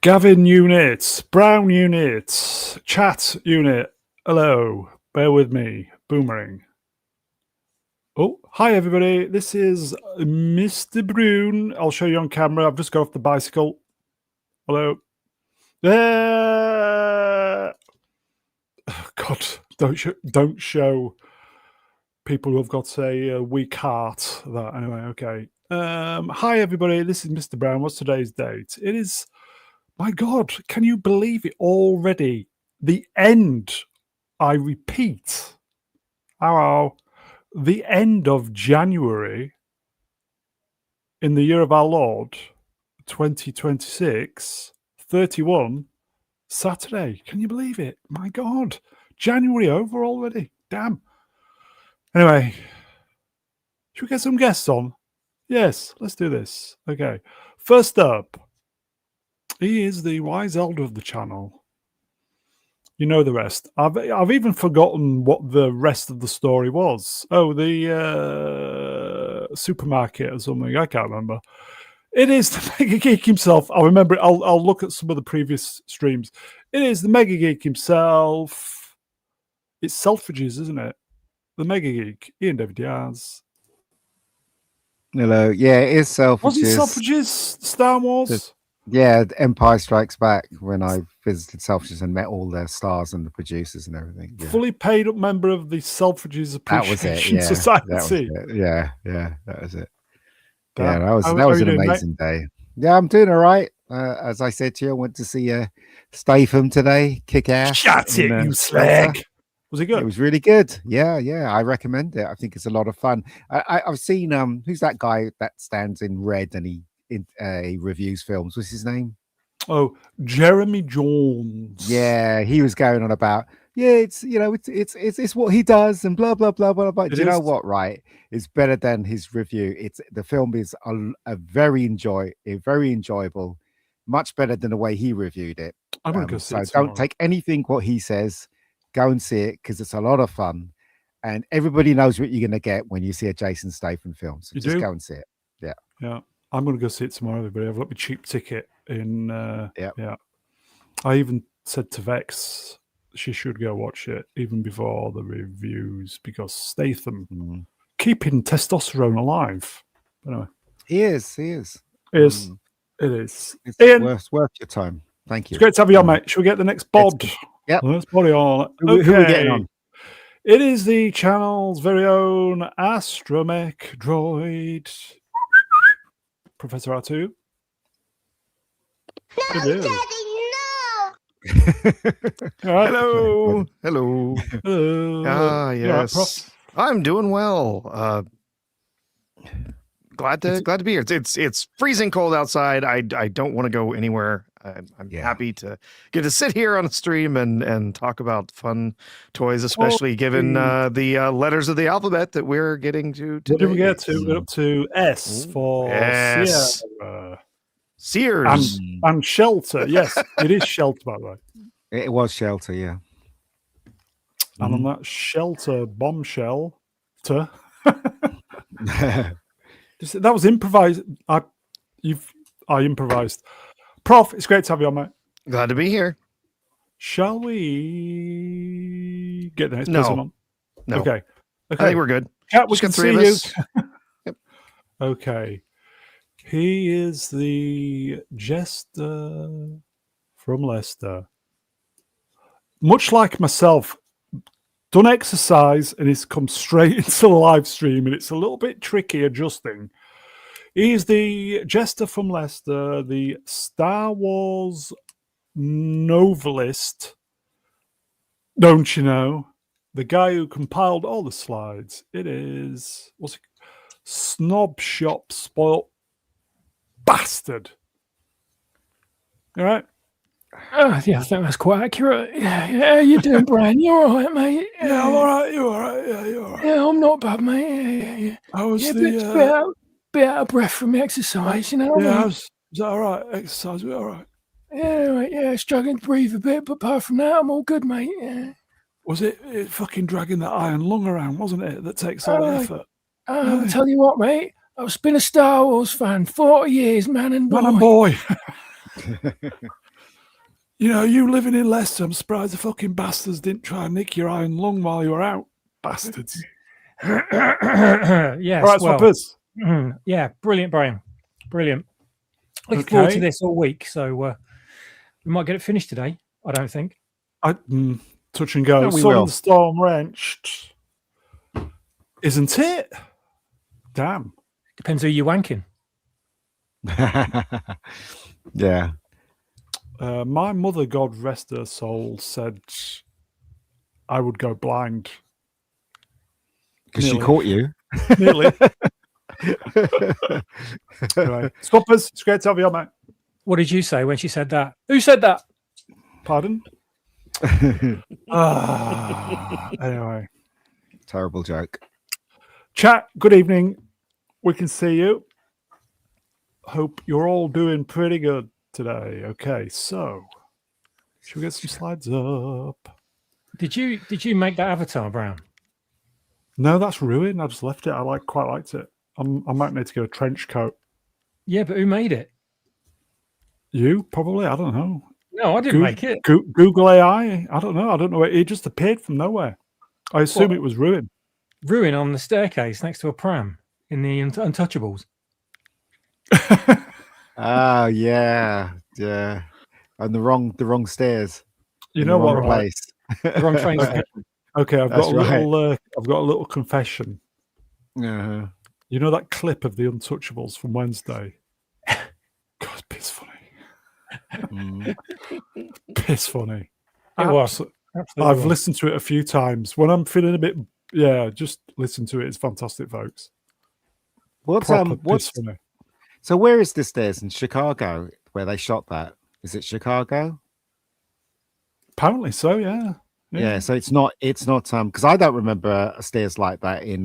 Gavin unit, Brown unit, chat unit. Hello, bear with me. Boomerang. Oh, hi everybody. This is Mr. Brown. I'll show you on camera. I've just got off the bicycle. Hello. God, don't show people who have got a weak heart. That anyway. Okay. Hi everybody. This is Mr. Brown. What's today's date? It is. My God, can you believe it already? The end. I repeat. Hello. The end of January in the year of our Lord, 2026, 31, Saturday. Can you believe it? My God. January over already. Damn. Anyway, should we get some guests on? Yes, let's do this. Okay. First up, he is the wise elder of the channel. You know the rest. I've even forgotten what the rest of the story was. Oh, the supermarket or something. I can't remember. It is the Mega Geek himself. I'll remember it. I'll look at some of the previous streams. It is the Mega Geek himself. It's Selfridges, isn't it? The Mega Geek. Ian David Diaz. Hello. Yeah, it is Selfridges. Was it Selfridges? Star Wars? Yeah, Empire Strikes Back, when I visited Selfridges and met all their stars and the producers and everything. Yeah. Fully paid up member of the Selfridges Appreciation Society. That was it. Yeah, that was it. Damn. Yeah, that was an amazing day. Yeah, I'm doing all right. As I said to you, I went to see Statham today, kick ass. Shut it, you slag. Was it good? It was really good. Yeah, I recommend it. I think it's a lot of fun. I've seen who's that guy that stands in red and he reviews films? What's his name? Oh, Jeremy Jones. Yeah, he was going on about it's what he does and blah blah blah blah blah. Do you know what? Right, it's better than his review. The film is a very enjoyable, much better than the way he reviewed it. I'm gonna go see it don't take anything what he says. Go and see it because it's a lot of fun, and everybody knows what you're going to get when you see a Jason Statham film. So just go and see it. Yeah. I'm going to go see it tomorrow, everybody. I've got my cheap ticket in. Yeah. I even said to Vex she should go watch it even before the reviews because Statham keeping testosterone alive. Anyway, he is. It is. It's Ian, worth your time. Thank you. It's great to have you on, mate. Should we get the next bod? Yep. Let's body on. Okay. Who are we getting on? It is the channel's very own astromech droid, Professor Artoo. No, Daddy, no! Right. Hello. Ah, yes. Right, I'm doing well. Glad to be here. It's freezing cold outside. I don't want to go anywhere. I'm happy to get to sit here on a stream and talk about fun toys, especially given the letters of the alphabet that we're getting to today. What did we get to? We're up to S for Sears. And Shelter. Yes, it is Shelter, by the way. It was Shelter, yeah. And on that Shelter bombshell, that was improvised. I improvised. Prof, it's great to have you on, mate. Glad to be here. Shall we get the next person on? No. Okay. I think we're good. Cat, we can see you. Yep. Okay. He is the jester from Leicester. Much like myself, done exercise and he's come straight into the live stream, and it's a little bit tricky adjusting. He's the jester from Leicester, the Star Wars novelist, don't you know? The guy who compiled all the slides. It is, Snob Shop Spoiled Bastard. All right? Yeah, I think that's quite accurate. Yeah, how you doing, Brian? You all right, mate? Yeah, I'm all right. You all right? Yeah, you all right? Yeah, I'm not bad, mate. Yeah. I was bit out of breath from the exercise, you know. Yeah, is that all right? Exercise, we all right? Yeah, right. Yeah, struggling to breathe a bit, but apart from that, I'm all good, mate. Yeah. Was it fucking dragging that iron lung around, wasn't it? That takes all the effort. I'll tell you what, mate. I've been a Star Wars fan 40 years, man and boy. You know, you living in Leicester, I'm surprised the fucking bastards didn't try and nick your iron lung while you were out. Bastards. Yes. All right, well, swappers. yeah, brilliant, Brian. Brilliant. Looking forward to this all week. So we might get it finished today. I don't think. Touch and go. No, we Sun will. and storm wrenched. Isn't it? Damn. Depends who you're wanking. Yeah. My mother, God rest her soul, said I would go blind. Because she Nearly. caught you. Nearly. Anyway, swappers, it's great to have you on, mate. What did you say when she said that? Who said that? Pardon? Anyway. Terrible joke. Chat, good evening. We can see you. Hope you're all doing pretty good today. Okay, so should we get some slides up? Did you make that avatar, Brown? No, that's ruined. I just left it. I quite liked it. I might need to get a trench coat. Yeah, but who made it? You probably. I don't know. No, I didn't make it. Google AI. I don't know. I don't know. It just appeared from nowhere. I assume it was ruined. Ruin on the staircase next to a pram in the Untouchables. Oh yeah, yeah. On the wrong stairs. You know what? Place. The wrong train station. Okay, I've got That's I've got a little confession. Uh-huh. You know that clip of the Untouchables from Wednesday? God, piss funny. Piss funny. It was. Absolutely I've was. listened to it a few times. When I'm feeling a bit, just listen to it. It's fantastic, folks. What's Piss funny. So where is the stairs in Chicago where they shot that? Is it Chicago? Apparently so, yeah. Yeah, so it's not because I don't remember stairs like that in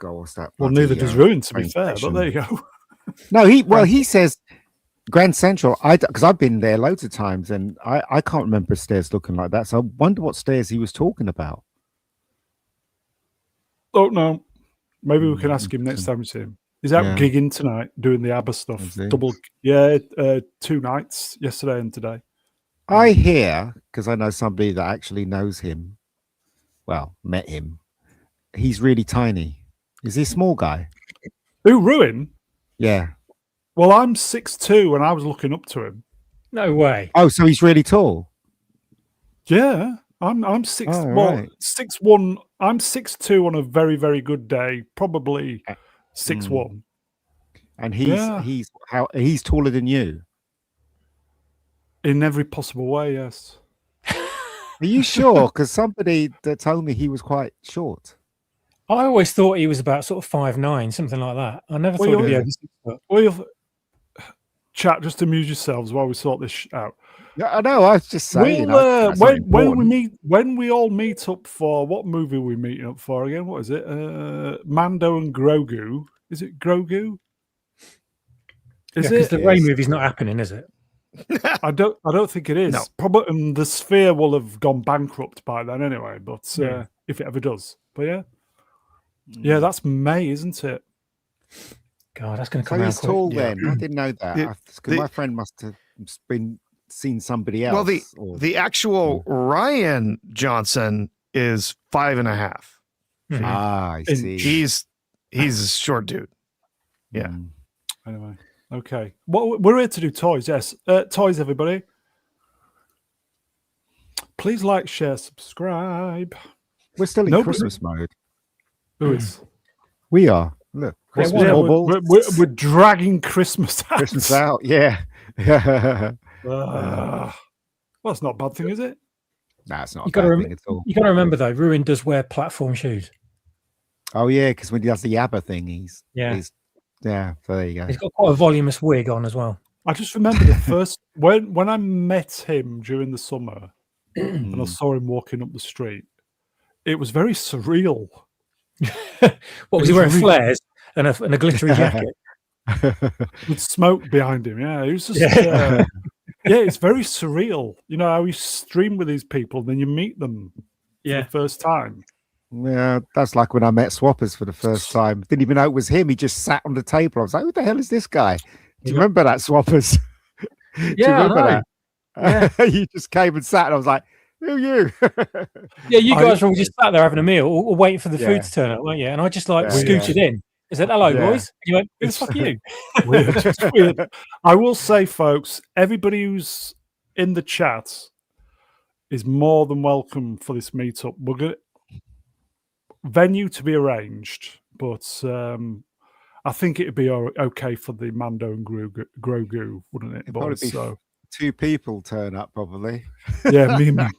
what's that? Well, bloody, neither does Ruin, to be train fair, station. but there you go. No, he says Grand Central. Because I've been there loads of times and I can't remember stairs looking like that. So I wonder what stairs he was talking about. Oh no. Maybe we can ask him next time we see him. He's out gigging tonight, doing the ABBA stuff. Double, 2 nights, yesterday and today. I hear, because I know somebody that actually knows him, well, met him. He's really tiny. Is he a small guy? Who, Ruin? Yeah. Well, I'm 6'2", and I was looking up to him. No way. Oh, so he's really tall. Yeah, I'm 6. Oh, well, right. 6'1". I'm 6'2" on a very, very good day. Probably 6'1". And he's taller than you. In every possible way, yes. Are you sure? Because somebody that told me he was quite short. I always thought he was about sort of 5'9", something like that. I never thought he'd be over 6 foot. Well, chat, just amuse yourselves while we sort this out. Yeah, I know. I was just saying. When we all meet up for what movie are we meeting up for again? What is it? Mando and Grogu. Is it Grogu? Because the Ray movie's not happening, is it? I don't think it is. No. Probably the Sphere will have gone bankrupt by then anyway. But if it ever does, but yeah, that's May, isn't it? God, that's going to So come out he's quick. tall then. I didn't know that. Because my friend must have seen somebody else. Well, the actual Ryan Johnson is 5.5. I see. He's a short dude. Yeah. Anyway, okay. Well, we're here to do toys. Yes, toys, everybody. Please like, share, subscribe. We're still in Christmas mode. Who is? We are. Look, Christmas Yeah, baubles. we're dragging Christmas out. Christmas out. Yeah. Well, it's not a bad thing, is it? Nah, it's not You a bad gotta thing at all. You got to remember though, Ruin does wear platform shoes. Oh yeah, because when he does the ABBA thing, he's so there you go. He's got quite a voluminous wig on as well. I just remember the first when I met him during the summer and I saw him walking up the street. It was very surreal. What was he wearing? Flares and a glittery jacket. With smoke behind him. Yeah, it was just yeah, it's very surreal. You know how you stream with these people, then you meet them for the first time. Yeah, that's like when I met Swappers for the first time. Didn't even know it was him. He just sat on the table. I was like, "Who the hell is this guy?" Do you remember that, Swappers? Do you I remember know. that? You just came and sat, and I was like, "Who are you?" Yeah, you guys were all just sat there having a meal or waiting for the Yeah. food to turn up, weren't you? And I just like Yeah, scooted in. I said, "Hello, Yeah. boys." And you went, "Who the fuck are you?" Weird. It's weird. I will say, folks, everybody who's in the chat is more than welcome for this meetup. We're going venue to be arranged, but I think it'd be okay for the Mando and Grogu, wouldn't it, It'd boys? probably be So 2 people turn up, probably. yeah, me and my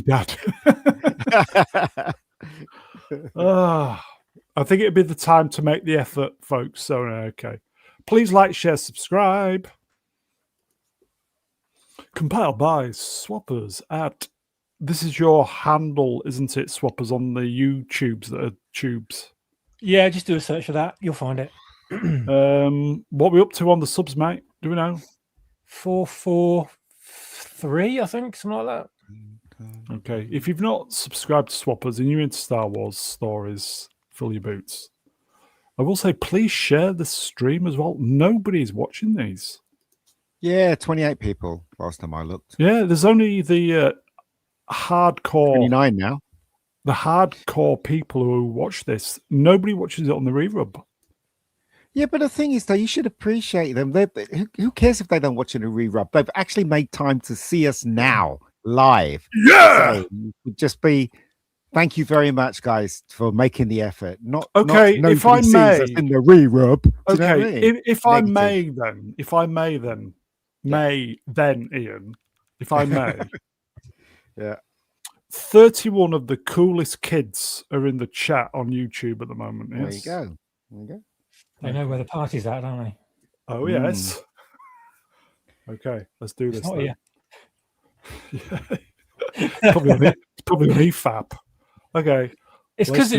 dad. I think it'd be the time to make the effort, folks. So okay, please like, share, subscribe. Compiled by Swappers at. This is your handle, isn't it, Swappers, on the YouTubes that are tubes? Yeah, just do a search for that. You'll find it. What are we up to on the subs, mate? Do we know? 443, I think, something like that. Okay. If you've not subscribed to Swappers and you're into Star Wars stories, fill your boots. I will say, please share the stream as well. Nobody's watching these. Yeah, 28 people last time I looked. Yeah, there's only the hardcore 29 now. The hardcore people who watch this. Nobody watches it on the re-rub. Yeah, but the thing is, though, you should appreciate them. Who cares if they don't watch it in a re-rub? They've actually made time to see us now live. Yeah. So it would just be thank you very much, guys, for making the effort. Not okay. Not if I sees may, us in the re-rub. Okay. I mean? If I may, then Ian, if I may, yeah. 31 of the coolest kids are in the chat on YouTube at the moment. There Yes. you go. There you go. They know where the party's at, don't they? Oh yes. Okay, let's do this. Not here. probably me fap. Okay. It's because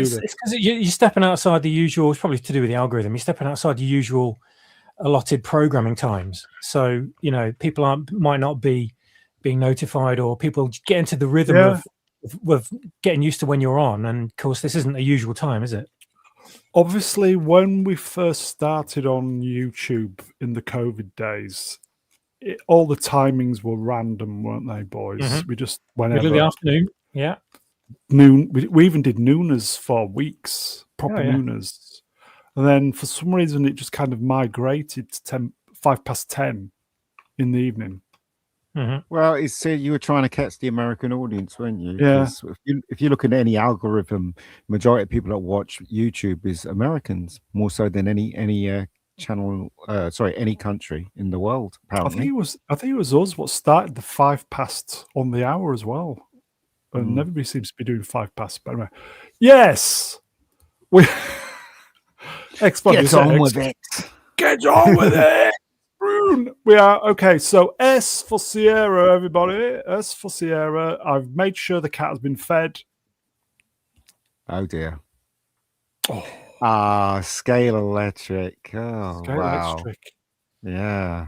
you're stepping outside the usual. It's probably to do with the algorithm. You're stepping outside the usual allotted programming times. So people might not be being notified, or people get into the rhythm of getting used to when you're on. And of course, this isn't a usual time, is it? Obviously, when we first started on YouTube in the COVID days, all the timings were random, weren't they, boys? Mm-hmm. We just whenever middle of the afternoon. Yeah. Noon. We even did nooners for weeks, proper nooners. And then for some reason, it just kind of migrated to 5:10 in the evening. Mm-hmm. Well, you were trying to catch the American audience, weren't you? Yeah. If you look at any algorithm, majority of people that watch YouTube is Americans, more so than any channel. Any country in the world. Apparently, I think it was us what started the 5 on the hour as well. And everybody seems to be doing 5 past. But anyway, yes, we. Get on with it. Get on with it. We are okay. So S for Sierra, everybody. S for Sierra. I've made sure the cat has been fed. Oh dear. Scale Electric. Oh, Scale wow. Electric. Yeah.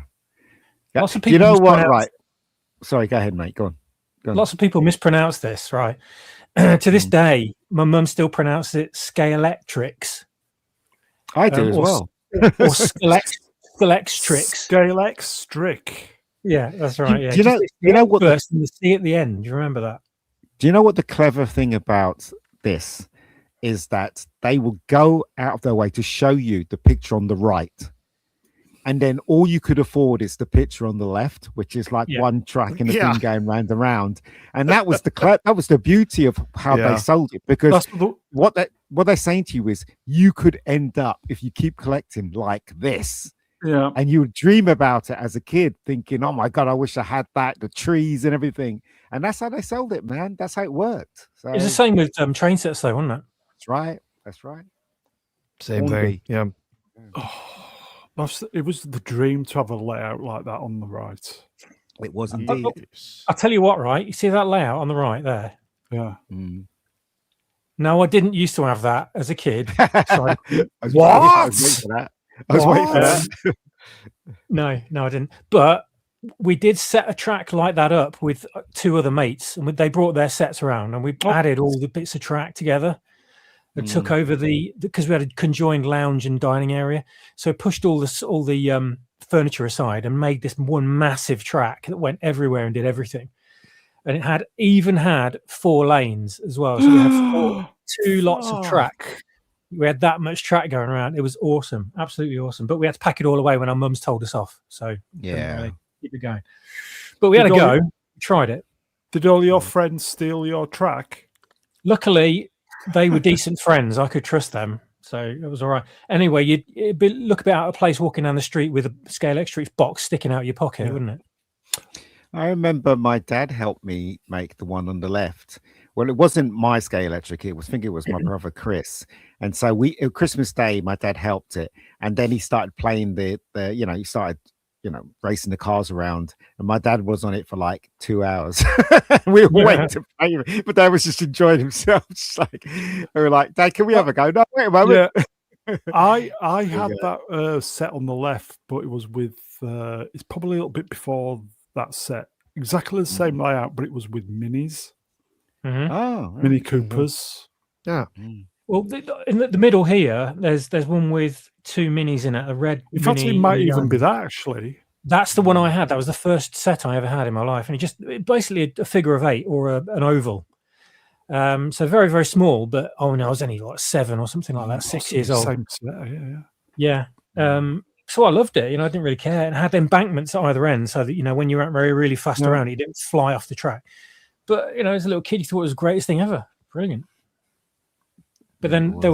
Lots of people. You know what? Right. Sorry. Go ahead, mate. Go on. Lots of people mispronounce this, right? To this day, my mum still pronounces it Scalextrix. I do as well. Or Scalextrix. Scalextric. Yeah, that's right. Yeah. Do you know what? And the C at the end. Do you remember that? Do you know what the clever thing about this is? That they will go out of their way to show you the picture on the right. And then all you could afford is the picture on the left, which is like one track in the thing going round and round. And that was the beauty of how they sold it, because what they're saying to you is you could end up, if you keep collecting like this, and you would dream about it as a kid, thinking, "Oh my God, I wish I had that, the trees and everything." And that's how they sold it, man. That's how it worked. So it's the same with train sets, though, wasn't it? That's right. Same thing. Yeah. It was the dream to have a layout like that on the right. It was indeed. I'll tell you what, right? You see that layout on the right there? Yeah. No, I didn't used to have that as a kid. Sorry. I was waiting for that. No, I didn't. But we did set a track like that up with 2 other mates, and they brought their sets around, and we added all the bits of track together. And took over because we had a conjoined lounge and dining area, so pushed all the furniture aside, and made this one massive track that went everywhere and did everything. And it had 4 lanes as well. So we had 2 lots of track. We had that much track going around. It was awesome, absolutely awesome. But we had to pack it all away when our mums told us off. So couldn't really keep it going. But we had a go. We tried it. Did all your friends steal your track? Luckily, they were decent friends. I could trust them. So it was all right. Anyway, it'd look a bit out of place walking down the street with a Scale Electric box sticking out of your pocket, wouldn't it? I remember my dad helped me make the one on the left. Well, it wasn't my Scale Electric. I think it was my brother Chris. And so Christmas Day, my dad helped it. And then he started playing he started, racing the cars around. And my dad was on it for like 2 hours. We were waiting to play him. But Dad was just enjoying himself. Just like, we were like, Dad, can we have a go? No, wait a moment. Yeah. I had that set on the left, but it was with, it's probably a little bit before that set. Exactly the same layout, but it was with minis. Mm-hmm. Oh, Mini Coopers. Yeah. Well, in the middle here, there's one with 2 minis in it. A red. In fact, it might even be that actually. That's the one I had. That was the first set I ever had in my life, and it basically a figure of 8 or an oval. So very, very small. But I was only like 7 or something like that. 6 years old. Same set, yeah. So I loved it. I didn't really care. And it had embankments at either end, so that when you went very, really fast around, it didn't fly off the track. But as a little kid, you thought it was the greatest thing ever. Brilliant. But then there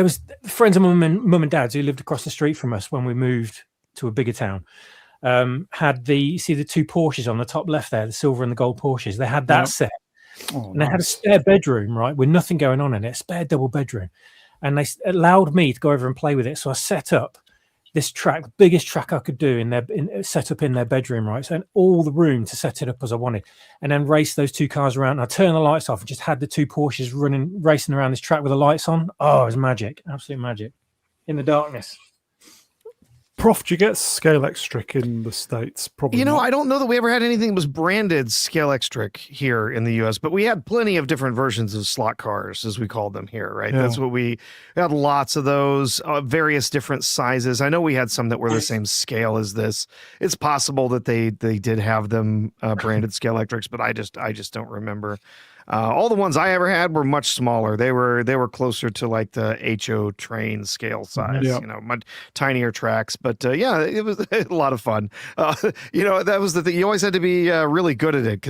was friends of mum and dad's who lived across the street from us when we moved to a bigger town. Had the 2 Porsches on the top left there, the silver and the gold Porsches. They had that set, and they had a spare bedroom, right, with nothing going on in it, a spare double bedroom, and they allowed me to go over and play with it. So I set up this track, the biggest track I could do set up in their bedroom, right? So and all the room to set it up as I wanted, and then race those 2 cars around. And I turned the lights off and just had the 2 Porsches racing around this track with the lights on. Oh, it was magic, absolute magic in the darkness. Prof, do you get Scale Electric in the States? Probably. Not. I don't know that we ever had anything that was branded Scale Electric here in the US, but we had plenty of different versions of slot cars, as we called them here, right? Yeah. That's what we had, lots of those, various different sizes. I know we had some that were the same scale as this. It's possible that they did have them branded Scale Electrics, but I just don't remember. All the ones I ever had were much smaller. They were closer to like the HO train scale size, much tinier tracks. But it was a lot of fun. That was the thing. You always had to be really good at it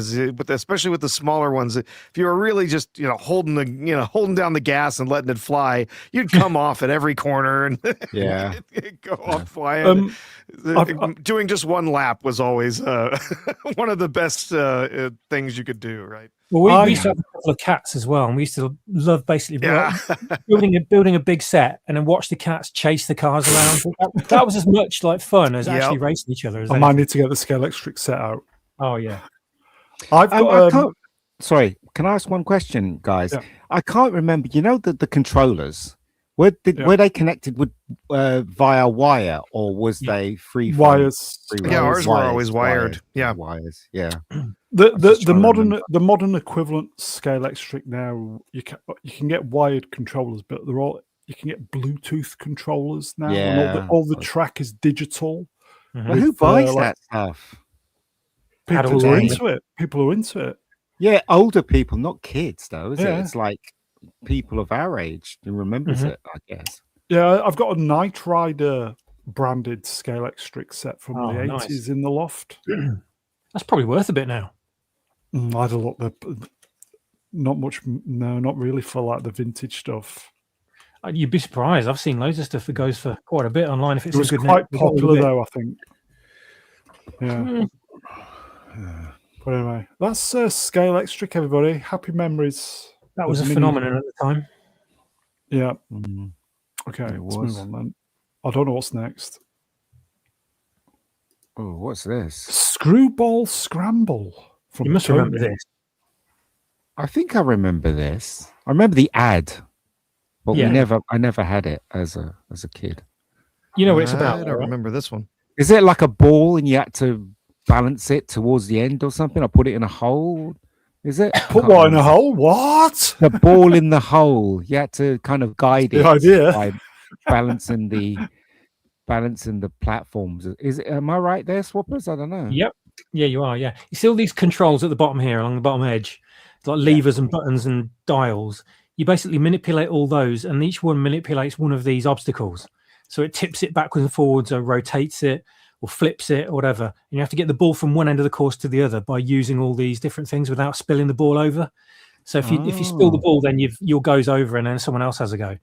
especially with the smaller ones, if you were really just holding down the gas and letting it fly, you'd come off at every corner and go off flying. Doing just one lap was always one of the best things you could do, right? Well, we used to have a couple of cats as well, and we used to love basically building a big set and then watch the cats chase the cars around. That was as much like fun as actually racing each other. I might need to get the Scale Electric set out. Oh yeah, I've got. Sorry, can I ask one question, guys? Yeah. I can't remember. The controllers were they connected with via wire, or was they free wires? Ours were always wired. Wires. Yeah. The modern equivalent Scale Electric now, you can get wired controllers, but you can get Bluetooth controllers now, and all the track is digital. Mm-hmm. Well, who buys that stuff? People who are into it. Yeah, older people, not kids though, is it? It's like people of our age who remembers it, I guess. Yeah, I've got a Knight Rider branded Scale Electric set from the 80s in the loft. That's probably worth a bit now. I'd have looked. Not much. No, not really for like the vintage stuff. You'd be surprised. I've seen loads of stuff that goes for quite a bit online. If it's it was quite popular though, I think. Yeah. But anyway, that's Scale Electric, everybody. Happy memories. That was a phenomenon at the time. Yeah. Okay, let's move on then. I don't know what's next. Oh, what's this? Screwball Scramble. You must remember this. I think I remember this. I remember the ad, but I never had it as a kid. You know what it's about? I don't remember this one. Is it like a ball and you had to balance it towards the end or something? Or put it in a hole? Is it? Put what in a hole? What? The ball in the hole. You had to kind of guide it idea by balancing the balancing the platforms. Is it? Am I right there, Swappers? I don't know. Yep. Yeah, you are. Yeah. You see all these controls at the bottom here, along the bottom edge, like levers and buttons and dials. You basically manipulate all those, and each one manipulates one of these obstacles. So it tips it backwards and forwards, or rotates it, or flips it, or whatever. And you have to get the ball from one end of the course to the other by using all these different things without spilling the ball over. So if you spill the ball, then your goes over, and then someone else has a go.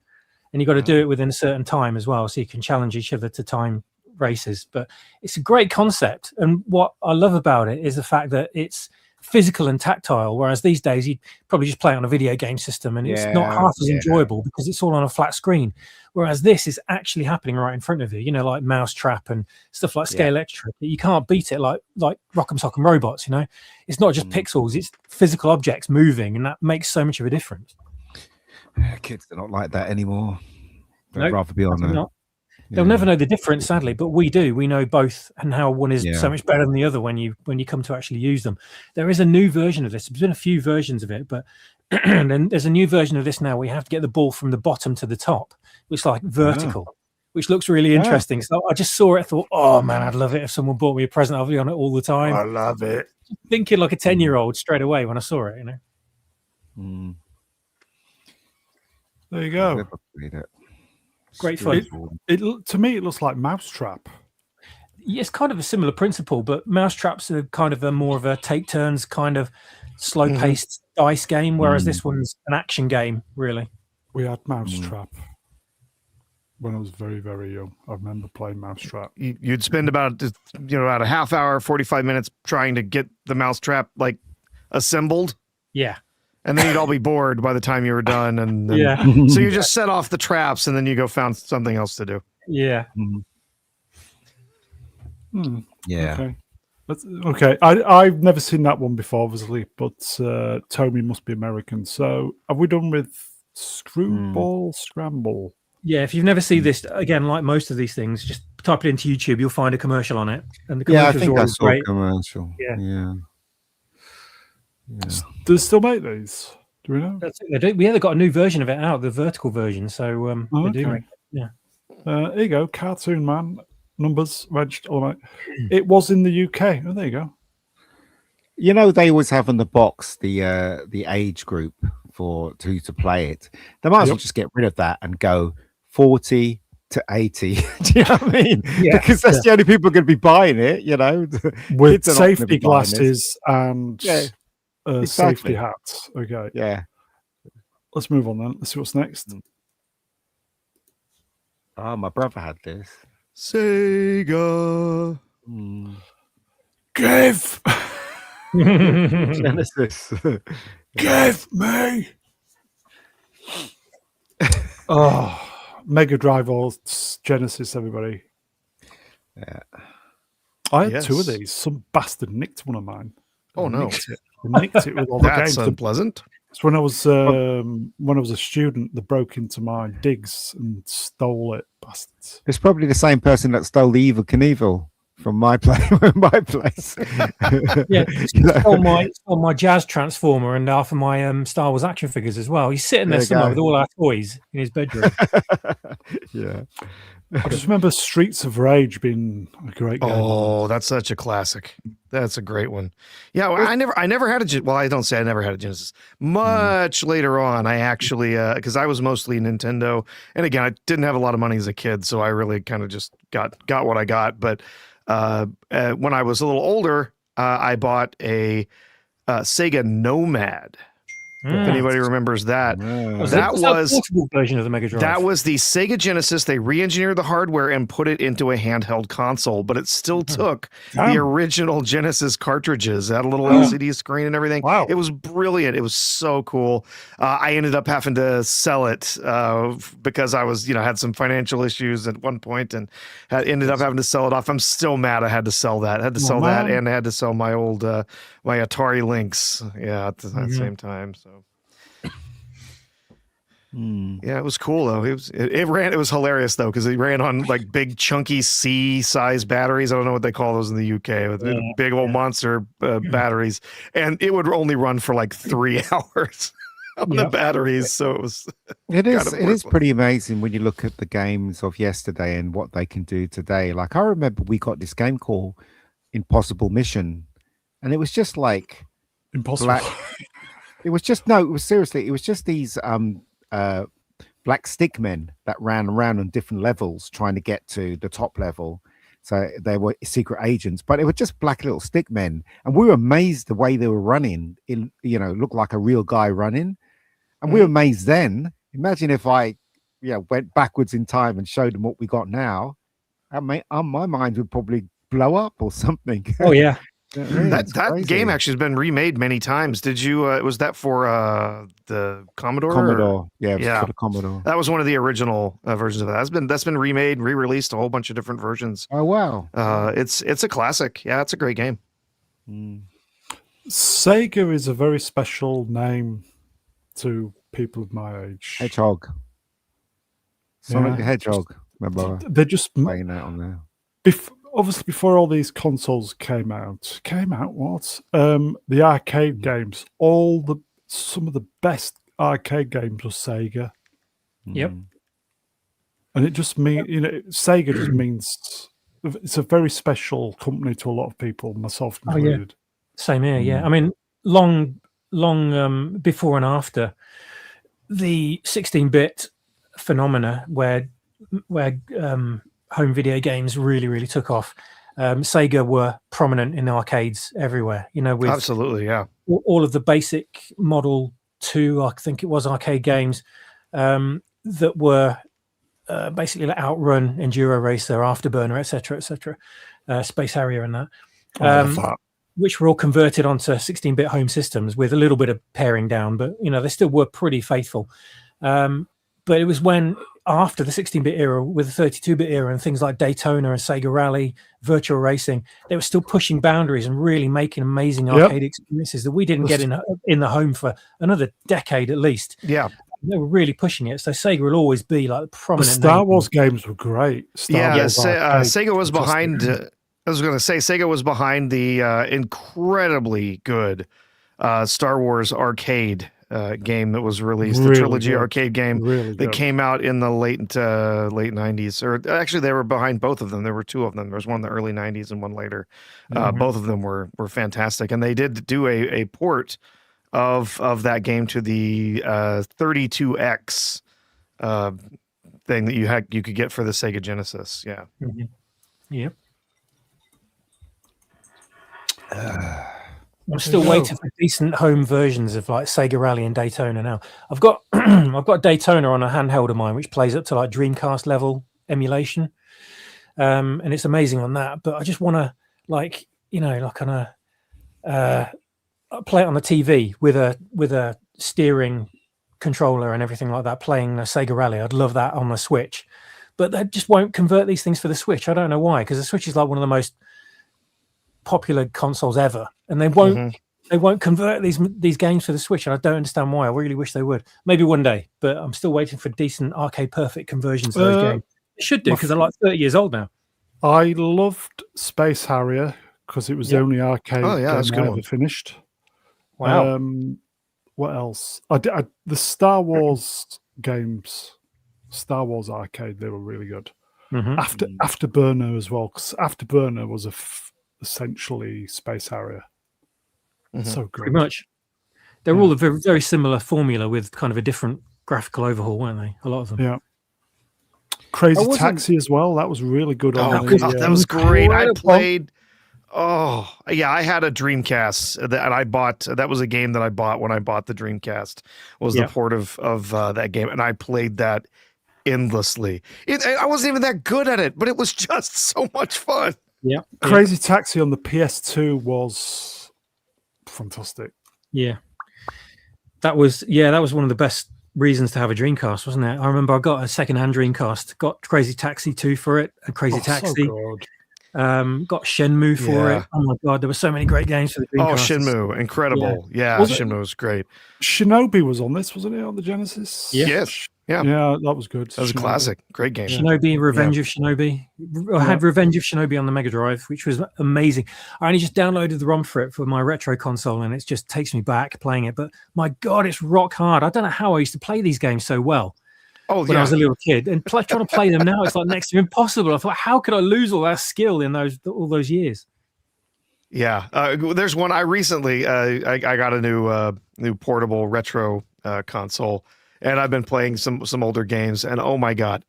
And you've got to do it within a certain time as well, so you can challenge each other to time races. But it's a great concept, and what I love about it is the fact that it's physical and tactile, whereas these days you'd probably just play it on a video game system, and it's not half as enjoyable because it's all on a flat screen, whereas this is actually happening right in front of you, you know, like Mousetrap and stuff like Scale Electric. You can't beat it like Rock'em Sock'em Robots, you know. It's not just pixels, it's physical objects moving, and that makes so much of a difference. Kids are not like that anymore. They'd rather be on there. They'll never know the difference, sadly, but we do. We know both, and how one is so much better than the other when you come to actually use them. There is a new version of this. There's been a few versions of it, but then there's a new version of this now. We have to get the ball from the bottom to the top, which is like vertical, which looks really interesting. So I just saw it, I thought, oh man, I'd love it if someone bought me a present. I'll be on it all the time. I love it. Thinking like a 10-year-old straight away when I saw it, you know. There you go. Great fun. To me, it looks like Mousetrap. Yeah, it's kind of a similar principle, but Mousetrap's are kind of more of a take turns, kind of slow-paced dice game, whereas this one's an action game, really. We had Mousetrap when I was very, very young. I remember playing Mousetrap. You'd spend about a half hour, 45 minutes trying to get the Mousetrap like assembled. Yeah. And then you'd all be bored by the time you were done. And then, so you just set off the traps and then you go found something else to do. Yeah. Yeah. Okay. I've never seen that one before, obviously, but Tommy must be American. So have we done with Screwball Scramble? Yeah, if you've never seen this, again, like most of these things, just type it into YouTube. You'll find a commercial on it. And the I think I saw a commercial. Yeah. Do they still make these? Do we know? That's it. They do. They've got a new version of it out, the vertical version. So they do make it. Yeah. Here you go. Cartoon Man. Numbers, registered. All right. It was in the UK. Oh, there you go. You know, they always have in the box the age group to play it. They might as well just get rid of that and go 40 to 80. Do you know what I mean? Because that's the only people going to be buying it, you know. With safety glasses and safety hats. Okay. Yeah. Let's move on then. Let's see what's next. Oh, my brother had this. Sega. Give Genesis. Give me. Oh, Mega Drive or Genesis, everybody. Yeah. I had two of these. Some bastard nicked one of mine. Oh no! Nicked it with all the That's games. unpleasant. It's when I was a student, they broke into my digs and stole it, bastards. It's probably the same person that stole the Evil Knievel from my place. Stole my Jazz Transformer and half of my Star Wars action figures as well. He's sitting there somewhere with all our toys in his bedroom. Yeah. I just remember Streets of Rage being a great game. Oh, that's such a classic. That's a great one. Yeah, well, I never had a. Well, I don't say I never had a Genesis. Much later on, I actually because I was mostly Nintendo, and again, I didn't have a lot of money as a kid, so I really kind of just got what I got. But when I was a little older, I bought a Sega Nomad. If anybody remembers that, that was a portable version of the Mega Drive. That was the Sega Genesis. They re-engineered the hardware and put it into a handheld console, but it still took the original Genesis cartridges. It had a little LCD screen and everything. Wow. It was brilliant. It was so cool. I ended up having to sell it because I was, had some financial issues at one point and ended up having to sell it off. I'm still mad I had to sell that. I had to sell that, and I had to sell my old my Atari Lynx. Yeah, at the same time. So. Yeah, it was cool though. It was hilarious though because it ran on like big chunky C-size batteries. I don't know what they call those in the UK, with big old monster batteries, and it would only run for like 3 hours. on the batteries. So it was. It is pretty amazing when you look at the games of yesterday and what they can do today. Like I remember we got this game called Impossible Mission, and it was just like impossible. It was just no. It was seriously. It was just these black stick men that ran around on different levels trying to get to the top level. So they were secret agents, but it were just black little stick men, and we were amazed the way they were running. It looked like a real guy running, and we were amazed then. Imagine if I, went backwards in time and showed them what we got now. My mind would probably blow up or something. Oh yeah. That game actually has been remade many times. Did you? Was that for the Commodore? Commodore, yeah, for the Commodore. That was one of the original versions of that. That's been remade, re-released, a whole bunch of different versions. Oh wow! It's a classic. Yeah, it's a great game. Sega is a very special name to people of my age. Hedgehog, Sonic the Hedgehog. Remember? They're just playing that on there. Obviously, before all these consoles came out what? The arcade games, some of the best arcade games were Sega. Yep. And it just means, Sega just means it's a very special company to a lot of people, myself included. Same here, yeah. I mean, long before and after the 16-bit phenomena where home video games really took off. Sega were prominent in arcades everywhere, with absolutely, yeah, all of the basic Model 2, I think it was, arcade games that were basically like Outrun, Enduro Racer, Afterburner, etc., Space Harrier, and that, which were all converted onto 16-bit home systems with a little bit of paring down, but they still were pretty faithful. But it was when, after the 16-bit era, with the 32-bit era and things like Daytona and Sega Rally, virtual racing, they were still pushing boundaries and really making amazing arcade experiences that we didn't get in the home for another decade at least. Yeah. They were really pushing it. So Sega will always be like the prominent. The Star Wars games were great. Sega was behind. I was going to say Sega was behind the incredibly good Star Wars arcade game that was released, the trilogy arcade game that came out in the late 90s, or actually they were behind both of them. There were two of them. There was one in the early 90s and one later. Both of them were fantastic, and they did do a port of that game to the 32X thing that you could get for the Sega Genesis. Yeah. Yep. I'm still waiting for decent home versions of like Sega Rally and Daytona now. I've got Daytona on a handheld of mine, which plays up to like Dreamcast level emulation. And it's amazing on that. But I just want to play it on the TV with a steering controller and everything like that, playing a Sega Rally. I'd love that on the Switch. But they just won't convert these things for the Switch. I don't know why, because the Switch is like one of the most popular consoles ever, and they won't convert these games for the Switch, and I don't understand why. I really wish they would. Maybe one day, but I'm still waiting for decent arcade perfect conversions of those games. It should do, because they're like 30 years old now. I loved Space Harrier because it was the only arcade game I ever finished. Wow. What else? The Star Wars games, Star Wars arcade, they were really good. Afterburner as well, because Afterburner was essentially Space Harrier. So good. Pretty much. They're all a very, very similar formula with kind of a different graphical overhaul, weren't they? A lot of them. Yeah. Crazy Taxi as well. That was really good. That was great. I played. Oh, yeah. I had a Dreamcast that I bought. That was a game that I bought when I bought the Dreamcast. Was the port of that game, and I played that endlessly. I wasn't even that good at it, but it was just so much fun. Yeah. Crazy Taxi on the PS2 was fantastic. Yeah. That was one of the best reasons to have a Dreamcast, wasn't it? I remember I got a second-hand Dreamcast, got Crazy Taxi 2 for it, and Crazy Taxi. So good. Got Shenmue for it. Oh my god, there were so many great games for the Dreamcast. Oh, Shenmue, incredible. Yeah, Shenmue was great. Shinobi was on this, wasn't it, on the Genesis? Yeah. Yes. Yeah, that was good. That was a classic. Great game. Shinobi, Revenge of Shinobi. I had Revenge of Shinobi on the Mega Drive, which was amazing. I only just downloaded the ROM for it for my retro console, and it just takes me back playing it. But my God, it's rock hard. I don't know how I used to play these games so well when I was a little kid. And trying to play them now, it's like next to impossible. I thought, how could I lose all that skill in all those years? Yeah, there's one I recently I got a new portable retro console. And I've been playing some older games, and oh my God,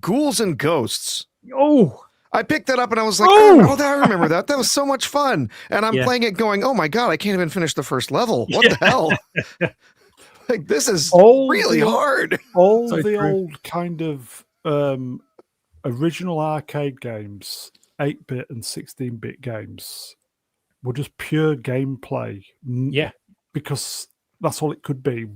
Ghouls and Ghosts. Oh, I picked that up, and I was like, oh, I remember that. That was so much fun. And I'm playing it, going, oh my God, I can't even finish the first level. What the hell? Like, this is really hard. All the old kind of original arcade games, 8-bit and 16-bit games, were just pure gameplay. Yeah, because that's all it could be.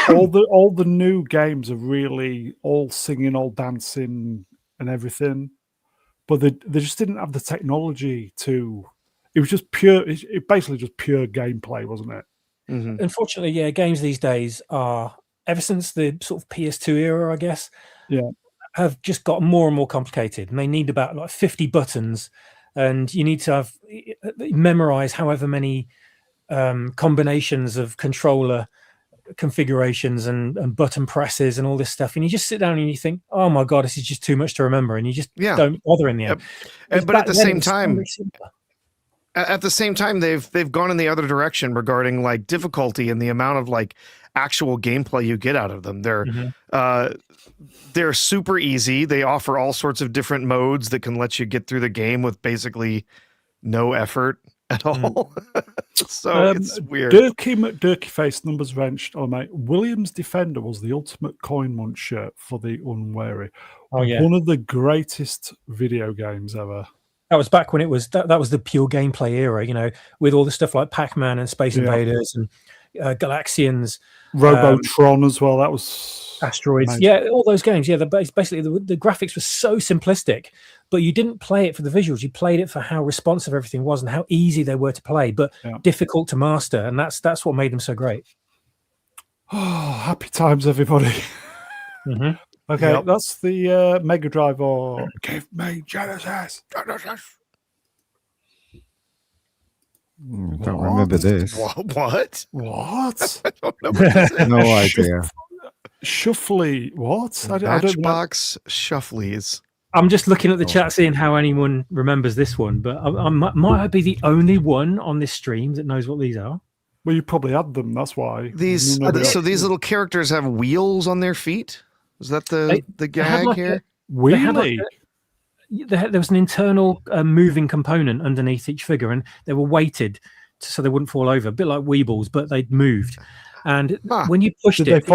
all the new games are really all singing, all dancing, and everything, but they just didn't have the technology to. It was just pure. It basically just pure gameplay, wasn't it? Mm-hmm. Unfortunately, games these days are, ever since the sort of PS2 era, I guess, have just got more and more complicated, and they need about like 50 buttons, and you need to memorize however many combinations of controller configurations and button presses and all this stuff, and you just sit down and you think, oh my God, this is just too much to remember, and you just don't bother in the end. But at the same time, they've gone in the other direction regarding like difficulty and the amount of like actual gameplay you get out of them. They're super easy. They offer all sorts of different modes that can let you get through the game with basically no effort at all. So it's weird. Durkee McDurkeyface Numbers Wrenched. Oh mate, Williams Defender was the ultimate coin muncher for the unwary. Oh yeah, one of the greatest video games ever. That was back when it was that was the pure gameplay era, you know, with all the stuff like Pac-Man and Space Invaders and Galaxians, Robotron as well. That was Asteroids. Amazing. Yeah, all those games. Yeah, basically the graphics were so simplistic, but you didn't play it for the visuals. You played it for how responsive everything was and how easy they were to play, but difficult to master. And that's what made them so great. Oh, happy times, everybody. Mm-hmm. Okay, that's the Mega Drive or Give Me Genesis. Don't remember this. What? What? I don't know what this is. No idea. Shuffly. What? I don't know. Matchbox Shufflies. I'm just looking at the chat, seeing how anyone remembers this one, but I might be the only one on this stream that knows what these are. Well, you probably had them. That's why. These little characters have wheels on their feet. Is that the gag here? Really? There was an internal moving component underneath each figure, and they were weighted so they wouldn't fall over, a bit like Weebles, but they'd moved. And when you pushed it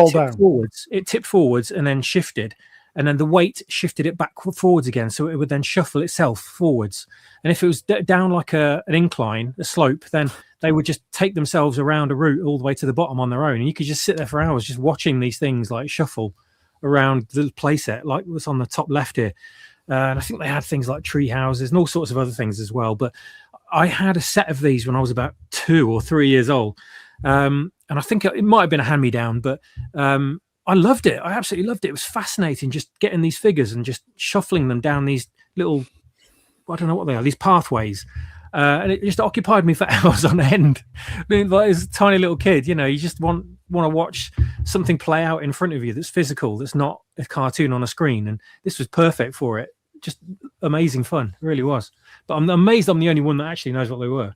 tipped forwards and then shifted, and then the weight shifted it back forwards again, so it would then shuffle itself forwards. And if it was down like an incline, a slope, then they would just take themselves around a route all the way to the bottom on their own, and you could just sit there for hours just watching these things like shuffle around the playset, like what's on the top left here. And I think they had things like tree houses and all sorts of other things as well. But I had a set of these when I was about 2 or 3 years old. And I think it might have been a hand-me-down, but I loved it. I absolutely loved it. It was fascinating just getting these figures and just shuffling them down these little, I don't know what they are, these pathways. And it just occupied me for hours on end. I mean, like, as a tiny little kid, you know, you just want to watch something play out in front of you that's physical, that's not a cartoon on a screen. And this was perfect for it. Just amazing fun. It really was. But I'm amazed I'm the only one that actually knows what they were.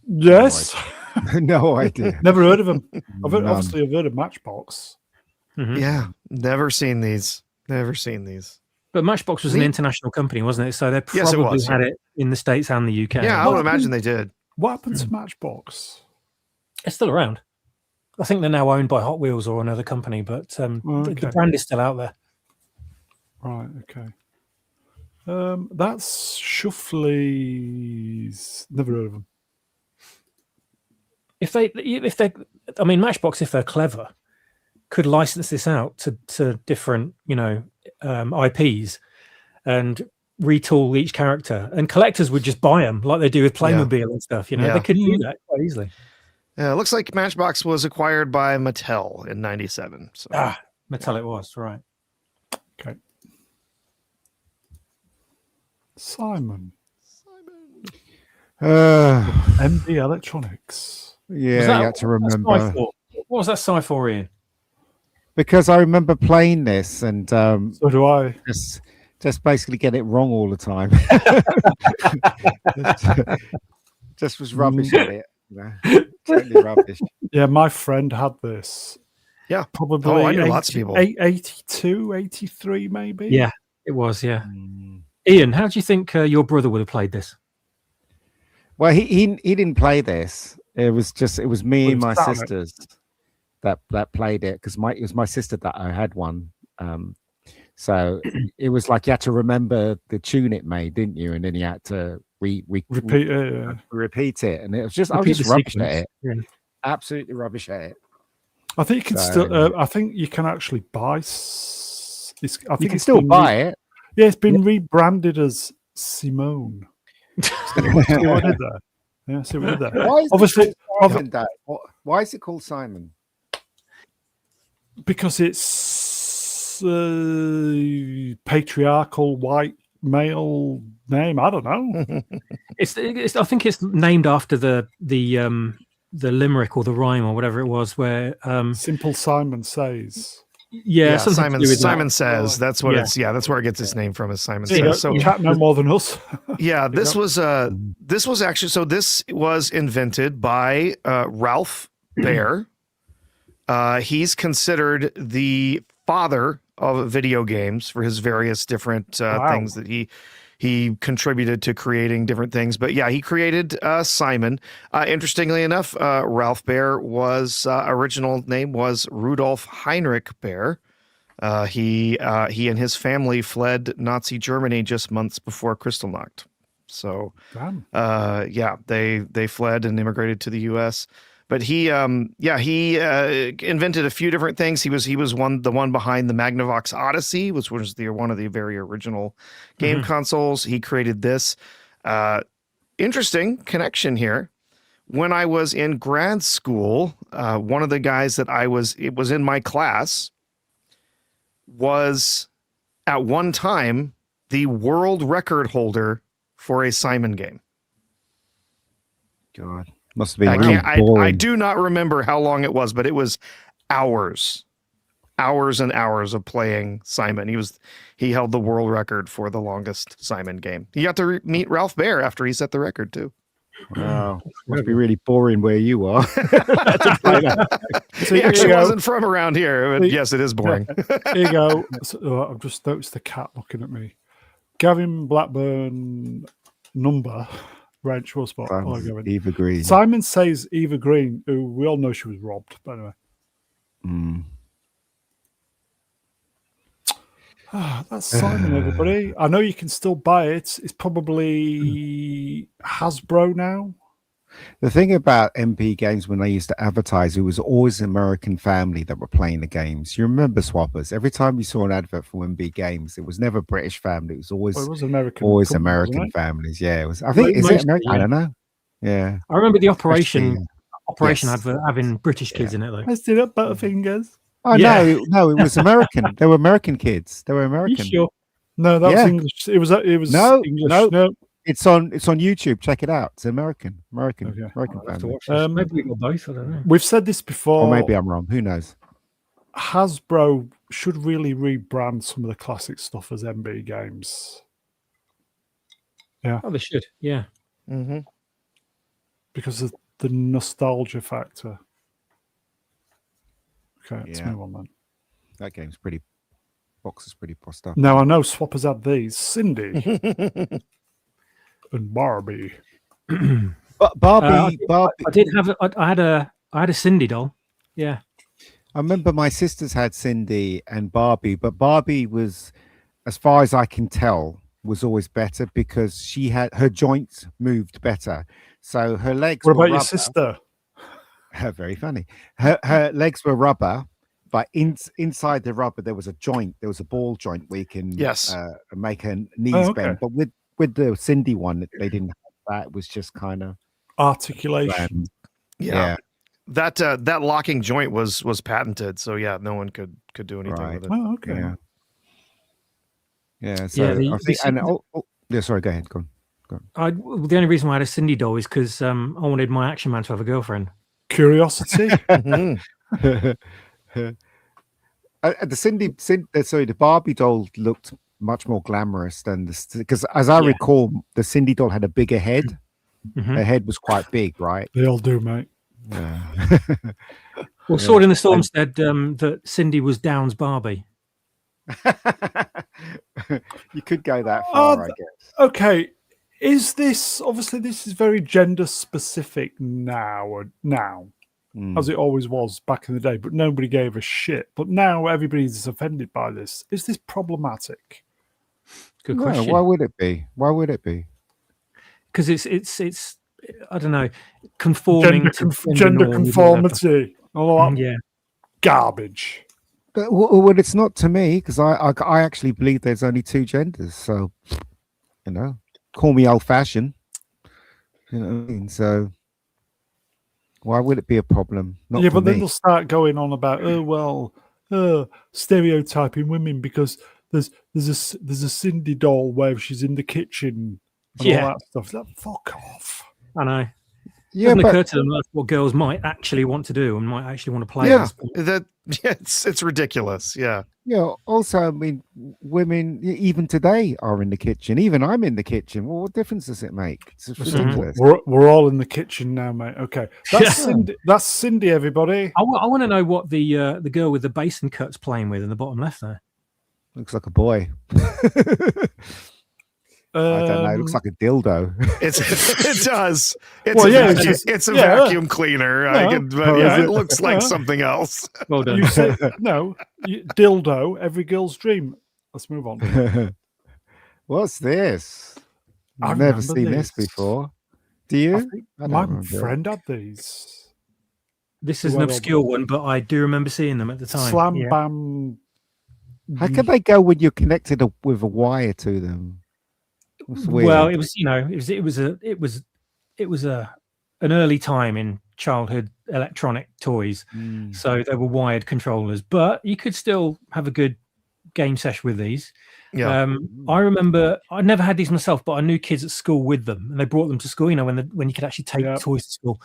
Yes. No idea. Never heard of them. Obviously, I've heard of Matchbox. Mm-hmm. Yeah, never seen these. Never seen these. But Matchbox was an international company, wasn't it? So they probably had it in the States and the UK. Yeah, I would imagine they did. What happened to Matchbox? It's still around. I think they're now owned by Hot Wheels or another company, but the brand is still out there. Right, okay. That's Shufflies. Never heard of them. I mean, Matchbox, if they're clever, could license this out to different, IPs and retool each character, and collectors would just buy them like they do with Playmobil and stuff. They could do that quite easily. Looks like Matchbox was acquired by Mattel in '97. So. Mattel it was, right. Okay. Simon. MB Electronics. Yeah, you had to remember. What was that Sci-4, Ian? Because I remember playing this and So do I. just basically get it wrong all the time. just was rubbish at it. You know? Totally rubbish. Yeah, my friend had this. Yeah. Probably I knew lots of people. 82, 83 maybe. Yeah, it was, yeah. Ian, how do you think your brother would have played this? Well, he didn't play this. It was me and my sisters that played it because it was my sister that I had one. So it was like you had to remember the tune it made, didn't you? And then you had to repeat it, and it was just I was just rubbish at it. Yeah. Absolutely rubbish at it. I think you can still. I think you can actually buy. I think you can still buy it. Yeah, it's been rebranded as Simone. See what I did there? Yeah, see what I did there. Why is it called Simon? Because it's patriarchal white male name. I don't know. It's. I think it's named after the limerick or the rhyme or whatever it was. Where Simple Simon Says. Yeah, Simon Says. That's what it's. Yeah, that's where it gets its name from. Is Simon Says. So chat no more than us. Yeah, this was actually. So this was invented by Ralph Baer. He's considered the father of video games for his various different things that he contributed to creating different things. But yeah, he created Simon. Interestingly enough, Ralph Baer was original name was Rudolf Heinrich Baer. He and his family fled Nazi Germany just months before Kristallnacht. So they fled and immigrated to the U.S. But he invented a few different things. He was the one behind the Magnavox Odyssey, which was one of the very original game consoles. He created this. Interesting connection here. When I was in grad school, one of the guys that it was in my class was at one time the world record holder for a Simon game. God. Must have been I do not remember how long it was, but it was hours and hours of playing Simon. He held the world record for the longest Simon game. He got to meet Ralph Baer after he set the record too. Wow, must be really boring where you are. He actually wasn't from around here, but yes, it is boring. Here you go. I've just noticed the cat looking at me. Gavin Blackburn number. Ranch or spot. Eva Green. Simon Says Eva Green, who we all know she was robbed, by the way. That's Simon, everybody. I know you can still buy it. It's probably Hasbro now. The thing about MP games when they used to advertise, it was always an American family that were playing the games. You remember Swappers? Every time you saw an advert for MB games, it was never a British family. It was always American families. Yeah, it was. I think is it American? I don't know. Yeah, I remember the Operation advert having British kids in it. Like, let's do that, Butterfingers. Oh no, it was American. They were American kids. They were American. You sure? No, that was English. It was English. No. It's on YouTube. Check it out. It's American family. Maybe we got both. I don't know. We've said this before. Or maybe I'm wrong. Who knows? Hasbro should really rebrand some of the classic stuff as MB games. Yeah. Oh, they should. Yeah. Mm-hmm. Because of the nostalgia factor. Okay, let's move on then. That game's box is pretty bossed up. Now I know Swappers had these. Cindy. And Barbie. Barbie. I did have. I had a Cindy doll. Yeah. I remember my sisters had Cindy and Barbie, but Barbie was, as far as I can tell, was always better because she had her joints moved better. So her legs. What about your sister? Very funny. Her legs were rubber, but inside the rubber there was a joint. There was a ball joint where you can make her knees bend. But with the Cindy one, they didn't have that. It was just kind of articulation. Yeah. that locking joint was patented. So yeah, no one could do anything with it. Oh, okay. Yeah. So I think, yeah. Sorry, go ahead. Go on. The only reason why I had a Cindy doll is because I wanted my Action Man to have a girlfriend. Curiosity. The Barbie doll looked much more glamorous than because as I recall, the Cindy doll had a bigger head. Mm-hmm. Her head was quite big, right? They all do, mate. Yeah. Well, Sword in the Storm said that Cindy was Down's Barbie. You could go that far, I guess. Okay. Is this obviously this is very gender specific now, as it always was back in the day, but nobody gave a shit. But now everybody's offended by this. Is this problematic? Good question. Why would it be? Why would it be? Because it's I don't know, conforming to gender conformity. All that garbage. Well, it's not to me because I actually believe there's only two genders. So, call me old fashioned. You know what I mean? So, why would it be a problem? Not yeah, for but then me. they'll start going on about stereotyping women because there's a Cindy doll where she's in the kitchen and all that stuff. Like, fuck off. I know. Yeah, doesn't occur to them that's what girls might actually want to do and might actually want to play. Yeah, it's ridiculous. Yeah. Yeah. Also, I mean, women even today are in the kitchen. Even I'm in the kitchen. Well, what difference does it make? It's ridiculous. We're all in the kitchen now, mate. Okay, that's Cindy. That's Cindy. Everybody. I want to know what the girl with the basin cut's playing with in the bottom left there. Looks like a boy. I don't know. It looks like a dildo. It does. It's a vacuum cleaner. It looks like something else. Well done. You say, dildo. Every girl's dream. Let's move on. What's this? I've never seen this before. Do you? My friend had these. This is an obscure one, but I do remember seeing them at the time. Slam bam. How can they go when you're connected with a wire to them? Well, it was an early time in childhood electronic toys, so they were wired controllers, but you could still have a good game session with these. I remember I never had these myself, but I knew kids at school with them, and they brought them to school. When you could actually take toys to school,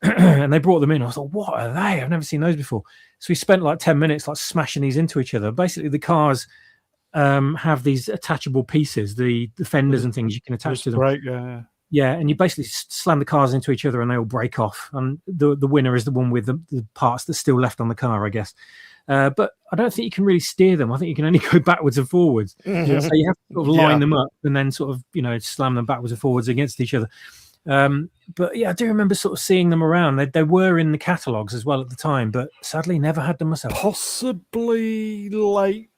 and they brought them in. I was like, "What are they? I've never seen those before." So we spent like 10 minutes like smashing these into each other. Basically, the cars have these attachable pieces, the fenders and things you can attach to them. Right, yeah, and you basically slam the cars into each other and they all break off. And the winner is the one with the parts that's still left on the car, I guess. But I don't think you can really steer them. I think you can only go backwards and forwards. Mm-hmm. So you have to sort of line them up and then sort of, slam them backwards and forwards against each other. But yeah, I do remember sort of seeing them around. They were in the catalogues as well at the time, but sadly never had them myself. Possibly late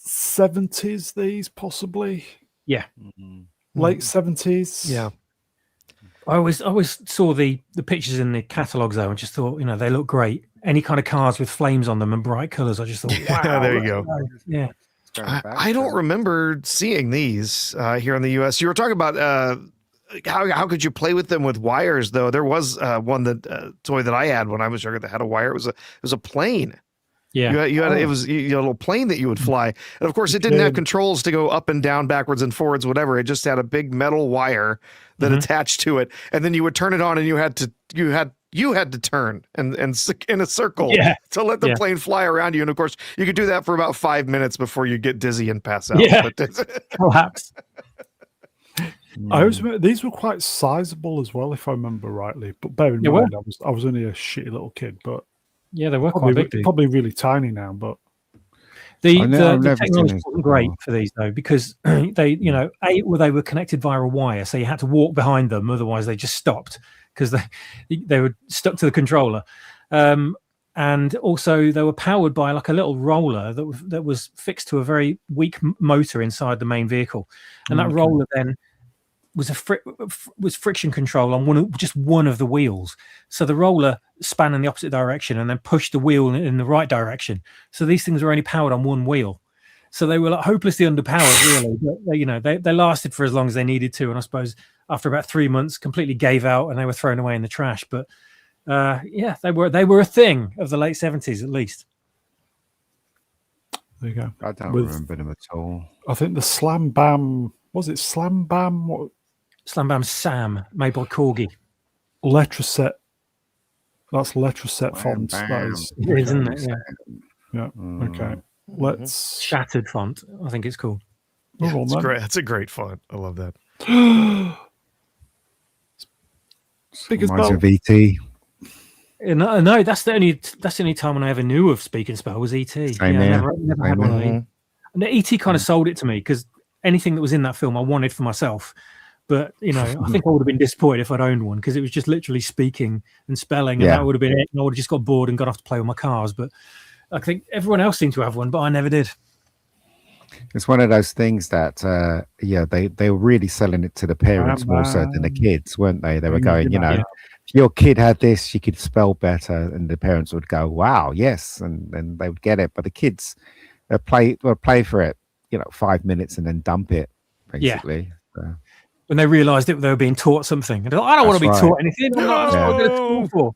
70s, these possibly. Yeah. Late 70s. Yeah. I always saw the pictures in the catalogues though and just thought, they look great. Any kind of cars with flames on them and bright colours, I just thought, wow. There you go. Yeah. I don't remember seeing these here in the US. You were talking about how could you play with them with wires though? There was one toy that I had when I was younger that had a wire. It was a plane. Yeah, you had a little plane that you would fly, and of course it didn't have controls to go up and down, backwards and forwards, whatever. It just had a big metal wire that attached to it, and then you would turn it on, and you had to turn and in a circle to let the plane fly around you. And of course, you could do that for about 5 minutes before you get dizzy and pass out. Yeah, perhaps. I always remember these were quite sizable as well, if I remember rightly. But bear in mind, I was only a shitty little kid, but. Yeah, they were quite big. Probably really tiny now, but the technology wasn't great for these though, because they were connected via a wire, so you had to walk behind them, otherwise they just stopped because they were stuck to the controller, and also they were powered by like a little roller that was fixed to a very weak motor inside the main vehicle, and that roller then was friction control on just one of the wheels. So the roller span in the opposite direction and then pushed the wheel in the right direction. So these things were only powered on one wheel. So they were like hopelessly underpowered, really. But they lasted for as long as they needed to. And I suppose after about 3 months, completely gave out and they were thrown away in the trash. But Yeah, they were a thing of the late 70s at least. There you go. I don't remember them at all. I think the Slam Bam, was it Slam Bam? What? Slam Bam Sam, made by Corgi. Letraset. That's Letraset font. That is, it is, isn't it? Yeah. Yeah. Okay. Let's Shattered font, I think it's called. Yeah, it's great. That's a great font. I love that. Speak as Reminds well. me of ET. No, that's the only time when I ever knew of Speak and Spell was ET. Same I here. never had one of these. And ET kind of sold it to me because anything that was in that film I wanted for myself. But I think I would have been disappointed if I'd owned one because it was just literally speaking and spelling, and that would have been it. And I would have just got bored and got off to play with my cars. But I think everyone else seemed to have one, but I never did. It's one of those things that they were really selling it to the parents more so than the kids, weren't they? They were going, if your kid had this, she could spell better, and the parents would go, "Wow, yes," and then they would get it. But the kids play for it, 5 minutes and then dump it, basically. So. When they realised they were being taught something, and I don't want to be taught anything. That's what I go to school for.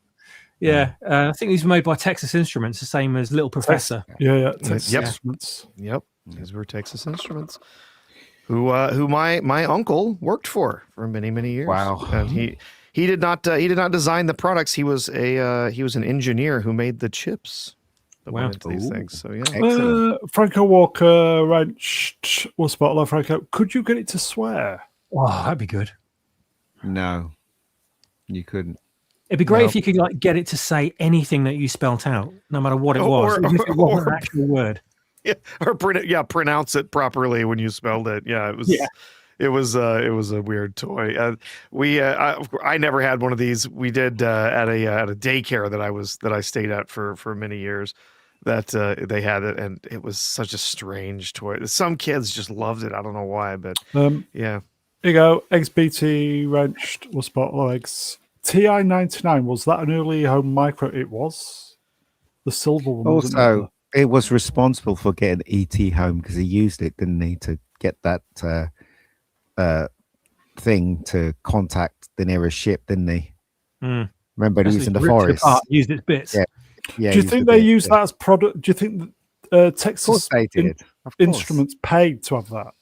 Yeah, I think these were made by Texas Instruments, the same as Little Professor. Yeah, Texas Instruments. Yep, these were Texas Instruments, who my uncle worked for many years. Wow, and he did not design the products. He was an engineer who made the chips that went into these things. So yeah, Franco Walker wrenched. We'll spotlight Franco. Could you get it to swear? Oh, that'd be good. No, you couldn't. It'd be great if you could get it to say anything that you spelt out, no matter what it was, even if it wasn't an actual word. Yeah, or pronounce it properly when you spelled it. Yeah, it was. Yeah. It was a weird toy. I never had one of these. We did at a daycare that I stayed at for many years. That they had it, and it was such a strange toy. Some kids just loved it. I don't know why, but yeah. Here you go. XBT wrenched was spotlights. TI-99, was that an early home micro? It was. The silver one. Also, it was responsible for getting ET home because he used it, didn't he, to get that thing to contact the nearest ship, didn't he? Remember, he was in the forest. Used its bits. Yeah. Do you think they used that as product? Do you think Texas Instruments paid to have that?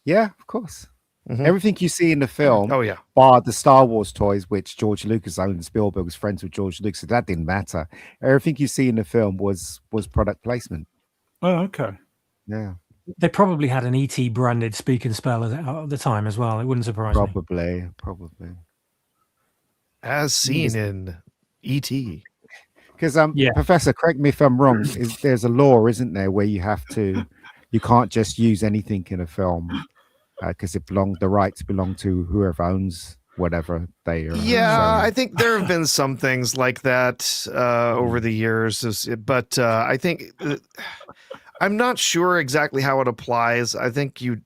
Yeah, of course. Mm-hmm. Everything you see in the film, bar the Star Wars toys, which George Lucas owned, and Spielberg was friends with George Lucas, so that didn't matter. Everything you see in the film was product placement. Oh, okay. Yeah. They probably had an ET branded Speak and Spell at the time as well. It wouldn't surprise me. Probably. As seen in ET. Because Professor, correct me if I'm wrong, there's a law, isn't there, where you can't just use anything in a film. Because the rights belong to whoever owns whatever they are. Yeah, I think there have been some things like that over the years, but I think I'm not sure exactly how it applies. I think you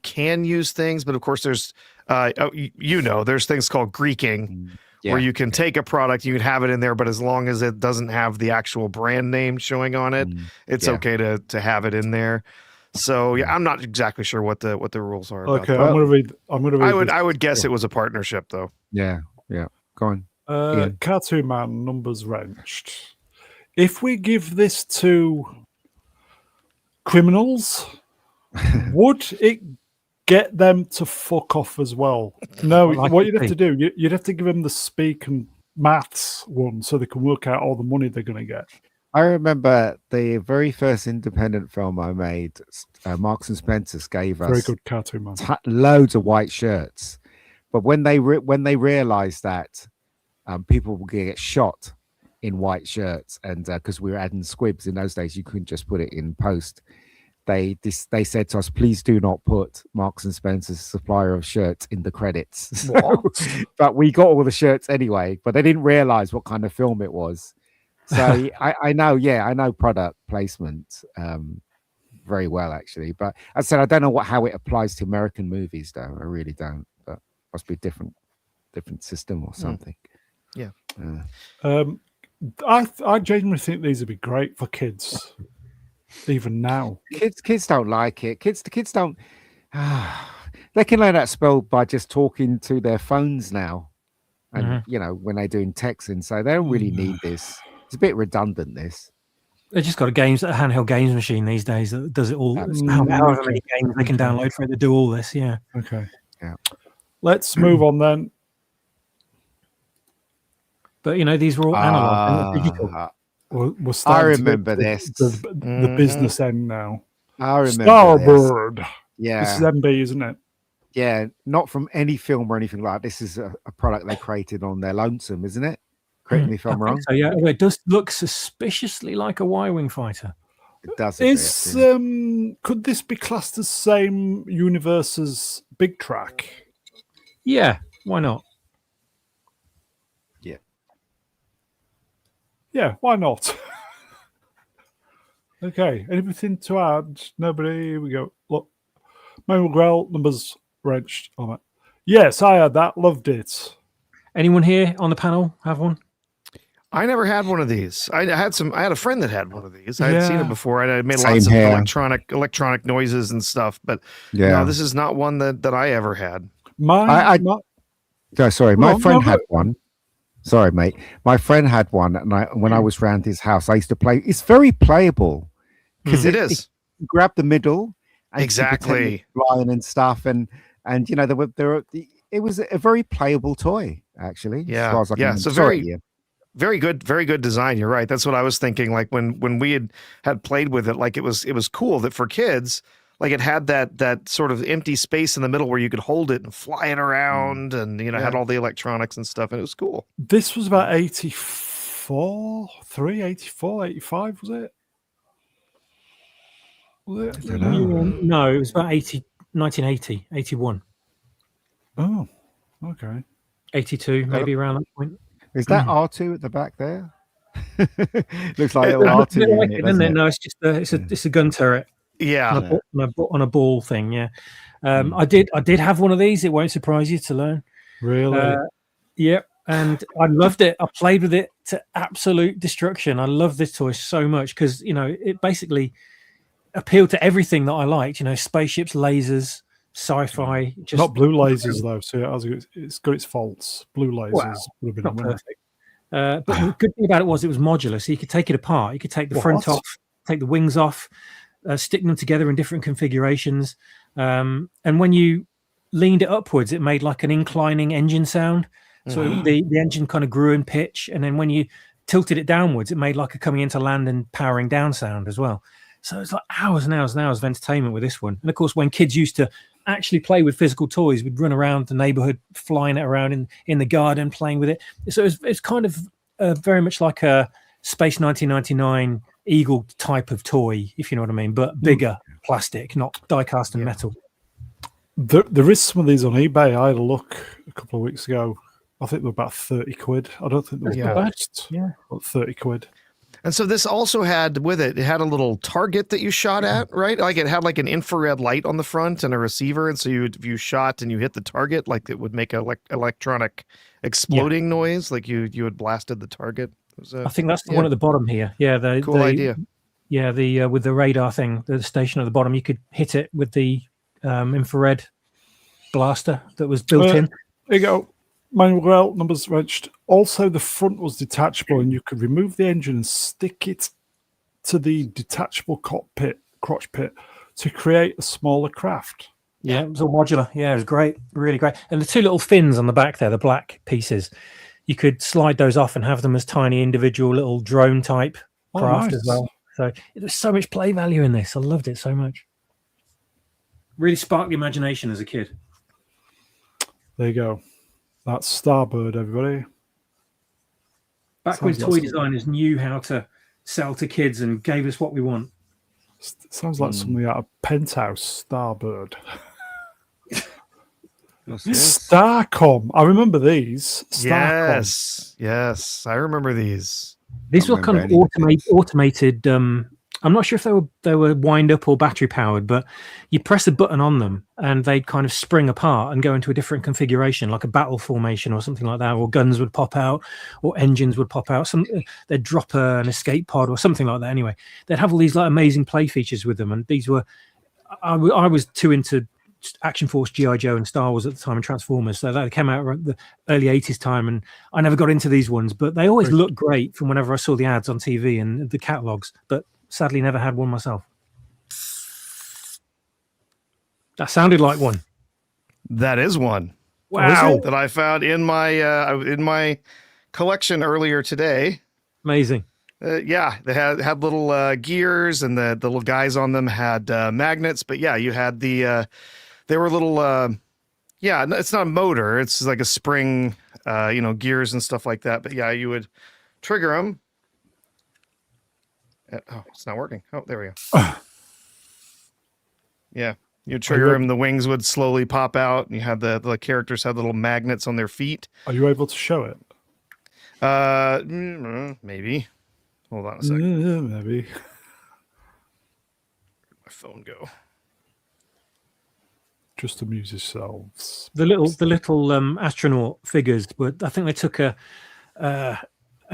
can use things, but of course there's there's things called Greeking, where you can take a product, you can have it in there, but as long as it doesn't have the actual brand name showing on it, it's okay to have it in there. So I'm not exactly sure what the rules are. Okay, I'm gonna read. I would guess it was a partnership, though. Yeah. Go on. Cartoon Man numbers wrenched. If we give this to criminals, would it get them to fuck off as well? No. What you'd have to do, you'd have to give them the speak and maths one, so they can work out all the money they're going to get. I remember the very first independent film I made, Marks and Spencer's gave us very good cartoon man, loads of white shirts. But when they realized that people would get shot in white shirts, and because we were adding squibs in those days, you couldn't just put it in post. They said to us, please do not put Marks and Spencer's supplier of shirts in the credits. But we got all the shirts anyway. But they didn't realize what kind of film it was. So I know product placement very well, actually. But as I said, I don't know how it applies to American movies, though. I really don't. But must be a different system or something. Yeah. I genuinely think these would be great for kids, even now. Kids don't like it. Kids don't. They can learn that spell by just talking to their phones now. and when they're doing Texans, so they don't really need this. It's a bit redundant. This. They just got a handheld games machine these days that does it all. However many games they can download for it to do all this. Yeah. Okay. Yeah. Let's move on then. But these were all analog and digital. We're I remember this. The business end now. I remember Starbird. This. Yeah. This is MB, isn't it? Yeah, not from any film or anything like that. This is a product they created on their lonesome, isn't it? Correct me if I'm wrong. So yeah, it does look suspiciously like a Y-wing fighter. It does. Could this be classed as same universe as Big Track? Yeah, why not? Yeah. Yeah, why not? Okay, anything to add? Nobody? Here we go. Look, Manuel Grell, numbers wrenched. Oh, man. Yes, I had that. Loved it. Anyone here on the panel have one? I never had one of these. I had a friend that had one of these. I had seen it before. I made Same lots of here. electronic noises and stuff. But no, this is not one that I ever had. My friend had one. Sorry, mate. My friend had one, and when I was round his house, I used to play. It's very playable because it is. You grab the middle, and exactly, flying and stuff, and it was a very playable toy, actually. Yeah, as far as I can so very good design. You're right. That's what I was thinking. Like when we had played with it, like it was cool that for kids. Like it had that sort of empty space in the middle where you could hold it and fly it around and, had all the electronics and stuff. And it was cool. This was about 84, 85, was it? Was it? No, it was about 1980, 81. Oh, okay. 82, maybe around that point. Is that Artoo at the back there? Looks like a little Artoo like it, doesn't it? No, it's just it's a gun turret. Yeah, on a ball thing. Yeah, I did have one of these. It won't surprise you to learn. Really? Yeah, and I loved it. I played with it to absolute destruction. I love this toy so much because it basically appealed to everything that I liked. Spaceships, lasers, sci-fi. Just not blue lasers though. So it's got its faults. Blue lasers would have been not perfect. But the good thing about it was modular, so you could take it apart. You could take the front off, take the wings off. Stick them together in different configurations. And when you leaned it upwards, it made like an inclining engine sound. So the engine kind of grew in pitch. And then when you tilted it downwards, it made like a coming into land and powering down sound as well. So it's like hours and hours and hours of entertainment with this one. And of course, when kids used to actually play with physical toys, we'd run around the neighborhood, flying it around in the garden, playing with it. So it's kind of very much like a Space 1999 Eagle type of toy, if you know what I mean, but bigger plastic, not die-cast and metal. There is some of these on eBay. I had a look a couple of weeks ago. I think they're about 30 quid. I don't think they're best. Yeah, about 30 quid. And so this also had with it had a little target that you shot at, right? Like it had like an infrared light on the front and a receiver. And so if you shot and you hit the target, like it would make a electronic exploding noise, like you had blasted the target. I think that's the one at the bottom here. Yeah, cool idea. Yeah, the with the radar thing, the station at the bottom, you could hit it with the infrared blaster that was built in. There you go. Manuel, numbers wrenched. Also, the front was detachable, and you could remove the engine and stick it to the detachable crotch pit to create a smaller craft. Yeah, it was all modular. Yeah, it was great, really great. And the two little fins on the back there, the black pieces, you could slide those off and have them as tiny individual little drone type craft as well. So there's so much play value in this. I loved it so much. Really sparked the imagination as a kid. There you go. That's Starbird, everybody. Back when toy designers knew how to sell to kids and gave us what we want. Sounds like something out of Penthouse. Starbird. Starcom. I remember these. Starcom. Yes, I remember these. These were kind of automated. I'm not sure if they were wind up or battery powered, but you press a button on them and they'd kind of spring apart and go into a different configuration, like a battle formation or something like that. Or guns would pop out, or engines would pop out. They'd drop an escape pod or something like that. Anyway, they'd have all these like amazing play features with them, and these were. I was too into Action Force, G.I. Joe, and Star Wars at the time, and Transformers. So that came out around the early 80s time, and I never got into these ones, but they always looked great from whenever I saw the ads on TV and the catalogs, but sadly never had one myself. That sounded like one. That is one. Wow. That I found in my collection earlier today. Amazing. Yeah, they had little gears, and the little guys on them had magnets. But yeah, you had they were little. Yeah, it's not a motor; it's like a spring, gears and stuff like that. But yeah, you would trigger them. Oh, it's not working. Oh, there we go. Yeah, you trigger them, the wings would slowly pop out, and you had the characters had little magnets on their feet. Are you able to show it? Maybe. Hold on a second. Maybe. My phone go. Just amuse yourselves. The little astronaut figures, but I think they took a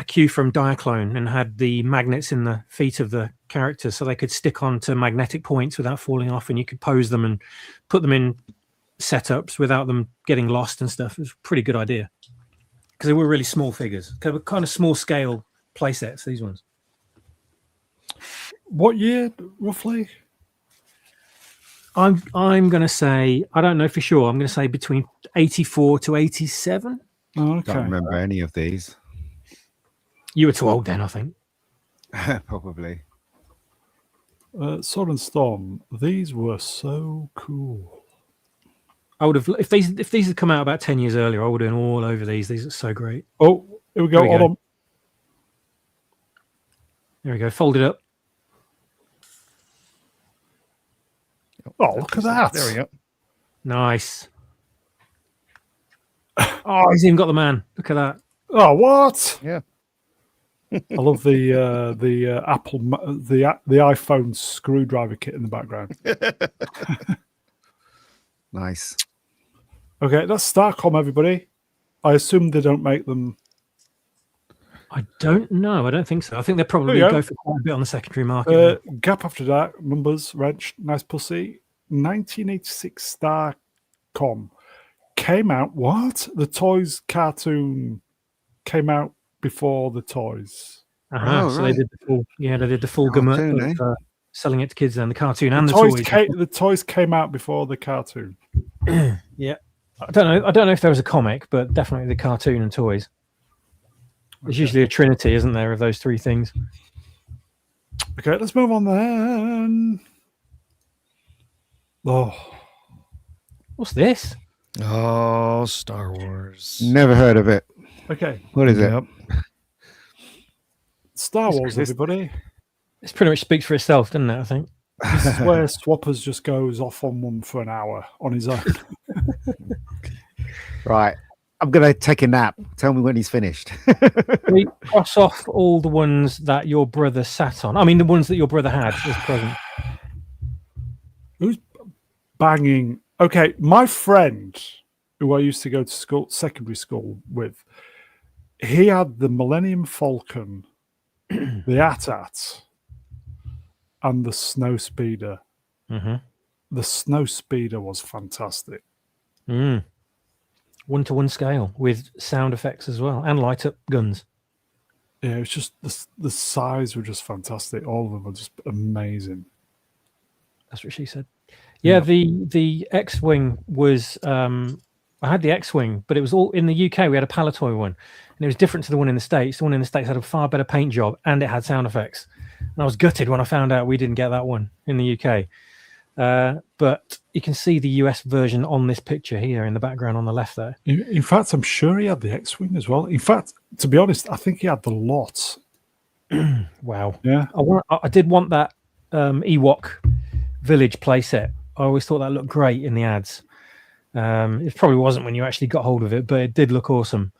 cue from Diaclone and had the magnets in the feet of the characters, so they could stick onto magnetic points without falling off, and you could pose them and put them in setups without them getting lost and stuff. It was a pretty good idea because they were really small figures. They were kind of small scale play sets, these ones. What year, roughly? I'm going to say, I don't know for sure. I'm going to say between 84 to 87. Oh, okay. Don't remember any of these. You were too old then, I think. Probably. Sword and Storm. These were so cool. I would have, if these had come out about 10 years earlier, I would have been all over these. These are so great. Oh, here we go. Hold on. There we go. Fold it up. Oh, look at that. There we go. Nice. Oh, he's even got the man. Look at that. Oh, what? Yeah. I love the Apple the iPhone screwdriver kit in the background. Nice. Okay, that's Starcom, everybody. I assume they don't make them. I don't know. I don't think so. I think they probably go for quite a bit on the secondary market. Gap After Dark, numbers, wrench, nice pussy. 1986 Starcom came out. What? The Toys cartoon came out before the toys. So right. They did the full. Yeah, they did the full gamut of selling it to kids. And the cartoon and the toys. The toys came out before the cartoon. Yeah, I don't know if there was a comic, but definitely the cartoon and toys. There's usually a trinity, isn't there, of those three things? Okay, let's move on then. Oh, what's this? Oh, Star Wars. Never heard of it. Okay. What is it? Star Wars, everybody. This pretty much speaks for itself, doesn't it, I think? This is where Swappers just goes off on one for an hour on his own. Right. I'm going to take a nap. Tell me when he's finished. We cross off all the ones that your brother sat on. I mean, the ones that your brother had as present. Who's banging? Okay, my friend who I used to go to secondary school with, he had the Millennium Falcon, the AT-AT, and the Snow Speeder. Mm-hmm. The Snow Speeder was fantastic. 1-to-1 scale with sound effects as well and light up guns. Yeah, it was just the size were just fantastic. All of them were just amazing. That's what she said. Yeah. The X-Wing was I had the X-Wing, but it was all in the UK. We had a Palatoy one, and it was different to the one in the States. The one in the States had a far better paint job, and it had sound effects. And I was gutted when I found out we didn't get that one in the UK. But you can see the US version on this picture here in the background on the left there. In fact, I'm sure he had the X-Wing as well. In fact, to be honest, I think he had the lot. Wow. Yeah. I did want that Ewok village playset. I always thought that looked great in the ads. It probably wasn't when you actually got hold of it, but it did look awesome.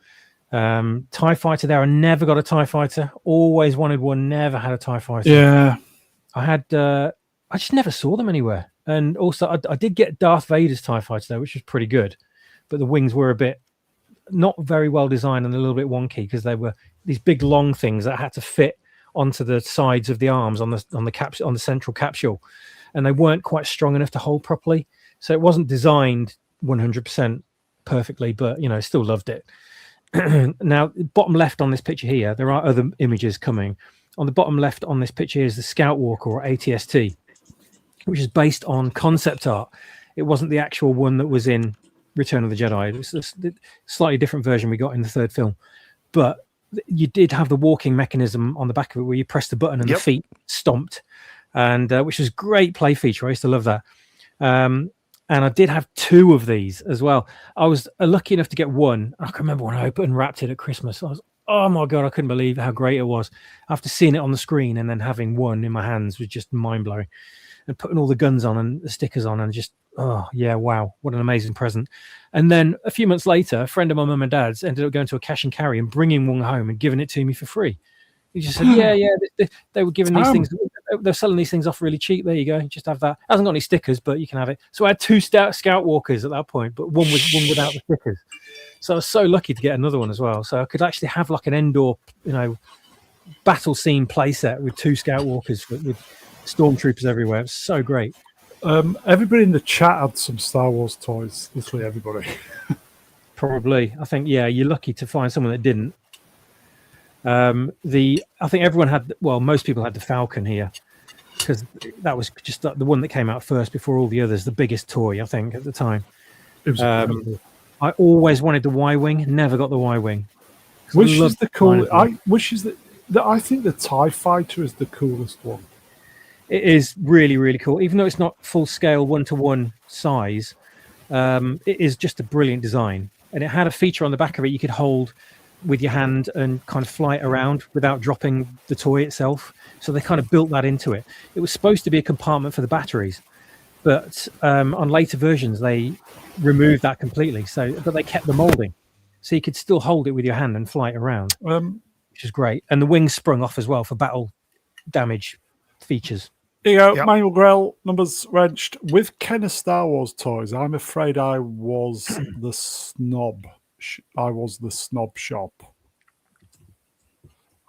TIE Fighter there. I never got a TIE Fighter. Always wanted one. Never had a TIE Fighter. Yeah. I just never saw them anywhere. And also, I did get Darth Vader's TIE Fighter there, which was pretty good. But the wings were a bit not very well designed and a little bit wonky because they were these big long things that had to fit onto the sides of the arms on the central capsule, and they weren't quite strong enough to hold properly. So it wasn't designed 100% perfectly, but still loved it. Now, bottom left on this picture here, there are other images coming. On the bottom left on this picture is the Scout Walker, or ATST, which is based on concept art. It wasn't the actual one that was in Return of the Jedi. It was a slightly different version we got in the third film. But you did have the walking mechanism on the back of it where you press the button and the feet stomped, and which was a great play feature. I used to love that. And I did have 2 of these as well. I was lucky enough to get one. I can remember when I unwrapped it at Christmas. I was, oh my God, I couldn't believe how great it was. After seeing it on the screen and then having one in my hands was just mind-blowing. And putting all the guns on and the stickers on and just, oh yeah, wow, what an amazing present. And then a few months later, a friend of my mum and dad's ended up going to a cash and carry and bringing one home and giving it to me for free. He just said, they were giving these things, they're selling these things off really cheap. There you go, just have that. It hasn't got any stickers, but you can have it. So I had 2 Scout Walkers at that point, but one without the stickers. So I was so lucky to get another one as well. So I could actually have like an Endor, battle scene playset with 2 Scout Walkers with stormtroopers everywhere. It was so great. Everybody in the chat had some Star Wars toys. Literally everybody. Probably. I think, you're lucky to find someone that didn't. I think everyone had, most people had the Falcon here, because that was just the one that came out first before all the others, the biggest toy, I think, at the time. It was I always wanted the Y-Wing, never got the Y-Wing. Which is the coolest? I think the TIE Fighter is the coolest one. It is really, really cool. Even though it's not full-scale, one-to-one size, it is just a brilliant design. And it had a feature on the back of it you could hold with your hand and kind of fly it around without dropping the toy itself. So they kind of built that into it. It was supposed to be a compartment for the batteries, but on later versions they removed that completely. But they kept the molding, so you could still hold it with your hand and fly it around, which is great. And the wings sprung off as well for battle damage features. Here you go, Manuel Grell, numbers wrenched. With Ken of Star Wars toys, I'm afraid I was the snob. I was the snob shop.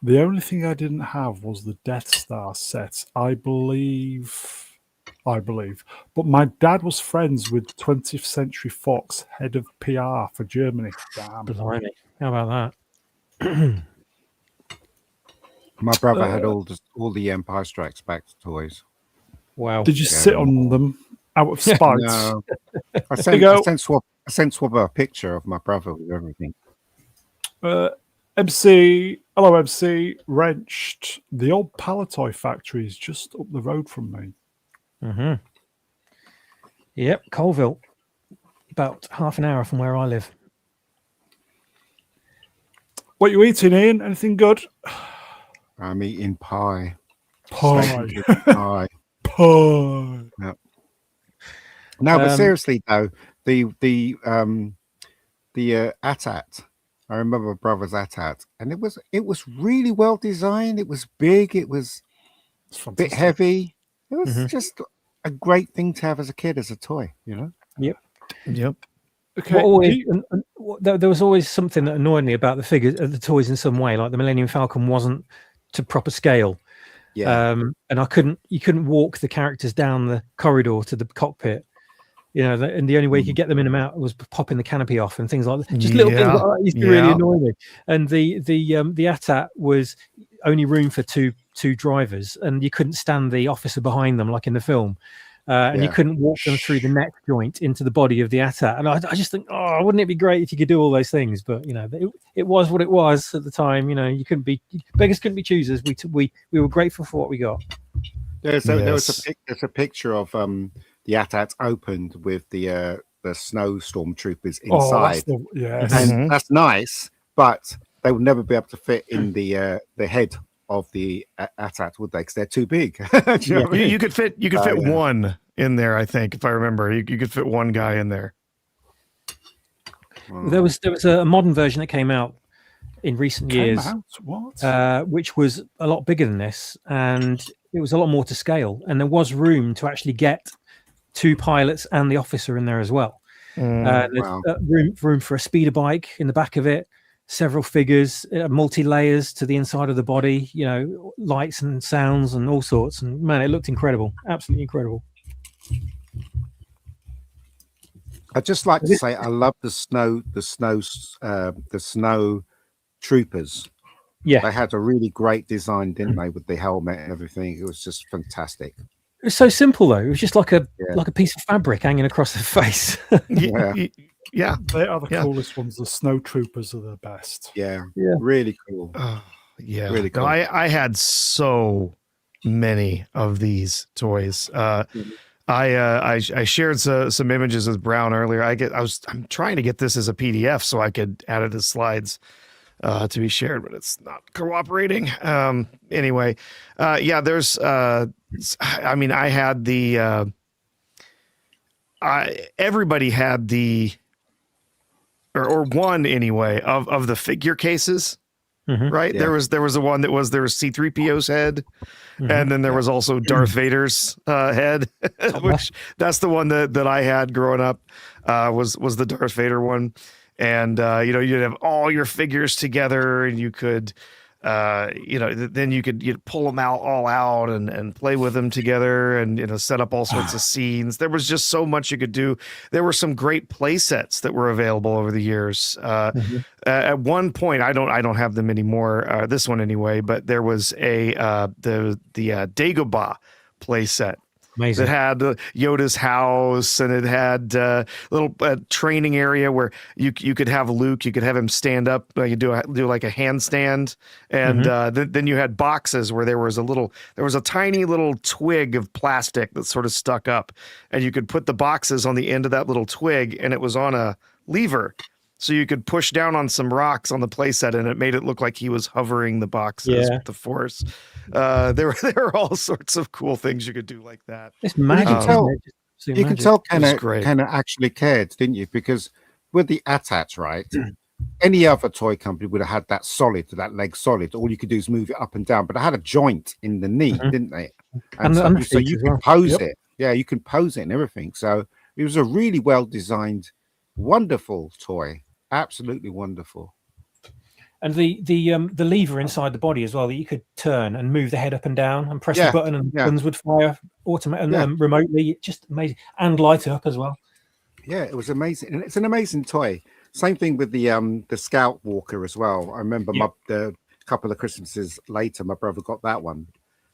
The only thing I didn't have was the Death Star set, I believe. But my dad was friends with 20th Century Fox, head of PR for Germany. Damn. Blimey. How about that? My brother had all the Empire Strikes Back toys. Wow. Did you sit on them out of spite? No. I sent Swab a picture of my brother with everything. MC, hello MC, wrenched. The old Palatoy factory is just up the road from me. Mm-hmm. Yep, Colville. About half an hour from where I live. What you eating, Ian? Anything good? I'm eating pie. Pie. Pie. Pie. Yep. No, but seriously though, the AT-AT. I remember my brother's AT-AT, and it was really well designed. It was big. It was a bit heavy. It was just a great thing to have as a kid, as a toy. You know. Yep. Okay. There was always something that annoyed me about the figures, the toys in some way. Like the Millennium Falcon wasn't to proper scale. Yeah. And you couldn't walk the characters down the corridor to the cockpit. You know, and the only way you could get them in and out was popping the canopy off and things like that. Just little things like that used to really annoy me. And the AT-AT was only room for two drivers, and you couldn't stand the officer behind them like in the film. And you couldn't walk them through the neck joint into the body of the AT-AT. And I just think, wouldn't it be great if you could do all those things? But you know, it was what it was at the time. You know, beggars couldn't be choosers. We were grateful for what we got. There's a picture of the AT-AT opened with the snowstorm troopers inside. And that's nice, but they would never be able to fit in the head of the AT-AT, would they? Because they're too big. You could fit one in there, I think, if I remember. You could fit one guy in there. There was a modern version that came out in recent years, which was a lot bigger than this, and it was a lot more to scale, and there was room to actually get two pilots and the officer in there as well. Room for a speeder bike in the back of it, several figures, multi-layers to the inside of the body, you know, lights and sounds and all sorts. And man, it looked incredible, absolutely incredible. I'd just like to say I love the snow troopers. Yeah, They had a really great design, didn't they, with the helmet and everything? It was just fantastic. it was so simple though. It was just like a piece of fabric hanging across their face. Yeah, they are the coolest ones. The snow troopers are the best. Yeah, really cool. Yeah, really cool. No, I had so many of these toys. I shared some images with Brown earlier. I'm trying to get this as a PDF so I could add it as slides to be shared, but it's not cooperating. Anyway, there's I had the everybody had the or one anyway of the figure cases. Right. Yeah. There was the one that was C-3PO's head. And then there was also Darth Vader's head, which that's the one that I had growing up, was the Darth Vader one. And, you'd have all your figures together and you could, then you'd pull them all out and play with them together and, set up all sorts of scenes. There was just so much you could do. There were some great play sets that were available over the years. At one point, I don't have them anymore, this one anyway, but there was the Dagobah play set. Amazing. That had Yoda's house, and it had a little training area where you could have Luke. You could have him stand up, you do like a handstand, and then you had boxes where there was a tiny little twig of plastic that sort of stuck up, and you could put the boxes on the end of that little twig, and it was on a lever. So you could push down on some rocks on the playset, and it made it look like he was hovering the boxes with the Force. There were all sorts of cool things you could do like that. It's magic. You can tell kind of actually cared, didn't you? Because with the AT-ATs, right? Any other toy company would have had that leg solid. All you could do is move it up and down, but it had a joint in the knee, didn't they? And so you can pose it. Yeah, you can pose it and everything. So it was a really well designed, wonderful toy. Absolutely wonderful. And the lever inside the body as well that you could turn and move the head up and down and press the button and guns would fire remotely. Just amazing, and light up as well. Yeah, it was amazing, and it's an amazing toy. Same thing with the Scout Walker as well. I remember the couple of Christmases later, my brother got that one.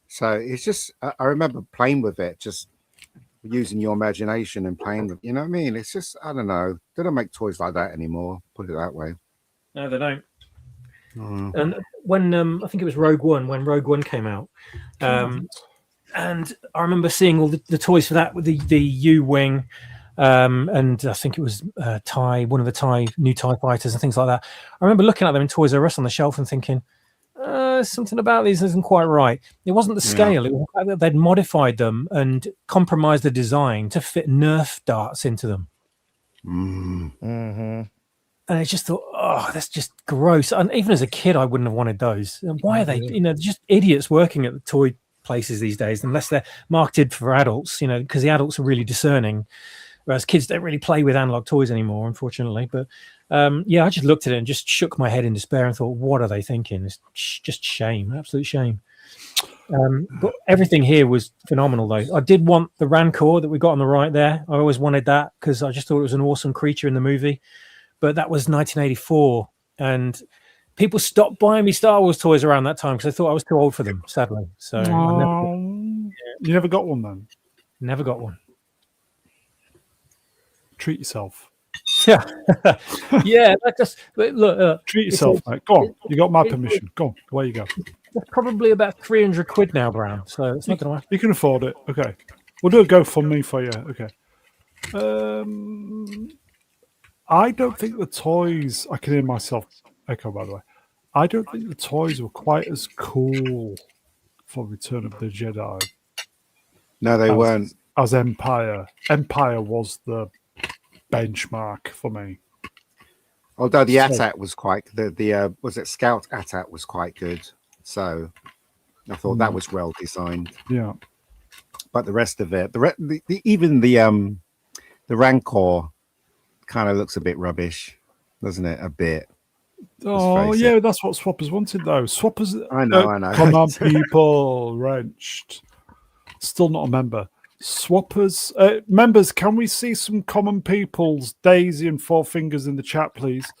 So it's just I remember playing with it, just using your imagination and playing with, you know what I mean? It's just, I don't know, they don't make toys like that anymore, put it that way. No, they don't. And when I think it was Rogue One came out, and I remember seeing all the toys for that with the U-Wing, and I think it was one of the new TIE fighters and things like that. I remember looking at them in Toys R Us on the shelf and thinking, something about these isn't quite right. It wasn't the scale. It was the fact that they'd modified them and compromised the design to fit Nerf darts into them. And I just thought, that's just gross. And even as a kid, I wouldn't have wanted those. And why are they, just idiots working at the toy places these days, unless they're marketed for adults, because the adults are really discerning, whereas kids don't really play with analog toys anymore, unfortunately. But I just looked at it and just shook my head in despair and thought, what are they thinking? It's just shame, absolute shame. But everything here was phenomenal, though. I did want the Rancor that we got on the right there. I always wanted that because I just thought it was an awesome creature in the movie. But that was 1984, and people stopped buying me Star Wars toys around that time because they thought I was too old for them, sadly. So you never got one then? Never got one. Treat yourself. Yeah, look. Treat yourself, mate. Go on. You got my permission. Go on. Away you go. It's probably about £300 now, Brown. So it's not going to happen. You can afford it. Okay. We'll do a GoFundMe for you. Okay. I don't think the toys. I can hear myself echo, by the way. I don't think the toys were quite as cool for Return of the Jedi. No, they weren't. As Empire. Empire was the benchmark for me. Although the AT-AT was quite was it Scout AT-AT was quite good. So I thought that was well designed. Yeah. But the rest of it, even the Rancor kind of looks a bit rubbish, doesn't it? A bit. Oh yeah, that's what Swappers wanted though. Swappers. I know. Come on, people, wrenched. Still not a member. Swappers, members, can we see some common people's Daisy and Four Fingers in the chat, please?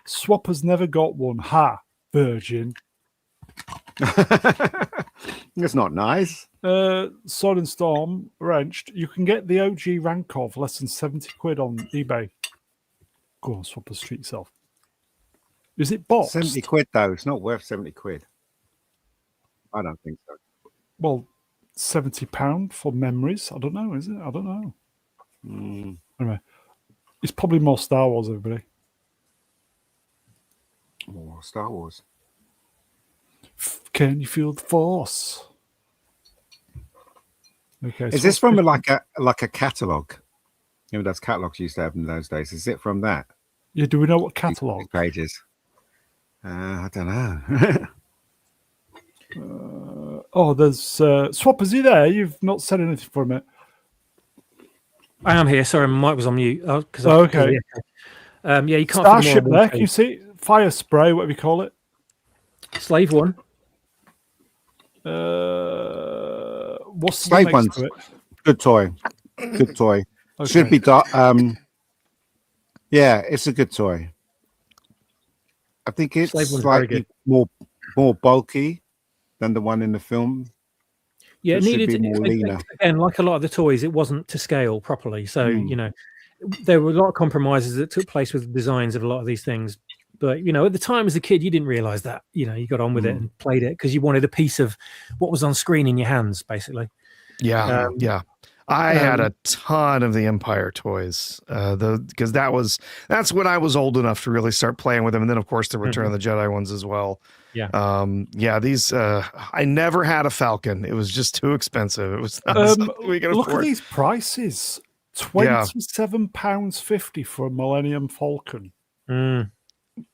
Swappers never got one. Ha, virgin. It's not nice. Sword and Storm, Wrenched. You can get the OG Rankov less than 70 quid on eBay. Go on, Swappers, treat yourself. Is it boxed? 70 quid, though. It's not worth 70 quid. I don't think so. Well, £70 for memories. I don't know, is it? I don't know. Anyway, it's probably more Star Wars, everybody. More Star Wars. Can you feel the force? Okay. Is this from like a catalogue? You know, those catalogues you used to have in those days. Is it from that? Yeah. Do we know what catalogue? Pages. I don't know. There's Swappers. Are you there? You've not said anything for a minute. I am here. Sorry, my mic was on mute. Okay. Yeah, you can't. Starship there. Can you see fire spray? Whatever you call it. Slave One. What's Slave One's good toy. Good toy. Okay. Should be yeah, it's a good toy. I think it's slightly more bulky than the one in the film. Yeah, it needed to be more leaner. Again, like a lot of the toys, it wasn't to scale properly. So you know, there were a lot of compromises that took place with the designs of a lot of these things. But you know, at the time as a kid, you didn't realize that. You know, you got on with it and played it because you wanted a piece of what was on screen in your hands, basically. Yeah, I had a ton of the Empire toys, because that's when I was old enough to really start playing with them, and then of course the Return of the Jedi ones as well. Yeah, these I never had a Falcon. It was just too expensive. It was not something we could look afford. at these prices: £27.50 for a Millennium Falcon.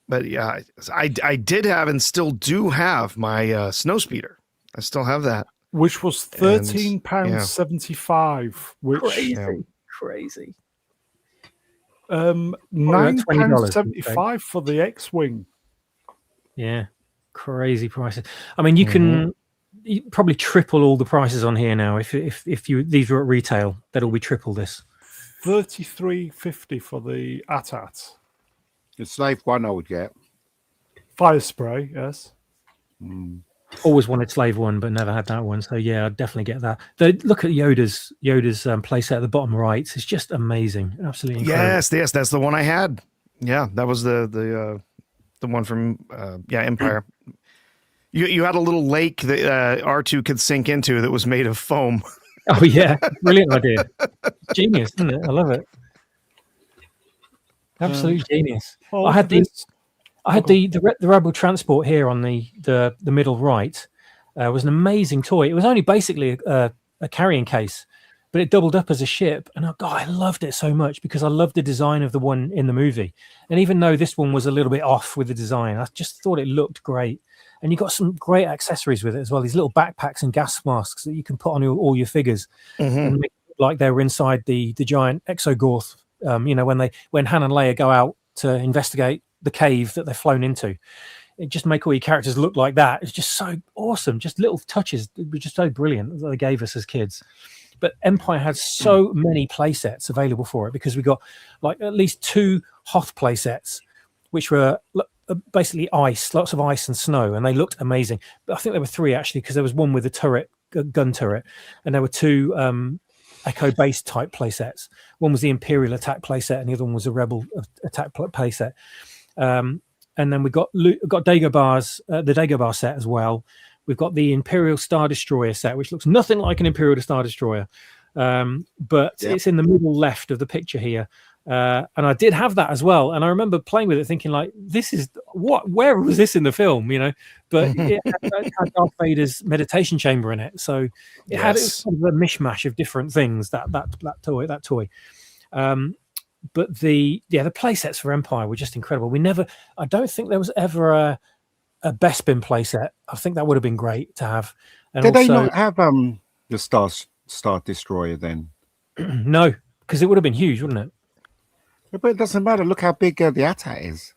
But yeah, I did have and still do have my Snowspeeder. I still have that. Which was £13.75. Which crazy. £9.75 for the X-Wing. Yeah, crazy prices. I mean, you can probably triple all the prices on here now. If these were at retail, they'd all be triple this. $33.50 for the AT-AT. The Slave One I would get. Fire spray, yes. Always wanted Slave One, but never had that one. So yeah, I'd definitely get that. Look at Yoda's playset at the bottom right. It's just amazing, absolutely incredible. Yes, that's the one I had. Yeah, that was the one from Empire. You had a little lake that Artoo could sink into that was made of foam. Oh yeah, brilliant idea, genius, isn't it? I love it. Absolute genius. I had the Rebel transport here on the middle right. Was an amazing toy. It was only basically a carrying case, but it doubled up as a ship. And I loved it so much because I loved the design of the one in the movie. And even though this one was a little bit off with the design, I just thought it looked great. And you got some great accessories with it as well. These little backpacks and gas masks that you can put on all your figures and make it look like they were inside the giant Exogorth. You know, when Han and Leia go out to investigate the cave that they're flown into, it just make all your characters look like that. It's just so awesome. Just little touches. It was just so brilliant that they gave us as kids. But Empire had so many play sets available for it because we got like at least 2 Hoth play sets, which were basically ice, lots of ice and snow, and they looked amazing. But I think there were 3 actually, because there was one with a turret, a gun turret, and there were 2 Echo base type play sets. One was the Imperial attack play set, and the other one was a Rebel attack play set. And then we got Dagobah's the Dagobah set as well. We've got the Imperial Star Destroyer set, which looks nothing like an Imperial Star Destroyer, but it's in the middle left of the picture here. And I did have that as well. And I remember playing with it thinking like, this is where was this in the film, you know? But it had Darth Vader's meditation chamber in it. So it had sort of a mishmash of different things, that toy. But the play sets for Empire were just incredible. I don't think there was ever a Bespin play set. I think that would have been great to have. And did they not have the Star Destroyer then? No, because it would have been huge, wouldn't it? But it doesn't matter. Look how big the AT-AT is.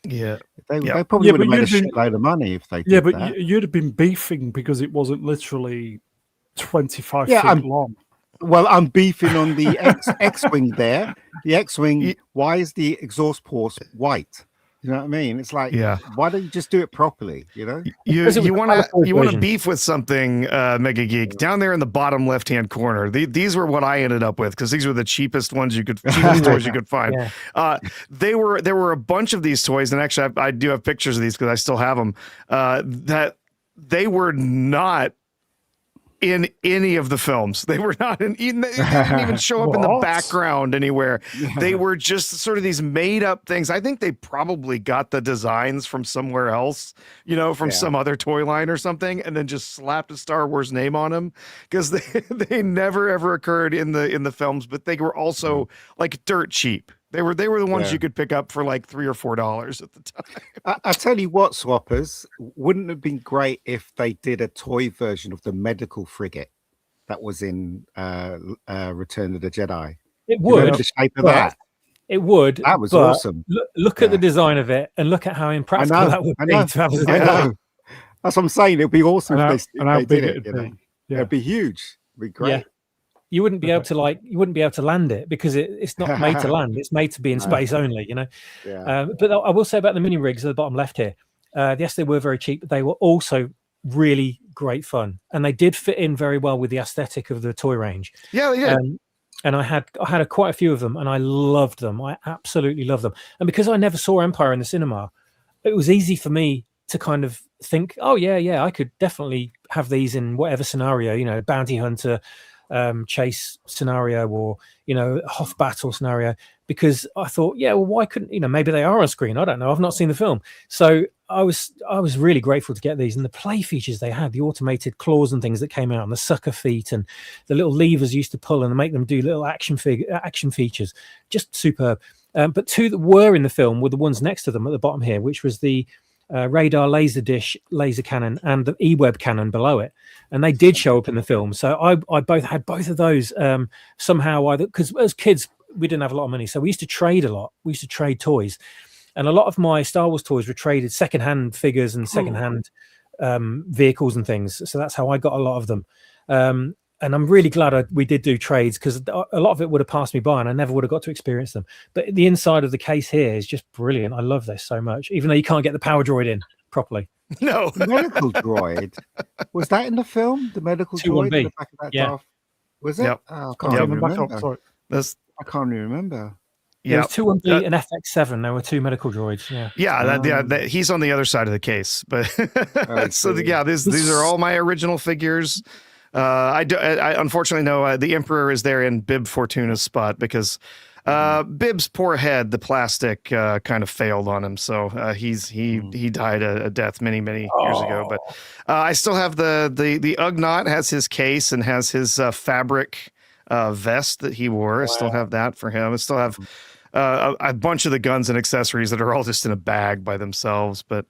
Yeah. They probably would have made a shitload of money if they did that. You'd have been beefing because it wasn't literally 25 feet long. Well, I'm beefing on the X-wing there. The X-wing. Why is the exhaust port white? You know what I mean? It's like, why don't you just do it properly? You know, you want to beef with something, Mega Geek, down there in the bottom left-hand corner. These were what I ended up with because these were the cheapest toys you could find. Yeah. There were a bunch of these toys, and actually I do have pictures of these because I still have them. That they were not in any of the films. They were not in. They didn't even show up in the background anywhere. They were just sort of these made up things. I think they probably got the designs from somewhere else, from some other toy line or something, and then just slapped a Star Wars name on them because they never ever occurred in the films. But they were also like dirt cheap. They were the ones you could pick up for like $3 or $4 at the time. I tell you what, swappers, wouldn't it have been great if they did a toy version of the medical frigate that was in Return of the Jedi? It would. The shape of that. It would. That was awesome. Look at the design of it and look at how impractical that would be to have. I know. That's what I'm saying. It'd be awesome if they did it. It'd be huge. It'd be great. Yeah. You wouldn't be able to land it because it's not made to land. It's made to be in space only, But I will say about the mini rigs at the bottom left here. Yes, they were very cheap, but they were also really great fun, and they did fit in very well with the aesthetic of the toy range. Yeah, they did. And I had quite a few of them, and I loved them. I absolutely loved them. And because I never saw Empire in the cinema, it was easy for me to kind of think, oh yeah, I could definitely have these in whatever scenario, bounty hunter, chase scenario, or Hoth battle scenario, because I thought, why couldn't maybe they are on screen? I don't know. I've not seen the film, so I was really grateful to get these, and the play features they had, the automated claws and things that came out, and the sucker feet, and the little levers used to pull and make them do little action features, just superb. But two that were in the film were the ones next to them at the bottom here, which was the radar laser dish laser cannon and the E-web cannon below it, and they did show up in the film. So I had both of those somehow, either because as kids we didn't have a lot of money, so we used to trade a lot. We used to trade toys, and a lot of my Star Wars toys were traded secondhand figures and secondhand vehicles and things. So that's how I got a lot of them. And I'm really glad we did do trades, because a lot of it would have passed me by and I never would have got to experience them. But the inside of the case here is just brilliant. I love this so much, even though you can't get the power droid in properly. No. The medical droid. Was that in the film? The medical droid in the back of that draft? Was it? Yep. Oh, I can't remember. Sorry. I can't even remember. Yeah, there's 2-1B and FX7. There were two medical droids. He's on the other side of the case. But these are all my original figures. I unfortunately know the Emperor is there in Bib Fortuna's spot, because Bib's poor head, the plastic kind of failed on him, so he died a death many years ago. But I still have the Ugnaught has his case and has his fabric vest that he wore. I still have that for him. I still have a bunch of the guns and accessories that are all just in a bag by themselves. But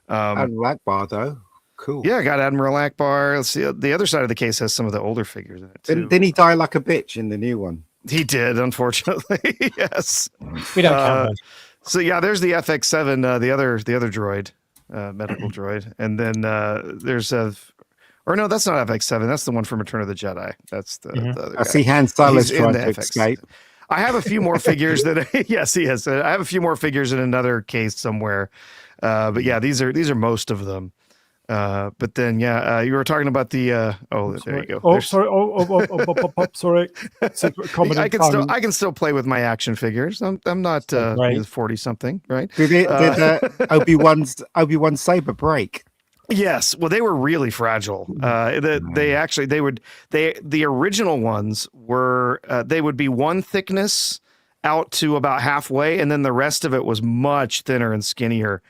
Admiral Akbar, though. Cool. Yeah, I got Admiral Akbar. Let's see. The other side of the case has some of the older figures in it too. Didn't he die like a bitch in the new one? He did, unfortunately. Yes. We don't count those. So yeah, there's the FX7, the other droid, medical droid, and then there's no, that's not FX7. That's the one from Return of the Jedi. That's the other guy. I see Han Solo's trying to escape. I have a few more figures that yes, he has. I have a few more figures in another case somewhere. But yeah, these are most of them. But then you were talking about the there you go. Oh, sorry. Sorry. I can still play with my action figures. I'm not 40 something, right? Did Obi-Wan's saber break? Yes. Well, they were really fragile. The original ones were they would be one thickness out to about halfway, and then the rest of it was much thinner and skinnier.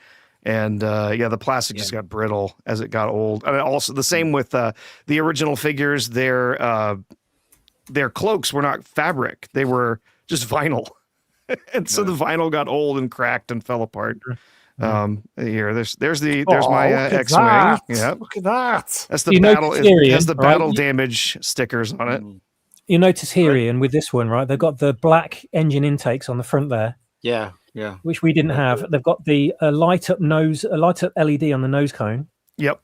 And the plastic just got brittle as it got old. And also the same with the original figures. Their cloaks were not fabric; they were just vinyl, and so the vinyl got old and cracked and fell apart. Here, there's my X-wing. Yep. Look at that. That's the battle. It has the battle damage stickers on it. You notice here, Ian, with this one, right? They've got the black engine intakes on the front there. Yeah. Which we didn't have. They've got the light up LED on the nose cone. Yep.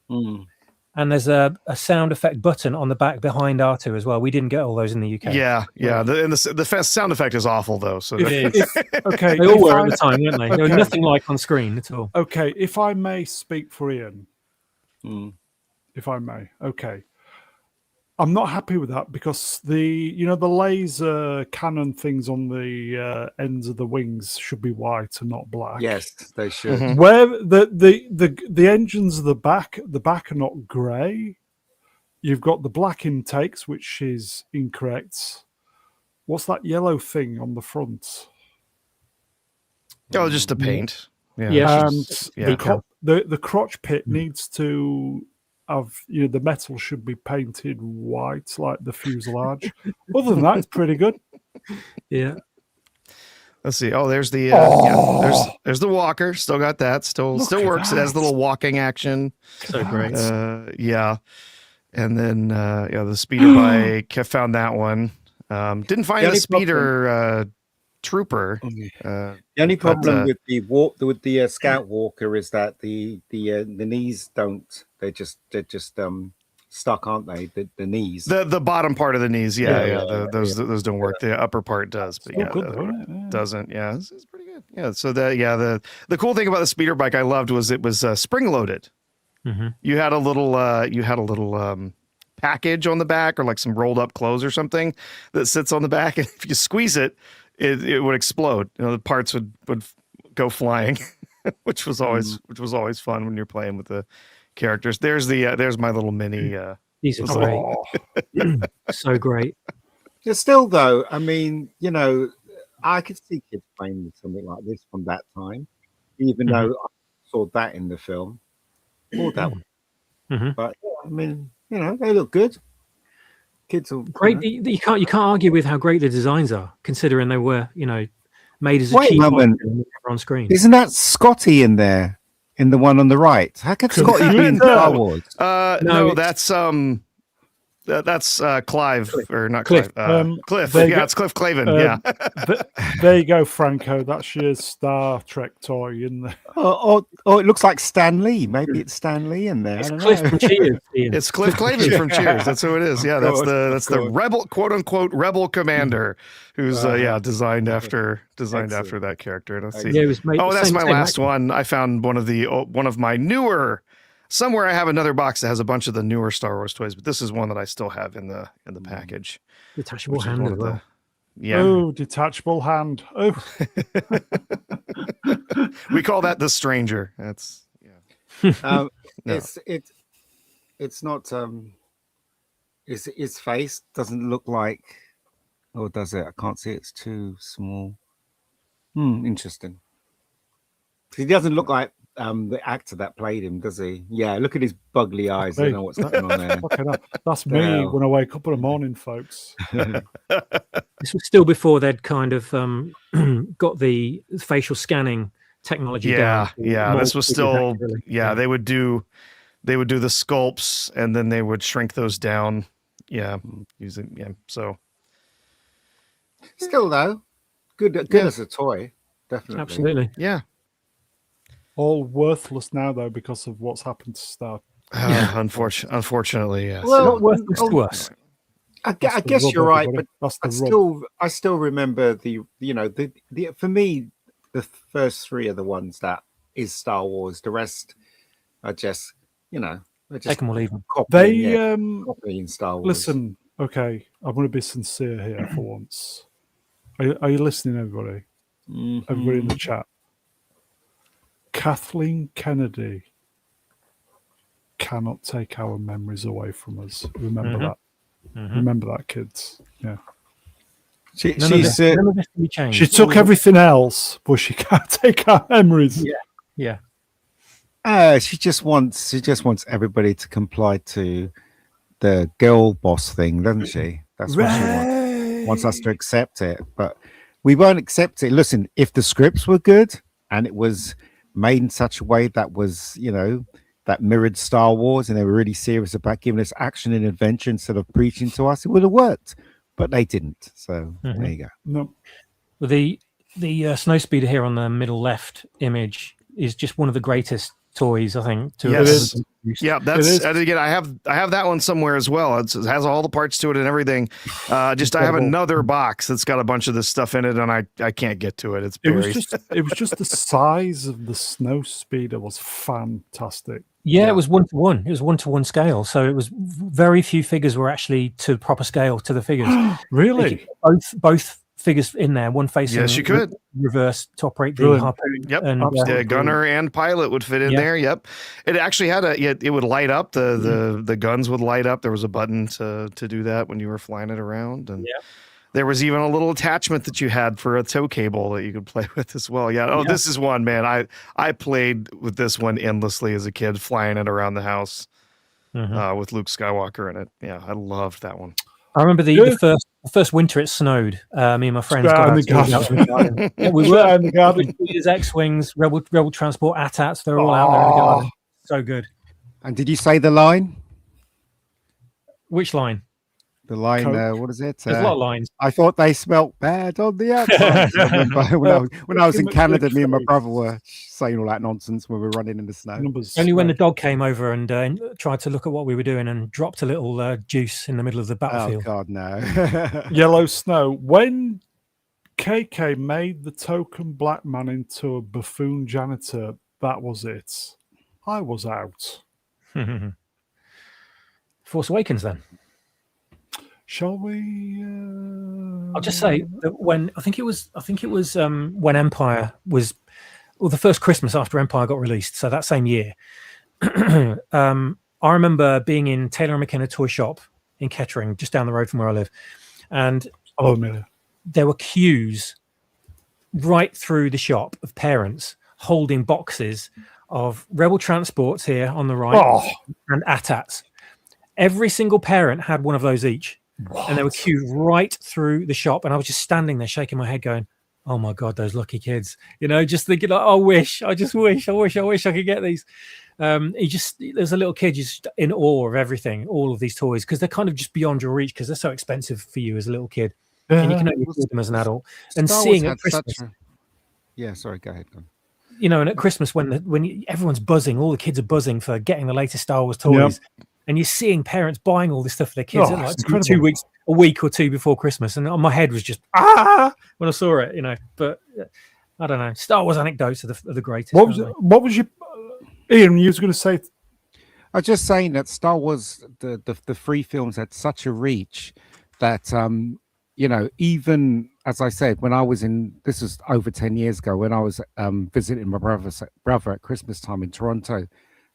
and there's a sound effect button on the back behind Artoo as well. We didn't get all those in the UK. Yeah. The sound effect is awful though. So it is. Okay, they all were at the time, weren't they? Okay. They were nothing like on screen at all. Okay, if I may speak for Ian, if I may, okay. I'm not happy with that because the laser cannon things on the ends of the wings should be white and not black. Yes, they should. Where the engines of the back are not grey. You've got the black intakes, which is incorrect. What's that yellow thing on the front? Oh, just the paint. Yeah. And the crotch pit needs to have, the metal should be painted white like the fuselage. Other than that, it's pretty good. Yeah. Let's see. Oh, there's the there's the walker. Still got that. Still works. It has a little walking action. So great. Yeah. And then the speeder bike. I found that one. Didn't find the speeder trooper. The only problem with the scout walker is that the knees don't. They're just stuck, aren't they? The knees. The bottom part of the knees. Those don't work. The upper part does, but doesn't. Yeah, it's pretty good. Yeah. So the cool thing about the speeder bike I loved was it was spring loaded. Mm-hmm. You had a little package on the back or like some rolled up clothes or something that sits on the back, and if you squeeze it, it would explode. The parts would go flying, which was always fun when you're playing with the characters. There's my little mini. These are great. So great. Still though, I mean, I could see kids playing with something like this from that time, even though I saw that in the film or that one. Mm-hmm. But I mean, they look good. Kids are great. You can't argue with how great the designs are, considering they were, made as a Wait cheap a moment. on screen. Isn't that Scotty in there? In the one on the right? How could Scotty be in Star Wars? No, that's Clive, or not Cliff. Clive. Cliff. It's Cliff Clavin. There you go, Franco. That's your Star Trek toy in there. Oh, it looks like Stan Lee. Maybe it's Stan Lee in there. It's Cliff from Cheers. It's Cliff Clavin from Cheers. That's who it is. Yeah, that's the rebel, quote unquote, rebel commander, who's designed after that character. Let's see. Yeah, it was made that's my last one. I found one of my newer. Somewhere I have another box that has a bunch of the newer Star Wars toys, but this is one that I still have in the package. Detachable hand as well. Yeah. Oh, detachable hand. Oh. We call that the Stranger. That's no. It's not his face doesn't look like, or does it? I can't see, it's too small. Interesting. He doesn't look like the actor that played him, does he? Yeah, look at his bugly eyes. I don't know what's going on there. Okay, that's me when I wake up in the morning, folks. This was still before they'd kind of got the facial scanning technology down. Yeah, this was still they would do the sculpts and then they would shrink those down. Yeah, so still though, good as a toy, definitely. Absolutely. Yeah. All worthless now, though, because of what's happened to Star. Unfortunately, yes. Well, not worthless to us. I guess you're right, but I still remember the for me, the first three are the ones that is Star Wars. The rest are just take them or leave them. Copying Star Wars. Listen, okay, I'm going to be sincere here for once. Are you listening, everybody? Mm-hmm. Everybody in the chat. Kathleen Kennedy cannot take our memories away from us. Remember that. Mm-hmm. Remember that, kids. Yeah. She took everything else, but she can't take our memories. Yeah. She just wants everybody to comply to the girl boss thing, doesn't she? That's what she wants. Wants us to accept it, but we won't accept it. Listen, if the scripts were good and it was made in such a way that was, that mirrored Star Wars, and they were really serious about giving us action and adventure instead of preaching to us, it would have worked. But they didn't. So there you go. No. Well, the snowspeeder here on the middle left image is just one of the greatest toys, I think. It is. Yeah, that's and again. I have that one somewhere as well. It has all the parts to it and everything. I have another box that's got a bunch of this stuff in it, and I can't get to it. It's buried. It was just the size of the snow speeder was fantastic. Yeah, it was 1-to-1. It was 1-to-1 scale. So it was very few figures were actually to proper scale to the figures. Really? Both figures in there, one facing yes, you could reverse to operate the harpoon. Yep, and gunner and pilot would fit in there. Yep, it actually had it would light up. The guns would light up. There was a button to do that when you were flying it around, and there was even a little attachment that you had for a tow cable that you could play with as well. Yeah. Oh, this is one, man. I played with this one endlessly as a kid, flying it around the house with Luke Skywalker in it. Yeah, I loved that one. I remember the first winter it snowed. Me and my friends got out in the garden. We were in the garden. X-wings, rebel transport, AT-ATs. They're all out there in the garden. So good. And did you say the line? Which line? The line, what is it? There's a lot of lines. I thought they smelt bad on the outside. when I was in Canada, me and my brother were saying all that nonsense when we were running in the snow. Only when the dog came over and tried to look at what we were doing and dropped a little juice in the middle of the battlefield. Oh, God, no. Yellow snow. When KK made the token black man into a buffoon janitor, that was it. I was out. Force Awakens, then. Shall we? I'll just say that when I think it was when Empire was, the first Christmas after Empire got released, so that same year. I remember being in Taylor & McKenna toy shop in Kettering, just down the road from where I live, and there were queues right through the shop of parents holding boxes of Rebel transports here on the right and AT-ATs. Every single parent had one of those each. What? And they were queued right through the shop, and I was just standing there shaking my head going, oh my God, those lucky kids, just thinking like, I wish I could get these. There's a little kid just in awe of everything, all of these toys, because they're kind of just beyond your reach because they're so expensive for you as a little kid, and you can only afford them as an adult. And seeing at Christmas, sorry, go ahead. And at Christmas when everyone's buzzing, all the kids are buzzing for getting the latest Star Wars toys. Yep. And you're seeing parents buying all this stuff for their kids at like 2 weeks, a week or two before Christmas. And my head was just, when I saw it, But I don't know. Star Wars anecdotes are the greatest. What was your... Ian, you was going to say... I was just saying that Star Wars, the three films had such a reach that, even, as I said, when I was this was over 10 years ago, when I was visiting my brother at Christmas time in Toronto,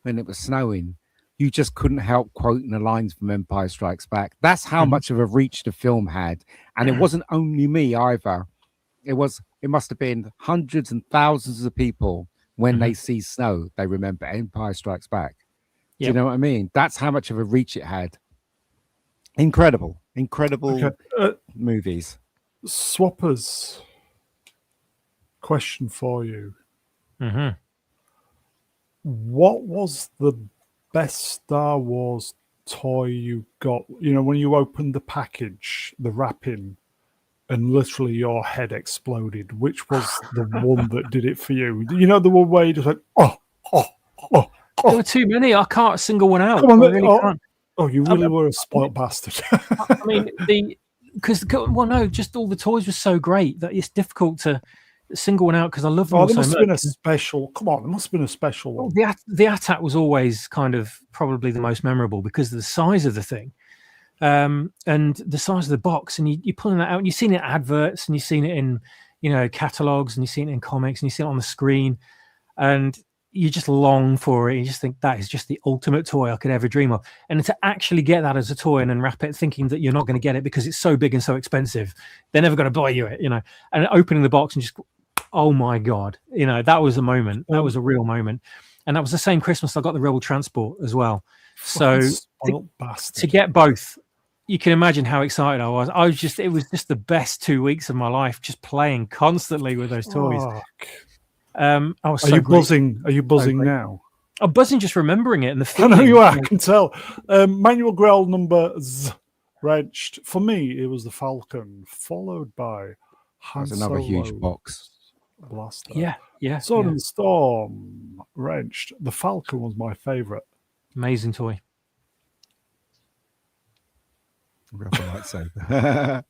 when it was snowing, you just couldn't help quoting the lines from Empire Strikes Back. That's how much of a reach the film had. And it wasn't only me either. It must have been hundreds and thousands of people when they see snow, they remember Empire Strikes Back. Do you know what I mean? That's how much of a reach it had. Incredible movies. Swappers, question for you. What was the best Star Wars toy you got? When you opened the package, the wrapping, and literally your head exploded. Which was the one that did it for you? The one where you just went, There were too many. I can't single one out. Come on, I really can't. Oh, you really were a spoiled bastard. I mean, just all the toys were so great that it's difficult to single one out because I love them all so much. There must have been a special. Come on, there must have been a special one. The AT-AT was always kind of probably the most memorable because of the size of the thing, and the size of the box. And you're pulling that out, and you've seen it in adverts, and you've seen it in catalogs, and you've seen it in comics, and you've seen it on the screen, and you just long for it. You just think that is just the ultimate toy I could ever dream of. And to actually get that as a toy and then wrap it, thinking that you're not going to get it because it's so big and so expensive, they're never going to buy you it, And opening the box and just, oh my God, that was a moment. That was a real moment. And that was the same Christmas I got the Rebel Transport as well. So to get both, you can imagine how excited I was. It was just the best 2 weeks of my life, just playing constantly with those toys. I was so buzzing? Are you buzzing now? I'm buzzing just remembering it and the feeling. I know you are. I can tell. Manual Grell numbers wrenched. For me, it was the Falcon, followed by Han That's another huge box. Blaster. Yeah. Sword and Storm wrenched. The Falcon was my favorite. Amazing toy. Real lightsaber.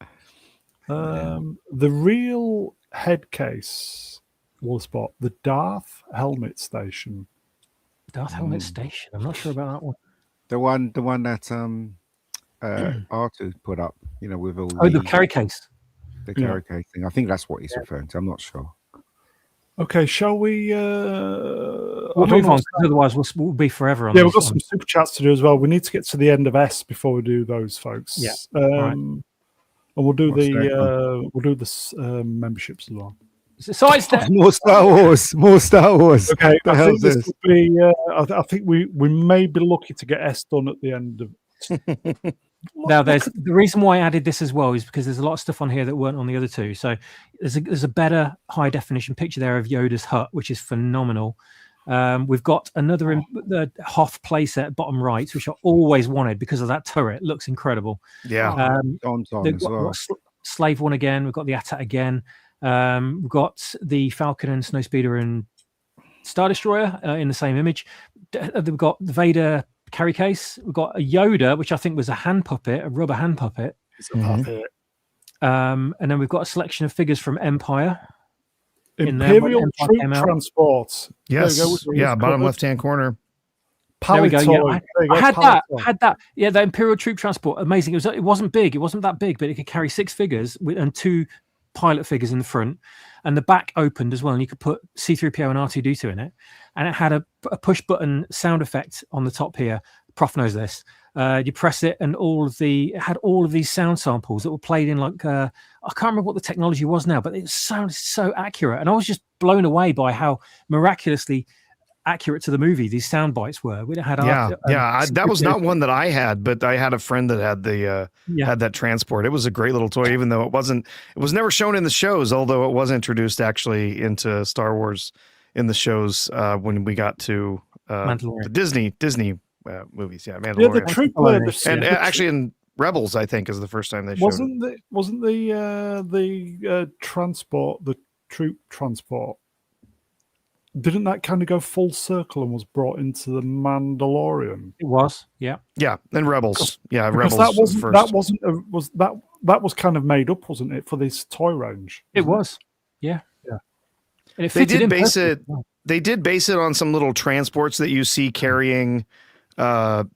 The real head case, Wallspot, the Darth helmet station. Darth helmet station. I'm not sure about that one. The one that Artoo put up, with all the carry case. The carry case thing. I think that's what he's referring to. I'm not sure. Okay, shall we? We'll move on, because otherwise we'll be forever on. Yeah, we've got some super chats to do as well. We need to get to the end of S before we do those, folks. Yeah. Right. And we'll do the memberships as well. More Star Wars. Okay, I think this would be. I think we may be lucky to get S done at the end of. Now, the reason why I added this as well is because there's a lot of stuff on here that weren't on the other two. So there's a better high definition picture there of Yoda's hut, which is phenomenal. We've got another the Hoth playset bottom right, which I always wanted because of that turret. It looks incredible. Yeah. We've got Slave one again. We've got the AT-AT again. We've got the Falcon and Snowspeeder and Star Destroyer in the same image. We've got the Vader carry case. We've got a Yoda, which I think was a rubber hand puppet. It's a puppet. And then we've got a selection of figures from Empire. Imperial Troop Transport. Yes. Bottom left-hand corner. There we go. Yeah, I had that. Yeah, the Imperial Troop Transport. Amazing. It wasn't big. It wasn't that big, but it could carry 6 figures and 2 pilot figures in the front, and the back opened as well, and you could put C-3PO and R2-D2 in it, and it had a push button sound effect on the top here. Prof knows this. You press it, and it had all of these sound samples that were played in I can't remember what the technology was now, but it sounded so accurate, and I was just blown away by how miraculously accurate to the movie these sound bites were. We had that was not one that I had, but I had a friend that had had that transport. It was a great little toy, even though it was never shown in the shows, although it was introduced actually into Star Wars in the shows when we got to the Disney movies. Yeah, Mandalorian. Yeah, the trooper, and actually in Rebels, I think, is the first time they showed it. Wasn't the transport, the troop transport? Didn't that kind of go full circle and was brought into the Mandalorian? It was, yeah, and Rebels, Rebels. That was kind of made up, wasn't it, for this toy range? It was, yeah. And they did base it. They did base it on some little transports that you see carrying some of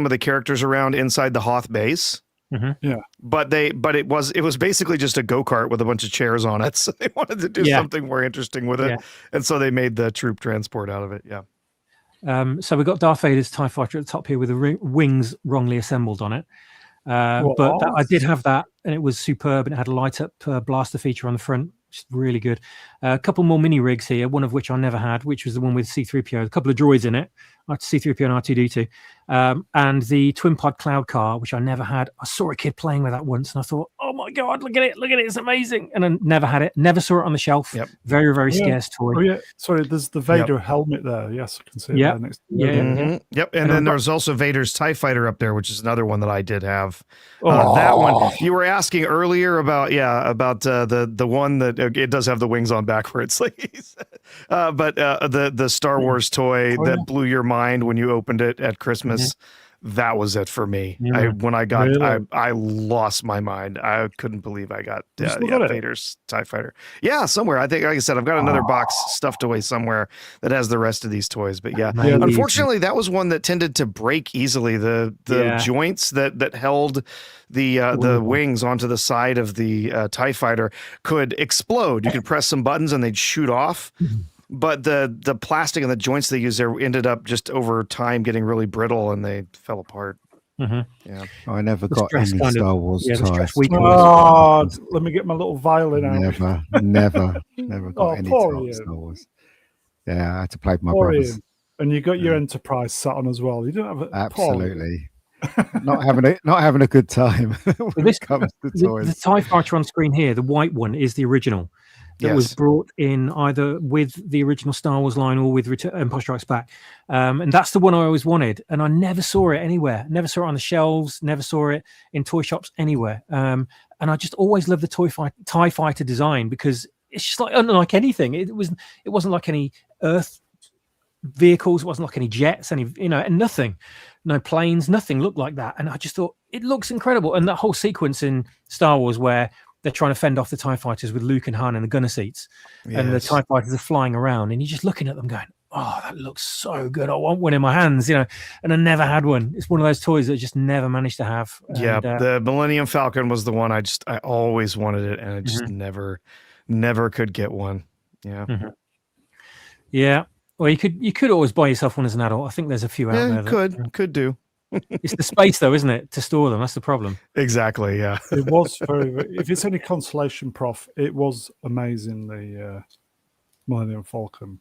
the characters around inside the Hoth base. Mm-hmm. Yeah, but it was basically just a go-kart with a bunch of chairs on it. So they wanted to do something more interesting with it, and so they made the troop transport out of it. Yeah. So we got Darth Vader's TIE Fighter at the top here with the wings wrongly assembled on it. I did have that, and it was superb, and it had a light-up blaster feature on the front, which is really good. A couple more mini rigs here, one of which I never had, which was the one with C-3PO. A couple of droids in it, C-3PO and R2-D2. And the twin pod cloud car, which I never had. I saw a kid playing with that once, and I thought, oh my God, look at it, it's amazing. And I never had it, never saw it on the shelf. Yep. Very, very scarce toy. Oh, yeah. Sorry, there's the Vader helmet there. Yes, I can see it there next to it. Yep. And then there's also Vader's TIE Fighter up there, which is another one that I did have. That one. You were asking earlier about the one that it does have the wings on backwards. But the Star Wars toy that blew your mind when you opened it at Christmas. That was it for me. I lost my mind. I couldn't believe I got Vader's TIE Fighter. Yeah, somewhere. I think, like I said, I've got another box stuffed away somewhere that has the rest of these toys. But unfortunately, that was one that tended to break easily. The joints that held the wings onto the side of the TIE Fighter could explode. You could press some buttons and they'd shoot off. But the plastic and the joints they used there ended up just over time getting really brittle, and they fell apart. Mm-hmm. Yeah, I never got any Star Wars toys. Let me get my little violin out. Never got any toys Star Wars. Yeah, I had to play with my brothers. And you got your Enterprise sat on as well. You don't have absolutely not having a good time when it comes to toys. The TIE Fighter on screen here, the white one, is the original. That was brought in either with the original Star Wars line or with Empire Strikes Back. And that's the one I always wanted. And I never saw it anywhere. Never saw it on the shelves. Never saw it in toy shops anywhere. And I just always loved the TIE Fighter design because it's just unlike anything. It wasn't like any Earth vehicles. It wasn't like any jets, and nothing, no planes, nothing looked like that. And I just thought it looks incredible. And that whole sequence in Star Wars where they're trying to fend off the TIE fighters with Luke and Han in the gunner seats, and the TIE fighters are flying around, and you're just looking at them going, oh, that looks so good. I want one in my hands, and I never had one. It's one of those toys that I just never managed to have. Yeah, the Millennium Falcon was the one I always wanted it, and I just never could get one. Yeah. Mm-hmm. Yeah. Well, you could always buy yourself one as an adult. I think there's a few out there. Could do. It's the space, though, isn't it, to store them? That's the problem. Exactly. Yeah. It was if it's any consolation, Prof, it was amazing. The Millennium Falcon.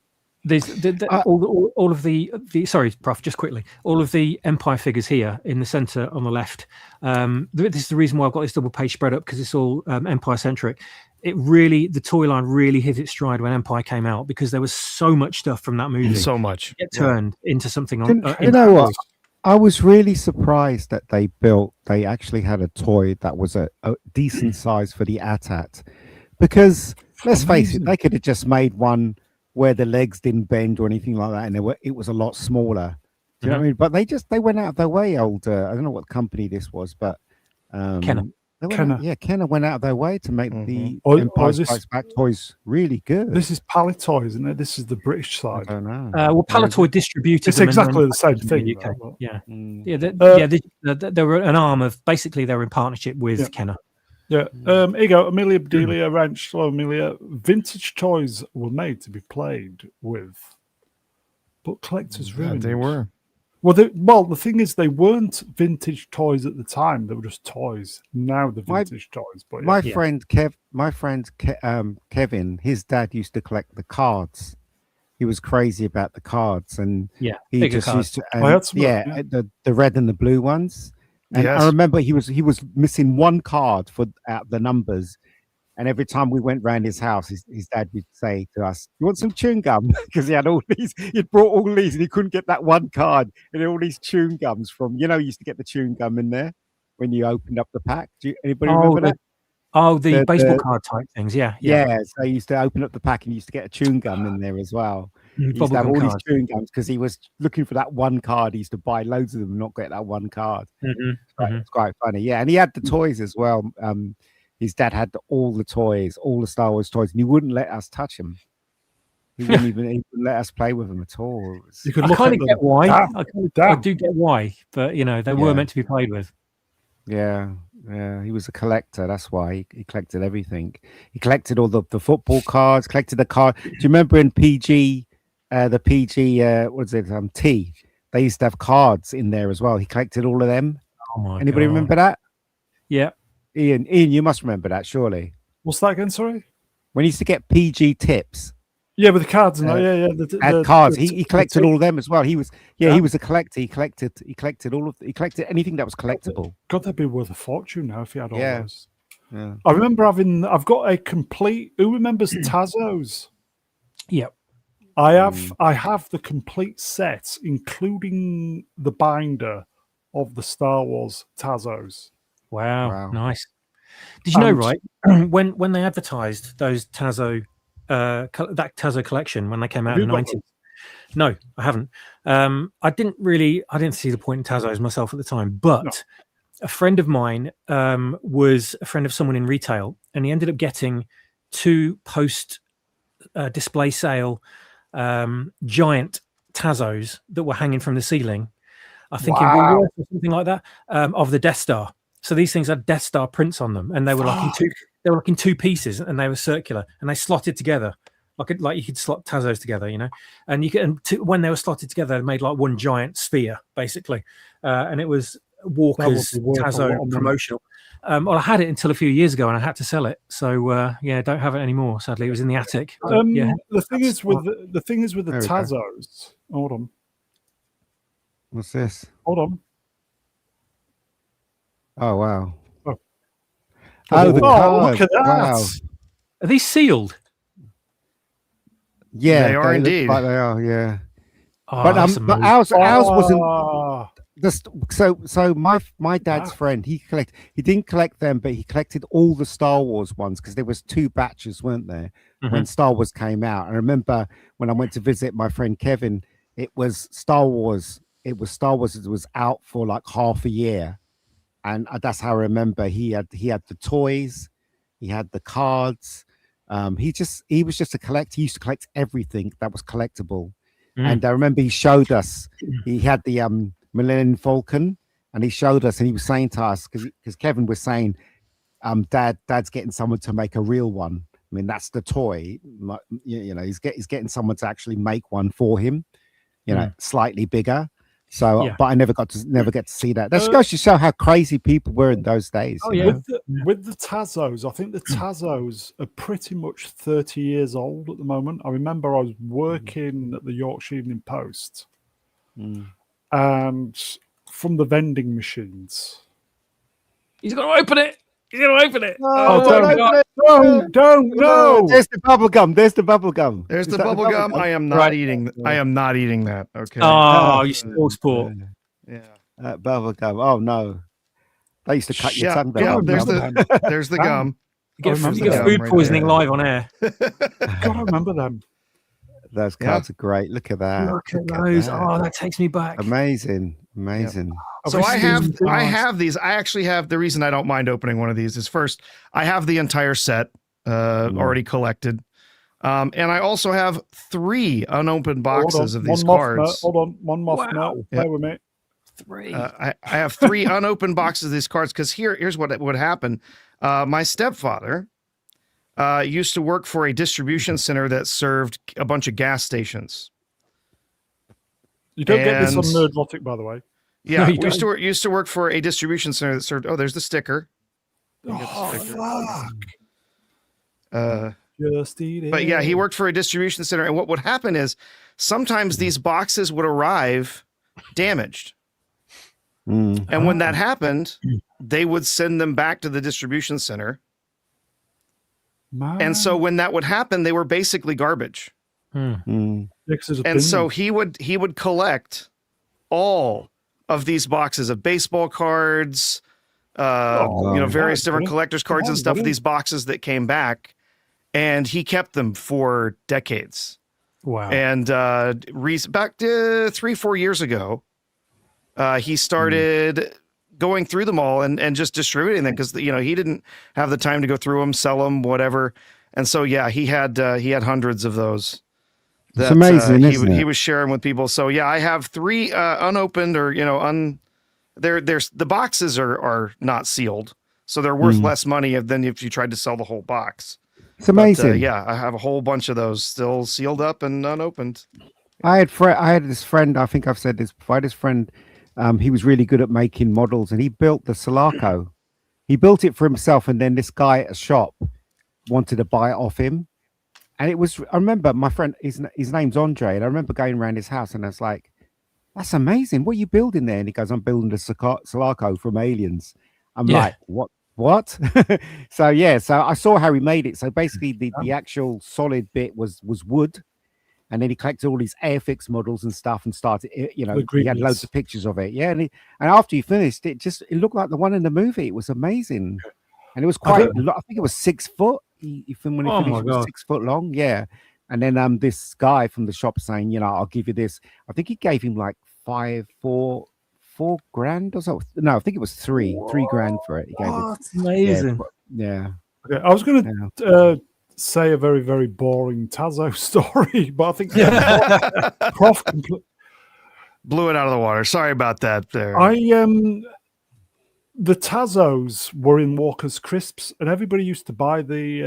All of the sorry, Prof, just quickly, all of the Empire figures here in the center on the left. This is the reason why I've got this double page spread up, because it's all Empire centric. The toy line really hit its stride when Empire came out, because there was so much stuff from that movie. So much. It turned into something. You know what? I was really surprised that they actually had a toy that was a decent size for the AT-AT, because let's face it, they could have just made one where the legs didn't bend or anything like that, and it was a lot smaller. Do you know what I mean? But they went out of their way. I don't know what company this was, but Kenner. Kenner went out of their way to make the Empire Strikes Back toys really good. This is Palitoy, isn't it? This is the British side. I don't know. Well, Palitoy distributed. It's exactly the same thing. They were an arm of, basically they were in partnership with Kenner. Yeah. Here you go. Amelia Bedelia Ranch. Hello, Amelia. Vintage toys were made to be played with, but collectors ruined. They were. Well, the thing is, they weren't vintage toys at the time. They were just toys. Now they're vintage toys. But my friend Kevin, his dad used to collect the cards. He was crazy about the cards, and he just used to. The red and the blue ones. And I remember he was missing one card for out the numbers. And every time we went round his house, his dad would say to us, "You want some chewing gum?" Because he had all these. He'd brought all these, and he couldn't get that one card. And all these chewing gums from, you used to get the chewing gum in there when you opened up the pack. Anybody remember that? Oh, the baseball card type things. Yeah. So he used to open up the pack, and he used to get a chewing gum in there as well. He used to have all these chewing gums because he was looking for that one card. He used to buy loads of them and not get that one card. It's quite funny. Yeah, and he had the toys as well. His dad had all the toys, all the Star Wars toys, and he wouldn't let us touch them. He wouldn't even let us play with them at all. You could I kind of get why. I do get why, but they were meant to be played with. Yeah, he was a collector. That's why he collected everything. He collected all the football cards, collected the card. Do you remember in PG, what is it? T? They used to have cards in there as well. He collected all of them. Oh my Anybody remember that? Yeah. Ian, you must remember that, surely. What's that again? Sorry. When he used to get PG tips. Yeah, with the cards and had cards. He collected all of them as well. He was a collector. He collected anything that was collectible. God, that'd be worth a fortune now if he had all those. Yeah. I remember I've got a complete. Who remembers Tazos? Yep. I have the complete set, including the binder of the Star Wars Tazos. Wow. Nice. Did you know, right? when they advertised those Tazo, that Tazo collection when they came out in the 90s? No, I haven't. I didn't see the point in Tazos myself at the time, but a friend of mine was a friend of someone in retail, and he ended up getting 2 post display sale giant Tazos that were hanging from the ceiling. I think in Woolworths or something like that, of the Death Star. So these things had Death Star prints on them, and they were like in 2 pieces, and they were circular, and they slotted together like you could slot Tazos together, and you could. When they were slotted together, they made like one giant sphere, basically, and it was Walker's Tazo promotional. Well, I had it until a few years ago, and I had to sell it. So I don't have it anymore. Sadly, it was in the attic. The thing is with the Tazos. Hold on. What's this? Hold on. Oh wow! The card. Look at that! Wow. Are these sealed? Yeah, they are indeed. Like they are, yeah. Oh, but ours wasn't. So my dad's friend, he didn't collect them, but he collected all the Star Wars ones because there was 2 batches, weren't there, when Star Wars came out. I remember when I went to visit my friend Kevin, it was Star Wars. It was Star Wars. It was out for like half a year, and that's how I remember. He had the toys, he had the cards. He was just a collector. He used to collect everything that was collectible. And I remember he showed us. He had the Millennium Falcon, and he showed us, and he was saying to us, because Kevin was saying, Dad's getting someone to make a real one. I mean, that's the toy. You know, he's getting someone to actually make one for him. You know, slightly bigger. So, but I never get to see that. That goes to show how crazy people were in those days. Oh yeah. With the Tazos, I think the Tazos are pretty much 30 years old at the moment. I remember I was working at the Yorkshire Evening Post, and from the vending machines. He's going to open it. He's going to open it. Don't, no. There's the bubble gum. There's the bubble gum. There's the bubble gum. I am not eating. I am not eating that. Okay. Oh, you still sport. Yeah. Bubble gum. Oh no. They used to cut your tongue down. Yeah, there's the gum. You get food poisoning live on air. God, I remember them. Those cards are great. Look at that. Look at those. Oh, that takes me back. Amazing. Yep. So I have these. I actually have, the reason I don't mind opening one of these is, first, I have the entire set already collected. And I also have 3 unopened boxes of these cards. Hold on, one more. Wow. Bear with me. 3. I have 3 unopened boxes of these cards, because here's what would happen. My stepfather used to work for a distribution center that served a bunch of gas stations. You don't get this on Nerdrotic, by the way. Yeah, no, we used to work for a distribution center that served. Oh, there's the sticker. Fuck. Just eat it. But yeah, he worked for a distribution center, and what would happen is sometimes these boxes would arrive damaged. And when that happened, they would send them back to the distribution center. And so when that would happen, they were basically garbage. And so he would collect all of these boxes of baseball cards, various different collector's cards and stuff, these boxes that came back, and he kept them for decades. Wow. And back to 3-4 years ago, he started going through them all and just distributing them, because he didn't have the time to go through them, sell them, whatever. And so he had hundreds of those. It's amazing, isn't it? He was sharing with people. So yeah, I have 3 unopened, or there's the boxes are not sealed, so they're worth less money than if you tried to sell the whole box. It's amazing. But, I have a whole bunch of those still sealed up and unopened. I had this friend. I think I've said this before. I had this friend. He was really good at making models, and he built the Sulaco. He built it for himself, and then this guy at a shop wanted to buy it off him. And it was, I remember my friend, his name's Andre, and I remember going around his house, and I was like, that's amazing. What are you building there? And he goes, I'm building the Sulaco from Aliens. I'm like, what? So I saw how he made it. So basically the actual solid bit was wood. And then he collected all these Airfix models and stuff and started, he had loads of pictures of it. Yeah. And after he finished, it looked like the one in the movie. It was amazing. And it was I think it was 6 foot. When he finished, it was 6 foot long. Yeah. And then this guy from the shop saying, I'll give you this. I think he gave him like $4 grand or so. No, I think it was $3 grand for it. He gave it. Amazing. Yeah. Okay, I was going to say a very, very boring Tazo story, but I think Prof blew it out of the water. Sorry about that there. The Tazos were in Walker's Crisps, and everybody used to buy the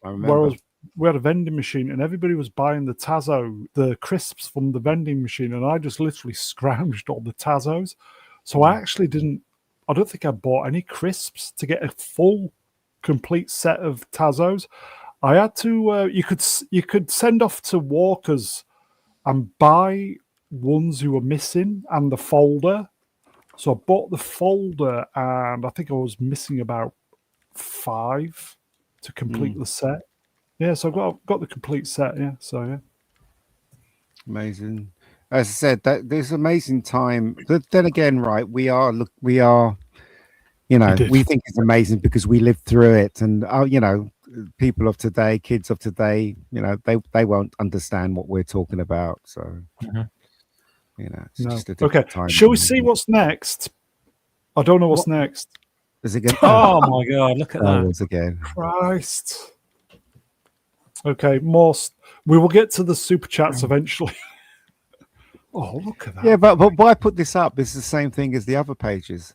I remember. We had a vending machine, and everybody was buying the crisps from the vending machine, and I just literally scrounged all the Tazos. So I actually I don't think I bought any crisps to get a full, complete set of Tazos. I had to, you could send off to Walker's and buy ones who were missing and the folder. So I bought the folder, and I think I was missing about 5 to complete the set. Yeah, so I've got the complete set. Yeah, so yeah, amazing. As I said, there's amazing time. Then again, right? We think it's amazing because we lived through it, and people of today, kids of today, they won't understand what we're talking about. So, it's just a different time. Shall we see what's next? I don't know what's next. Is it again? Oh my God! Look at that again. Christ. Okay, we will get to the super chats eventually. Oh, look at that. Yeah, but why put this up? It's the same thing as the other pages.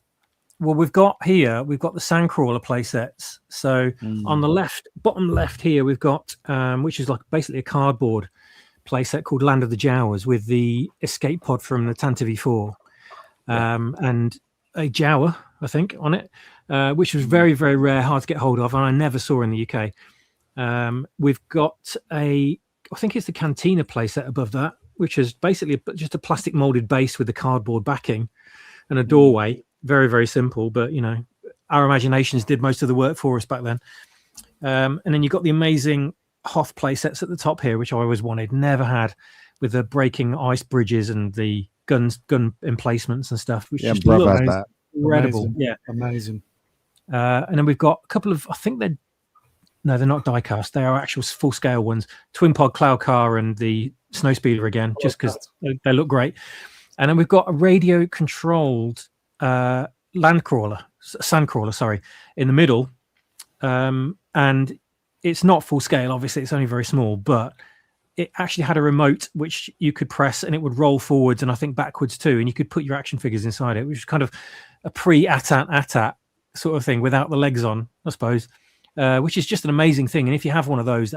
Well, we've got the Sandcrawler play sets. So on the bottom left here, we've got which is like basically a cardboard play set called Land of the Jawas with the escape pod from the Tantive 4 and a Jawa, I think, on it, which was very, very rare, hard to get hold of, and I never saw in the UK. We've got I think it's the Cantina play set above that, which is basically just a plastic molded base with the cardboard backing and a doorway. Very, very simple, but our imaginations did most of the work for us back then. And then you've got the amazing Hoth play sets at the top here, which I always wanted, never had, with the breaking ice bridges and the gun emplacements and stuff, which just looks incredible. Amazing. Yeah, amazing. And then we've got a couple of, I think they're not die-cast, they are actual full-scale ones. Twin Pod Cloud Car and the Snowspeeder again, just because they look great. And then we've got a radio-controlled sandcrawler, sorry, in the middle. And it's not full scale, obviously, it's only very small, but it actually had a remote which you could press and it would roll forwards and I think backwards too. And you could put your action figures inside it, which is kind of a pre-AT-AT sort of thing without the legs on, I suppose, which is just an amazing thing. And if you have one of those,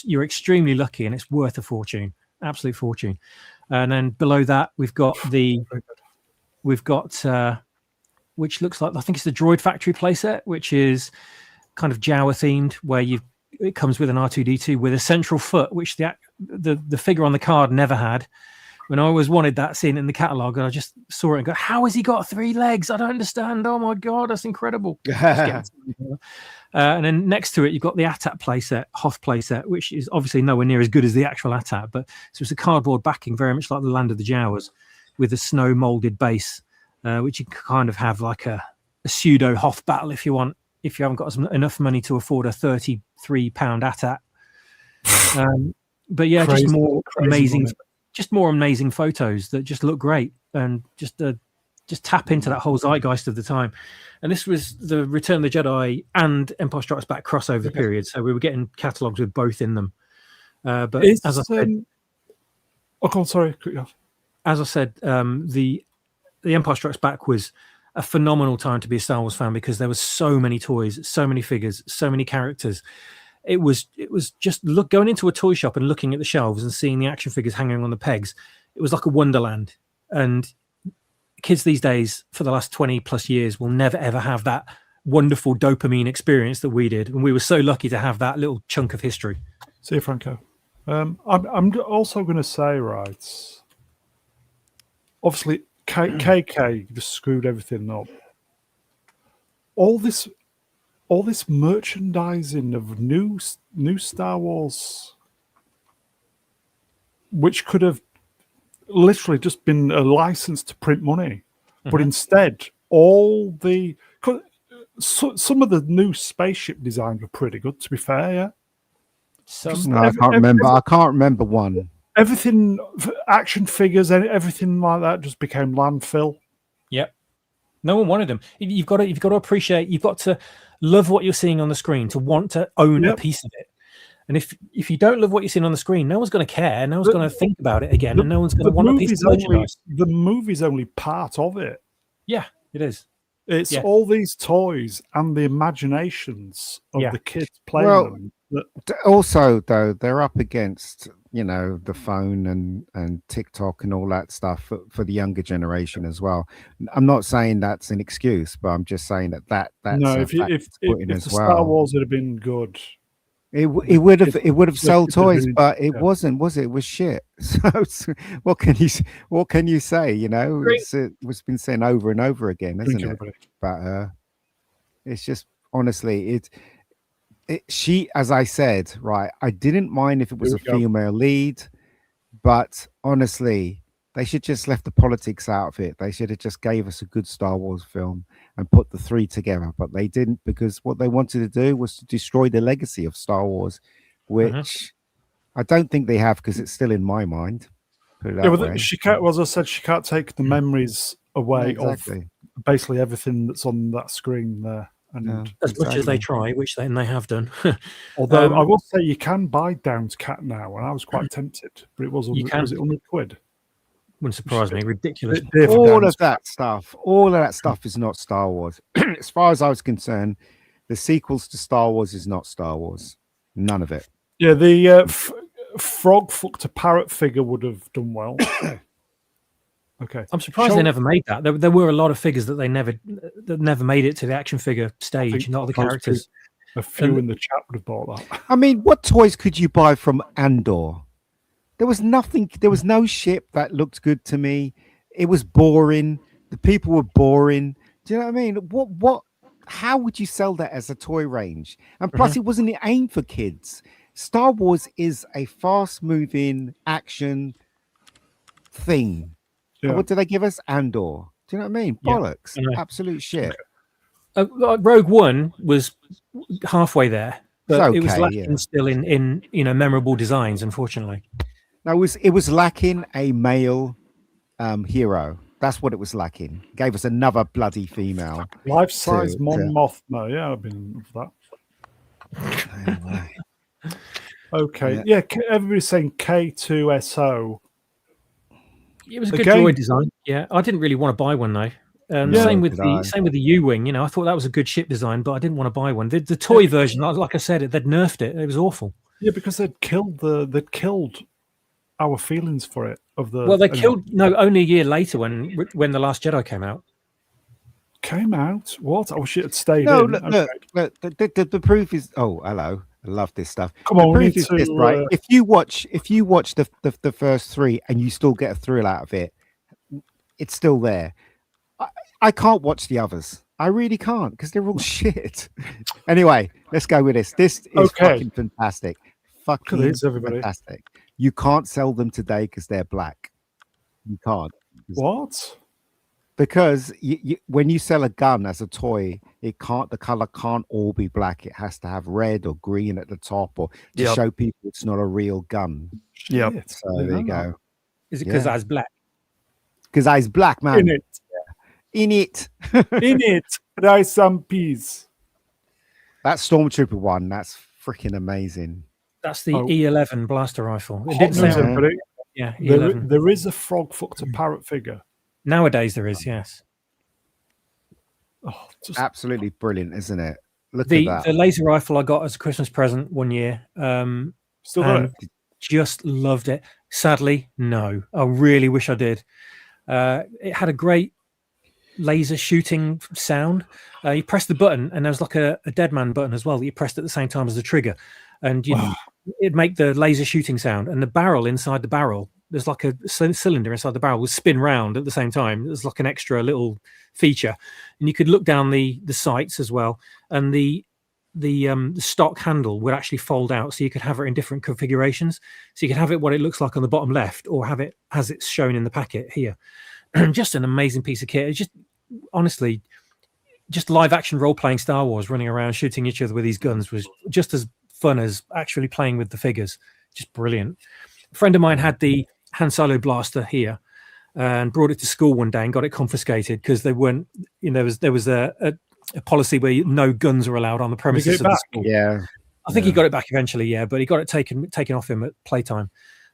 you're extremely lucky and it's worth a fortune, absolute fortune. And then below that, we've got which looks like, I think it's the Droid Factory playset, which is kind of Jawa themed, where it comes with an R2D2 with a central foot, which the figure on the card never had. When I always wanted that, seeing it in the catalogue, and I just saw it and go, how has he got 3 legs? I don't understand. Oh my God, that's incredible. And then next to it, you've got the AT-AT playset, Hoth playset, which is obviously nowhere near as good as the actual AT-AT, but so it's a cardboard backing, very much like the Land of the Jawas, with a snow molded base, which you can kind of have like a pseudo Hoth battle if you want, if you haven't got enough money to afford a £33 AT-AT. But yeah, just more amazing photos that just look great and just tap into that whole zeitgeist of the time. And this was the Return of the Jedi and Empire Strikes Back crossover period, so we were getting catalogs with both in them. But as I said, sorry, cut you off. As I said, the Empire Strikes Back was a phenomenal time to be a Star Wars fan because there was so many toys, so many figures, so many characters. It was just going into a toy shop and looking at the shelves and seeing the action figures hanging on the pegs. It was like a wonderland. And kids these days, for the last 20 plus years, will never ever have that wonderful dopamine experience that we did. And we were so lucky to have that little chunk of history. See you, Franco. I'm also going to say, right, obviously, KK just screwed everything up. All this merchandising of new Star Wars, which could have literally just been a license to print money, but instead some of the new spaceship designs were pretty good, to be fair. Yeah, I can't remember one. Everything, action figures, everything like that, just became landfill. Yep. No one wanted them. You've got to appreciate. You've got to love what you're seeing on the screen to want to own a piece of it. And if you don't love what you're seeing on the screen, no one's going to care. No one's going to think about it again, and no one's going to want a piece of merchandise. The movie's only part of it. Yeah, it is. It's all these toys and the imaginations of the kids playing them. Also, though, they're up against the phone and TikTok and all that stuff for the younger generation as well. I'm not saying that's an excuse, but I'm just saying that's if the Star Wars had been good, it would have sold toys, but it wasn't, was it? It was shit. So what can you say? It's been said over and over again, isn't it? But it's just honestly, she, as I said, right, I didn't mind if it was a female lead, but honestly, They should just left the politics out of it. They should have just gave us a good Star Wars film and put the three together, but they didn't, because what they wanted to do was to destroy the legacy of Star Wars, which I don't think they have, because it's still in my mind. Put it that way. She can't. As I said, she can't take the memories away of basically everything that's on that screen there. And as much as they try, which they have done. Although I will say you can buy Down's Cat now, and I was quite tempted, but it was was it £100? Wouldn't surprise me. Ridiculous. All of that stuff is not Star Wars. As far as I was concerned, the sequels to Star Wars is not Star Wars. None of it. Yeah, the frog fucked a parrot figure would have done well. Okay, I'm surprised they never made that. There were a lot of figures that never made it to the action figure stage. Not the characters. A few in the chat would have bought that. I mean, what toys could you buy from Andor? There was nothing. There was no ship that looked good to me. It was boring. The people were boring. Do you know what I mean? What? How would you sell that as a toy range? And plus, it wasn't aimed for kids. Star Wars is a fast-moving action thing. Yeah. What did they give us? Andor. Do you know what I mean? Bollocks. Absolute shit. Rogue One was halfway there, but it was lacking still in memorable designs, unfortunately. No, it was lacking a male hero. That's what it was lacking. Gave us another bloody female. Life-size Mon Mothma. Yeah, I've been for that. Okay. Yeah, everybody's saying K2SO. It was a good droid design. Yeah, I didn't really want to buy one though. Same with the U-wing. I thought that was a good ship design, but I didn't want to buy one. The toy version, like I said, they'd nerfed it. It was awful. Yeah, because they'd killed our feelings for it. They killed only a year later when The Last Jedi came out. Came out? What? I wish it had stayed in. Look, the proof is. Oh, hello. I love this stuff. Come on, the proof is this, right? If you watch the first three and you still get a thrill out of it, it's still there. I can't watch the others. I really can't, because they're all shit. Anyway, let's go with this. This is fucking fantastic. Fucking fantastic. You can't sell them today because they're black. You can't. What? Because when you sell a gun as a toy, the color can't all be black. It has to have red or green at the top, or to show people it's not a real gun. Yep. So there you go. Is it because I was black? Because I was black, man. In it. In it. In it. Rice and peas. That Stormtrooper one, that's freaking amazing. That's the E11 blaster rifle. It didn't sound, but E11. There is a frog fucked a parrot figure. Nowadays there is, yes. Oh, absolutely brilliant, isn't it? Look at that. The laser rifle I got as a Christmas present one year. Still got it? Just loved it. Sadly, no. I really wish I did. It had a great laser shooting sound. You press the button, and there was like a dead man button as well that you pressed at the same time as the trigger, and it'd make the laser shooting sound. And the barrel inside the barrel, there's like a cylinder inside the barrel, would spin round at the same time. There's like an extra little feature, and you could look down the sights as well, and the stock handle would actually fold out, so you could have it in different configurations. So you could have it what it looks like on the bottom left, or have it as it's shown in the packet here. Just an amazing piece of kit. It's just, honestly, just live action role playing Star Wars, running around shooting each other with these guns was just as fun as actually playing with the figures. Just brilliant. A friend of mine had the Han Solo blaster here and brought it to school one day and got it confiscated because they weren't, there was a policy where no guns were allowed on the premises of the school. Yeah, I think he got it back eventually. Yeah, but he got it taken off him at playtime.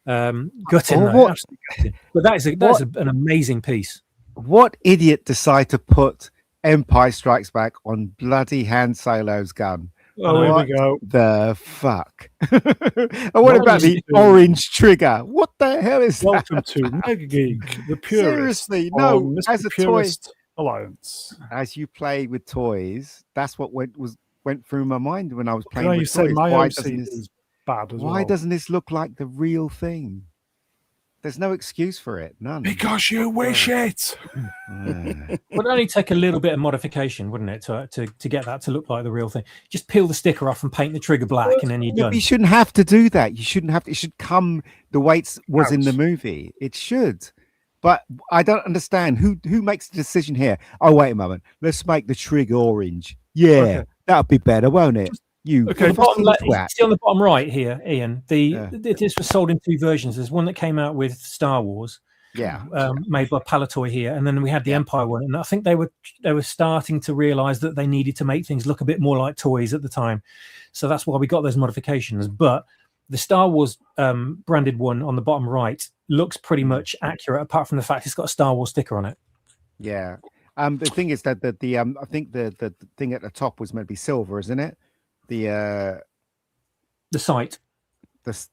Gutting, though, absolutely gutting. But that's an amazing piece. What idiot decided to put Empire Strikes Back on bloody Han Solo's gun? Oh, here we go. The fuck? And what about the orange trigger? What the hell is that? Welcome to Mega Geek, the purist. Seriously, no, as a toy alliance. As you play with toys, that's what went through my mind when I was playing with toys. My OC is bad as well. Why doesn't this look like the real thing? There's no excuse for it. None. Because you wish it. It would only take a little bit of modification, wouldn't it, to get that to look like the real thing? Just peel the sticker off and paint the trigger black, and then you're done. You shouldn't have to do that. You shouldn't have to. It should come the way it was in the movie. It should. But I don't understand who makes the decision here. Oh, wait a moment. Let's make the trig orange. Yeah, Okay. that'll be better, won't it? You Okay. See on the bottom right here, Ian. This was sold in two versions. There's one that came out with Star Wars, made by Palatoy here, and then we had the Empire one. And I think they were starting to realise that they needed to make things look a bit more like toys at the time, so that's why we got those modifications. But the Star Wars branded one on the bottom right looks pretty much accurate, apart from the fact it's got a Star Wars sticker on it. Yeah. The thing is that the I think the thing at the top was meant to be silver, isn't it? The sight.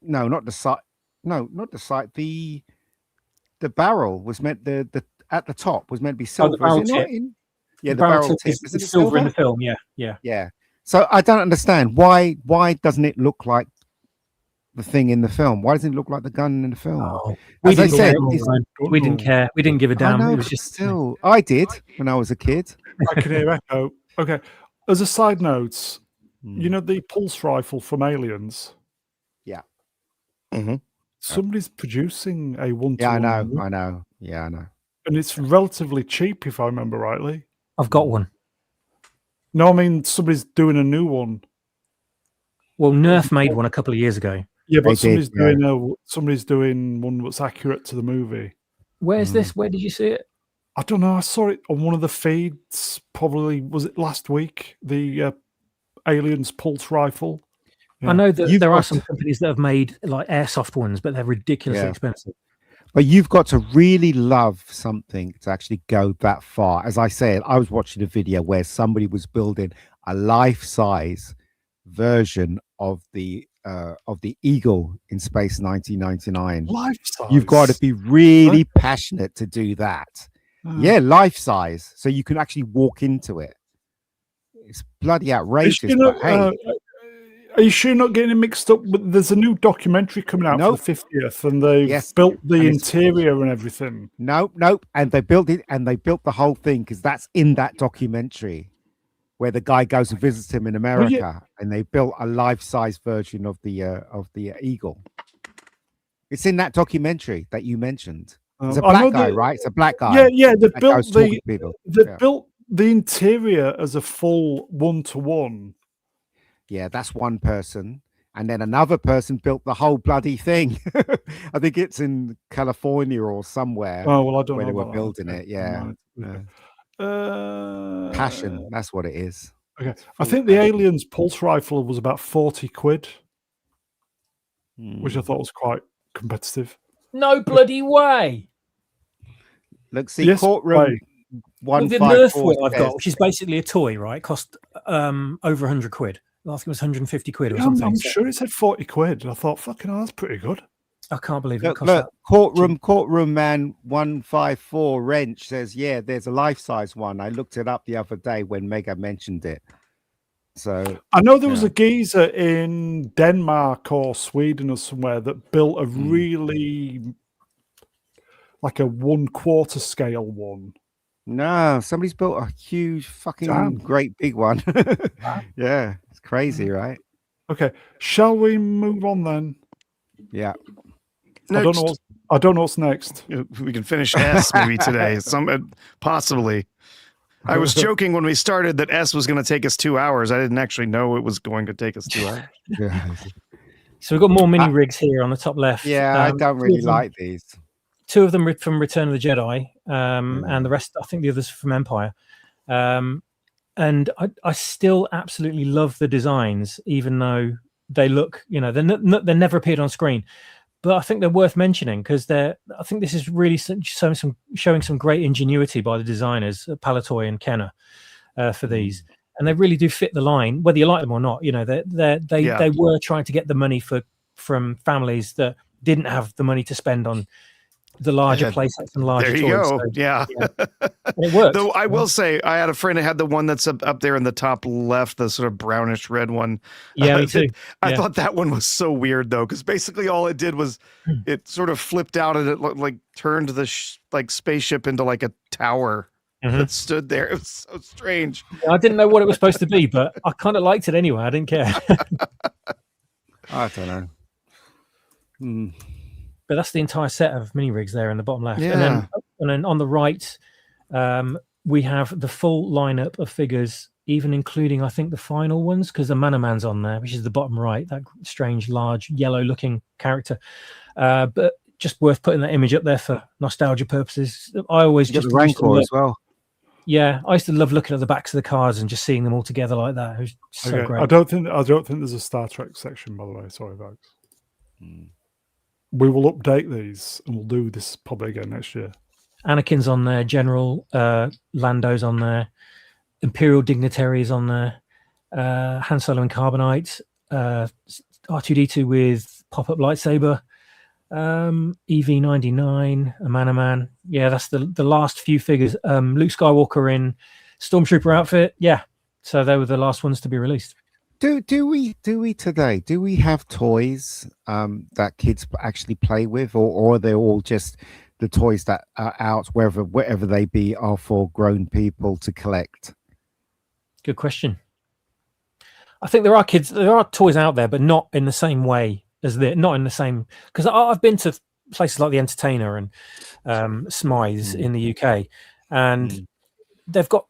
Not the sight. No, not the sight. The barrel was meant the at the top was meant to be silver. Oh, is it not in? Yeah, the barrel tip tip is silver in the film. Yeah. So I don't understand why doesn't it look like the thing in the film? Why doesn't it look like the gun in the film? We didn't care. We didn't give a damn. It was just still. I did when I was a kid. I can hear echo. Okay. As a side note, you know the pulse rifle from Aliens? Yeah. Mm-hmm. Somebody's producing a one. Yeah, I know. Yeah, I know. And it's relatively cheap, if I remember rightly. I've got one. No, I mean somebody's doing a new one. Well, Nerf made one a couple of years ago. Yeah, but somebody's doing one that's accurate to the movie. Where's this? Where did you see it? I don't know. I saw it on one of the feeds. Probably was it last week? The Aliens pulse rifle. Yeah. I know that there are some companies that have made like airsoft ones, but they're ridiculously expensive. But you've got to really love something to actually go that far. As I said, I was watching a video where somebody was building a life-size version of the Eagle in Space 1999. Life-size. You've got to be really passionate to do that. Yeah, life-size, so you can actually walk into it. It's bloody outrageous. Are you sure you're not getting it mixed up? But there's a new documentary coming out for the 50th, and they've built the interior and everything. Nope. And they built it, and they built the whole thing because that's in that documentary where the guy goes and visits him in America, and they built a life-size version of the Eagle. It's in that documentary that you mentioned. It's a black guy, right? It's a black guy. Yeah. They built the interior as a full one-to-one. Yeah, that's one person. And then another person built the whole bloody thing. I think it's in California or somewhere. Oh, well, I don't know. Where they were building it. Yeah. Passion. That's what it is. Okay. I think the Aliens pulse rifle was about 40 quid, which I thought was quite competitive. No bloody way. Look, see, courtroom. The Nerf one I've got, which is basically a toy, right? Cost over 100 quid. I think it was 150 quid or something. I'm sure it said 40 quid. And I thought, fucking hell, that's pretty good. I can't believe it. Look, courtroom man 154 wrench says, yeah, there's a life-size one. I looked it up the other day when Mega mentioned it. So I know there was a geezer in Denmark or Sweden or somewhere that built a really like a 1/4 scale one. No, somebody's built a huge fucking great big one. Yeah, it's crazy, right? Okay, shall we move on then? Yeah. Next. I don't know what's next. We can finish S maybe today. Possibly. I was joking when we started that S was going to take us 2 hours. I didn't actually know it was going to take us 2 hours. So we've got more mini rigs here on the top left. Yeah, I don't really like these. 2 of them from Return of the Jedi, and the rest, I think the others from Empire. And I still absolutely love the designs, even though they look, they never appeared on screen. But I think they're worth mentioning because I think this is really showing some great ingenuity by the designers, Palatoy and Kenner, for these. And they really do fit the line, whether you like them or not. They were trying to get the money from families that didn't have the money to spend on the larger playsets and larger toys. There you go. So, yeah. It works. Though I will say, I had a friend that had the one that's up there in the top left, the sort of brownish red one. Yeah, me too. I thought that one was so weird though, because basically all it did was it sort of flipped out and it like turned the spaceship into like a tower that stood there. It was so strange. I didn't know what it was supposed to be, but I kind of liked it anyway. I didn't care. I don't know. But that's the entire set of mini rigs there in the bottom left. Yeah. And then and then on the right, we have the full lineup of figures, even including, I think, the final ones, because the Manaman's on there, which is the bottom right, that strange, large, yellow-looking character. But just worth putting that image up there for nostalgia purposes. I always You got just the Rancor as well. Yeah, I used to love looking at the backs of the cards and just seeing them all together like that. It was so great. I don't think there's a Star Trek section, by the way. Sorry, folks. We will update these, and we'll do this probably again next year. Anakin's on there, General Lando's on there, Imperial Dignitaries on there, Han Solo and Carbonite, R2D2 with pop-up lightsaber, EV-99, a Manaman. Yeah, that's the last few figures. Luke Skywalker in Stormtrooper outfit. Yeah, so they were the last ones to be released. Do we today? Do we have toys that kids actually play with, or are they all just the toys that are out wherever they be are for grown people to collect? Good question. I think there are toys out there, but not in the same way as not in the same, because I've been to places like the Entertainer and Smythe's in the UK, and they've got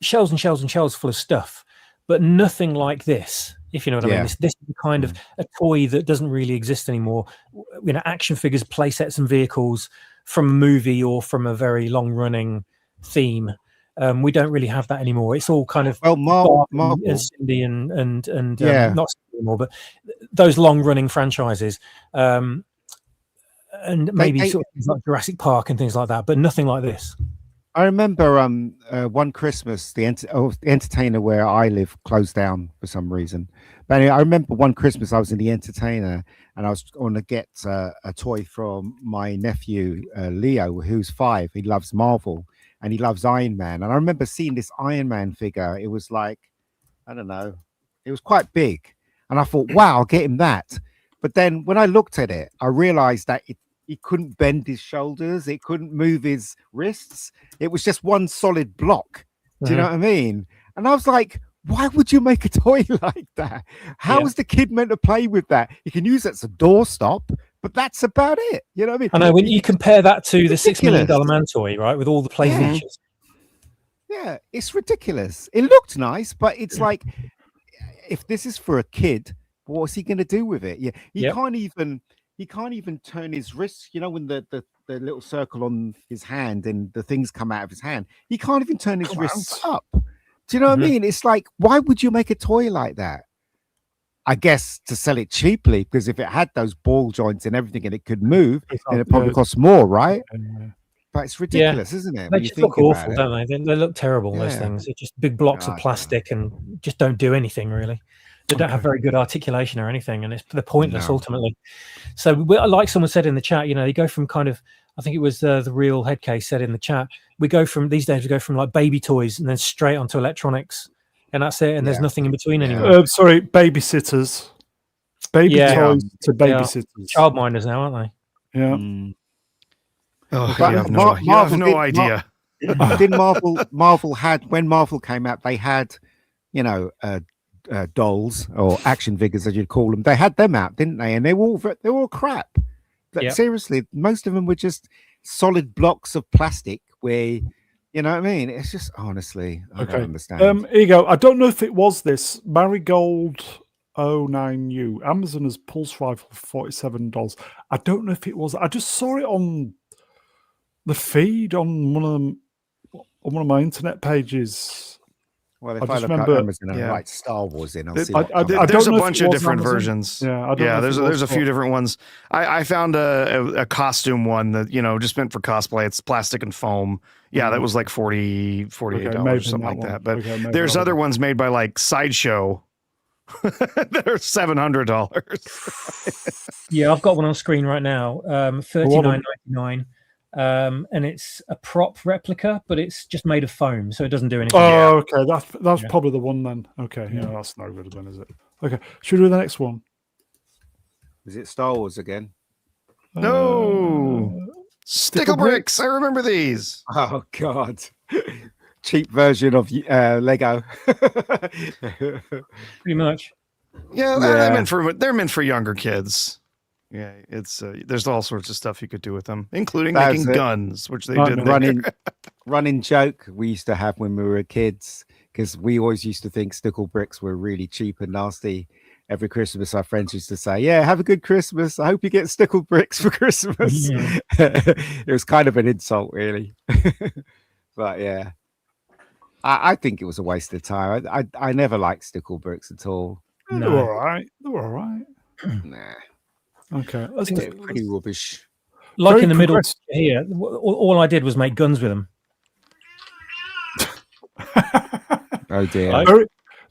shelves and shelves and shelves full of stuff, but nothing like this, if you know what I mean. This is kind of a toy that doesn't really exist anymore. You know, action figures, play sets and vehicles from a movie or from a very long running theme. We don't really have that anymore. It's all kind of Marvel and Cindy and not Cindy anymore, but those long running franchises, and maybe sort of things like Jurassic Park and things like that, but nothing like this. I remember one Christmas the Entertainer where I live closed down for some reason. But anyway, I remember one Christmas I was in the Entertainer and I was going to get a toy from my nephew Leo, who's 5. He loves Marvel and he loves Iron Man. And I remember seeing this Iron Man figure. It was like, I don't know, it was quite big. And I thought, wow, I'll get him that. But then when I looked at it, I realized that he couldn't bend his shoulders. It couldn't move his wrists. It was just one solid block. Do you know what I mean? And I was like, why would you make a toy like that? How is the kid meant to play with that? You can use it as a doorstop, but that's about it. You know what I mean? I know when you compare that to the $6 million man toy, right, with all the play features. Yeah, it's ridiculous. It looked nice, but it's like, if this is for a kid, what's he going to do with it? Yeah, he can't even turn his wrists. You know, when the little circle on his hand and the things come out of his hand, he can't even turn his wrists up. Do you know what I mean? It's like, why would you make a toy like that? I guess to sell it cheaply, because if it had those ball joints and everything and it could move, then it probably costs more, right? But it's ridiculous, isn't it? They just look awful, don't they? They look terrible, those things. They're just big blocks of plastic and just don't do anything, really. They don't have very good articulation or anything, and they're pointless ultimately. So, like someone said in the chat, you know, they go from kind of, I think it was the real head case said in the chat, these days we go from like baby toys and then straight onto electronics, and that's it. And there's nothing in between anymore. Sorry, babysitters, toys to babysitters, childminders now, aren't they? Yeah. Oh, you have no idea. Did Marvel had, when Marvel came out, they had, you know, dolls or action figures as you'd call them. They had them out, didn't they? And they were all crap. Seriously, most of them were just solid blocks of plastic where, you know what I mean? It's just, honestly, I don't understand. Here you go. I don't know if it was this Marigold 09U. Amazon has Pulse Rifle for $47. I don't know if it was. I just saw it on the feed on one of my internet pages. Well, if I look at Amazon and write Star Wars in, I'll see. There's a bunch of different versions. There's a few different ones. I found a costume one that, you know, just meant for cosplay. It's plastic and foam. Yeah, that was like $48 or something like that. But there's other ones made by like Sideshow that are $700. Yeah, I've got one on screen right now. $39.99. And it's a prop replica, but it's just made of foam, so it doesn't do anything. Oh, okay. That's probably the one then. Okay, that's no good then, is it? Okay, should we do the next one? Is it Star Wars again? No. Stickle bricks. I remember these. Oh God. Cheap version of Lego. Pretty much. Yeah, they're meant for younger kids. Yeah, it's there's all sorts of stuff you could do with them, including making guns, which they did. Running joke we used to have when we were kids, because we always used to think stickle bricks were really cheap and nasty. Every Christmas, our friends used to say, "Yeah, have a good Christmas. I hope you get stickle bricks for Christmas." Yeah. It was kind of an insult, really. But yeah, I think it was a waste of time. I never liked stickle bricks at all. They were all right. They were all right. Nah. Okay, They're pretty rubbish. Like Very in the middle here, all I did was make guns with them. Oh dear.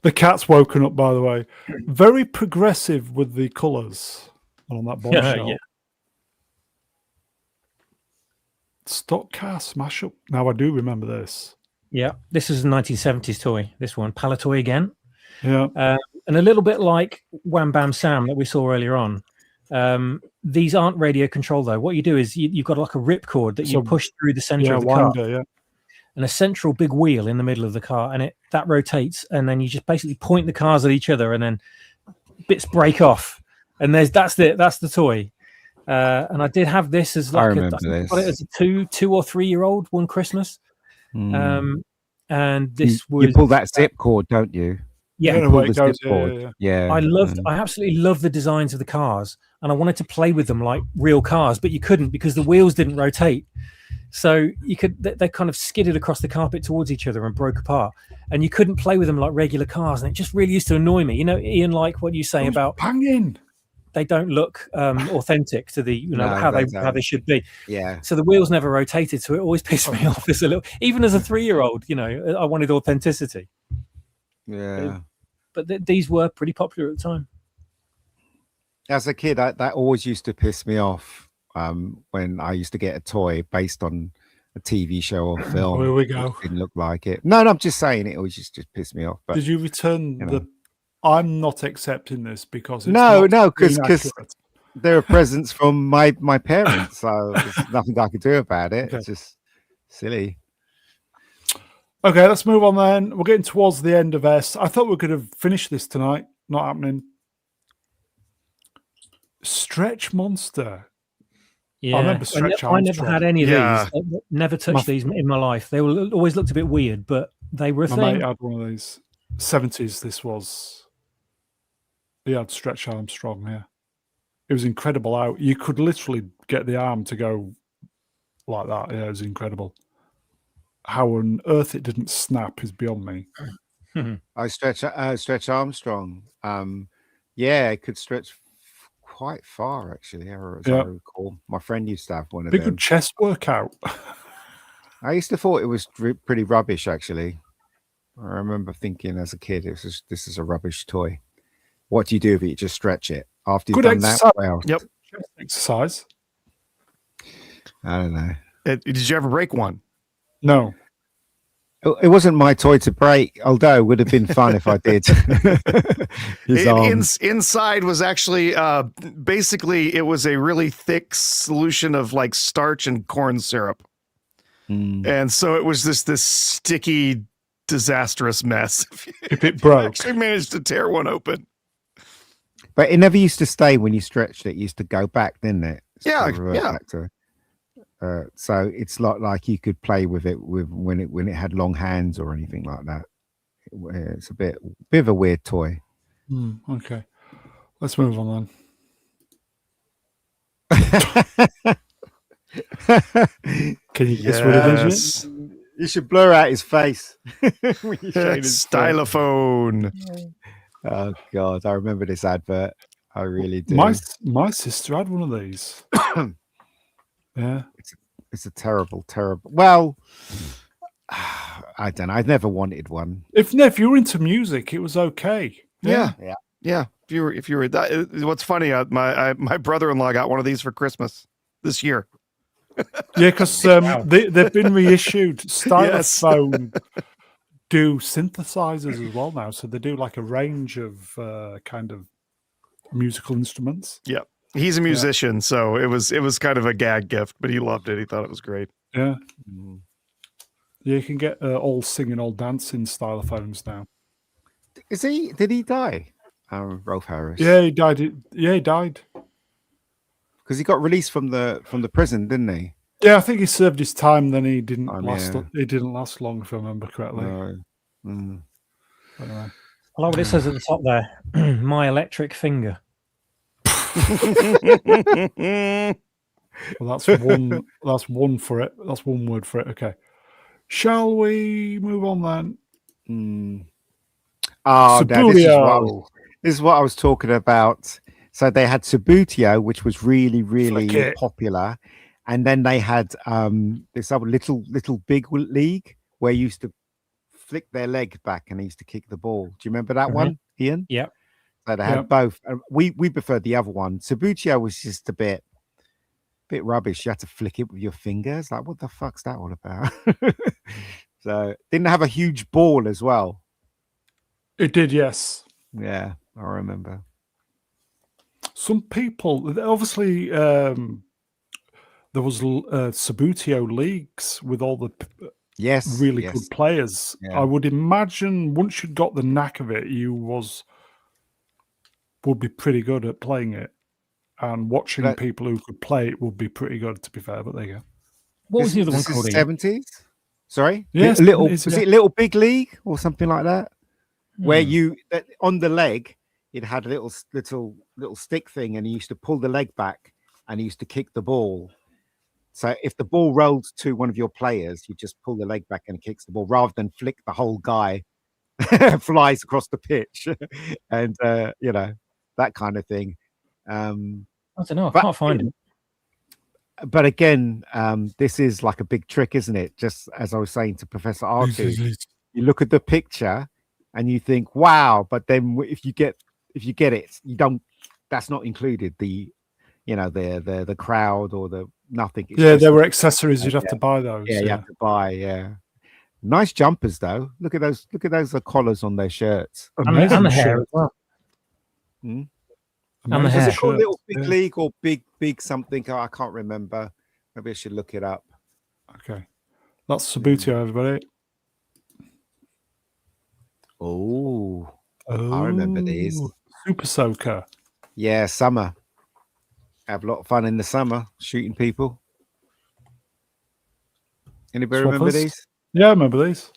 The cat's woken up, by the way. Very progressive with the colours on that bombshell. Yeah. Stock car smash up. Now I do remember this. Yeah, this is a 1970s toy. This one, Palatoy again. Yeah, and a little bit like Wham Bam Sam that we saw earlier on. These aren't radio controlled though. What you do is you've got like a ripcord that you push through the center of the car, and a central big wheel in the middle of the car, and that rotates, and then you just basically point the cars at each other, and then bits break off, and that's the toy. And I did have this as like I got it as a 2 or 3 year old one Christmas. And this was you pull that zip cord, don't you? Yeah, I absolutely loved the designs of the cars, and I wanted to play with them like real cars, but you couldn't because the wheels didn't rotate. So they kind of skidded across the carpet towards each other and broke apart, and you couldn't play with them like regular cars, and it just really used to annoy me. You know, Ian, like what you say about banging. They don't look authentic to the how they should be. Yeah. So the wheels never rotated, so it always pissed me off as a little. Even as a 3-year-old, I wanted authenticity. Yeah. But these were pretty popular at the time. As a kid, that always used to piss me off when I used to get a toy based on a TV show or film. Here we go. Didn't look like it. No, I'm just saying it always just pissed me off. But did you return the? I'm not accepting this because it's no, because there are presents from my parents, so there's nothing I could do about it. Okay. It's just silly. Okay, let's move on then. We're getting towards the end of S. I thought we could have finished this tonight. Not happening. Stretch Monster. Yeah, I remember Stretch I never had any of these. I never touched these in my life. They always looked a bit weird, but they were a thing. My mate had one of these. 70s, this was. He had Stretch Armstrong, yeah. It was incredible how you could literally get the arm to go like that. Yeah, it was incredible. How on earth it didn't snap is beyond me. Stretch Armstrong. Yeah, it could stretch quite far, actually, as I recall. My friend used to have one of them. Big good chest workout. I used to thought it was pretty rubbish, actually. I remember thinking as a kid, this is a rubbish toy. What do you do if you just stretch it after you've done exercise. That? Well, yep, exercise. I don't know. Did you ever break one? No. It wasn't my toy to break, although it would have been fun if I did. Inside was actually basically it was a really thick solution of like starch and corn syrup, and so it was this sticky, disastrous mess. If it broke, actually managed to tear one open. But it never used to stay when you stretched it. It used to go back, didn't it? Yeah. So it's like you could play with it when it had long hands or anything like that. It's a bit of a weird toy. Okay, let's move on then. Can you guess what it is? You should blur out his face. Stylophone. Oh God, I remember this advert. I really do. My sister had one of these. Yeah, it's a terrible. Well, I don't know. I've never wanted one. If you were into music, it was okay. Yeah. If you were that, what's funny? My brother-in-law got one of these for Christmas this year. Yeah, because they've been reissued. Stylophone do synthesizers as well now, so they do like a range of kind of musical instruments. Yeah, he's a musician, so it was kind of a gag gift, but he loved it. He thought it was great. Yeah, you can get all singing, all dancing stylophones now. Did he die? Rolf Harris. Yeah, he died. Yeah, he died. because he got released from the prison, didn't he? Yeah, I think he served his time. Then he didn't last. Yeah. He didn't last long, if I remember correctly. No. Anyway. I like what it says at the top there. My electric finger. Well, that's one. That's one for it. That's one word for it. Okay. Shall we move on then? Oh, Subutio. This is what I was talking about. So they had Subutio, which was really, really popular, and then they had this other little big league where you used to flick their leg back and they used to kick the ball. Do you remember that one, Ian? Yeah. So they had both. We preferred the other one. Subutio was just a bit rubbish. You had to flick it with your fingers. Like, what the fuck's that all about? So didn't have a huge ball as well. It did, yes. Yeah, I remember. Some people, obviously, there was Subutio leagues with all the really good players. Yeah. I would imagine once you got the knack of it, would be pretty good at playing it. And watching people who could play it would be pretty good, to be fair. But there you go. What was the other one called? 70s? Sorry? Yes. Was it Little Big League or something like that? Where on the leg, it had a little stick thing, and you used to pull the leg back and you used to kick the ball. So if the ball rolled to one of your players, you just pull the leg back and it kicks the ball rather than flick the whole guy flies across the pitch and that kind of thing. I don't know. I can't find it. But again, this is like a big trick, isn't it? Just as I was saying to Professor Artoo, you look at the picture and you think, wow, but then if you get it, you don't. That's not included. The crowd or the nothing. There were accessories you'd have to buy those. Yeah, you have to buy. Yeah, nice jumpers though. Look at those. Look at those collars on their shirts. Amazing and the hair as well. And the hair. Is it called Little Big League or Big something? I can't remember. Maybe I should look it up. Okay, that's Subutio, everybody. Oh, I remember these. Super Soaker. Yeah, summer. Have a lot of fun in the summer shooting people. Anybody remember these? Yeah, I remember these.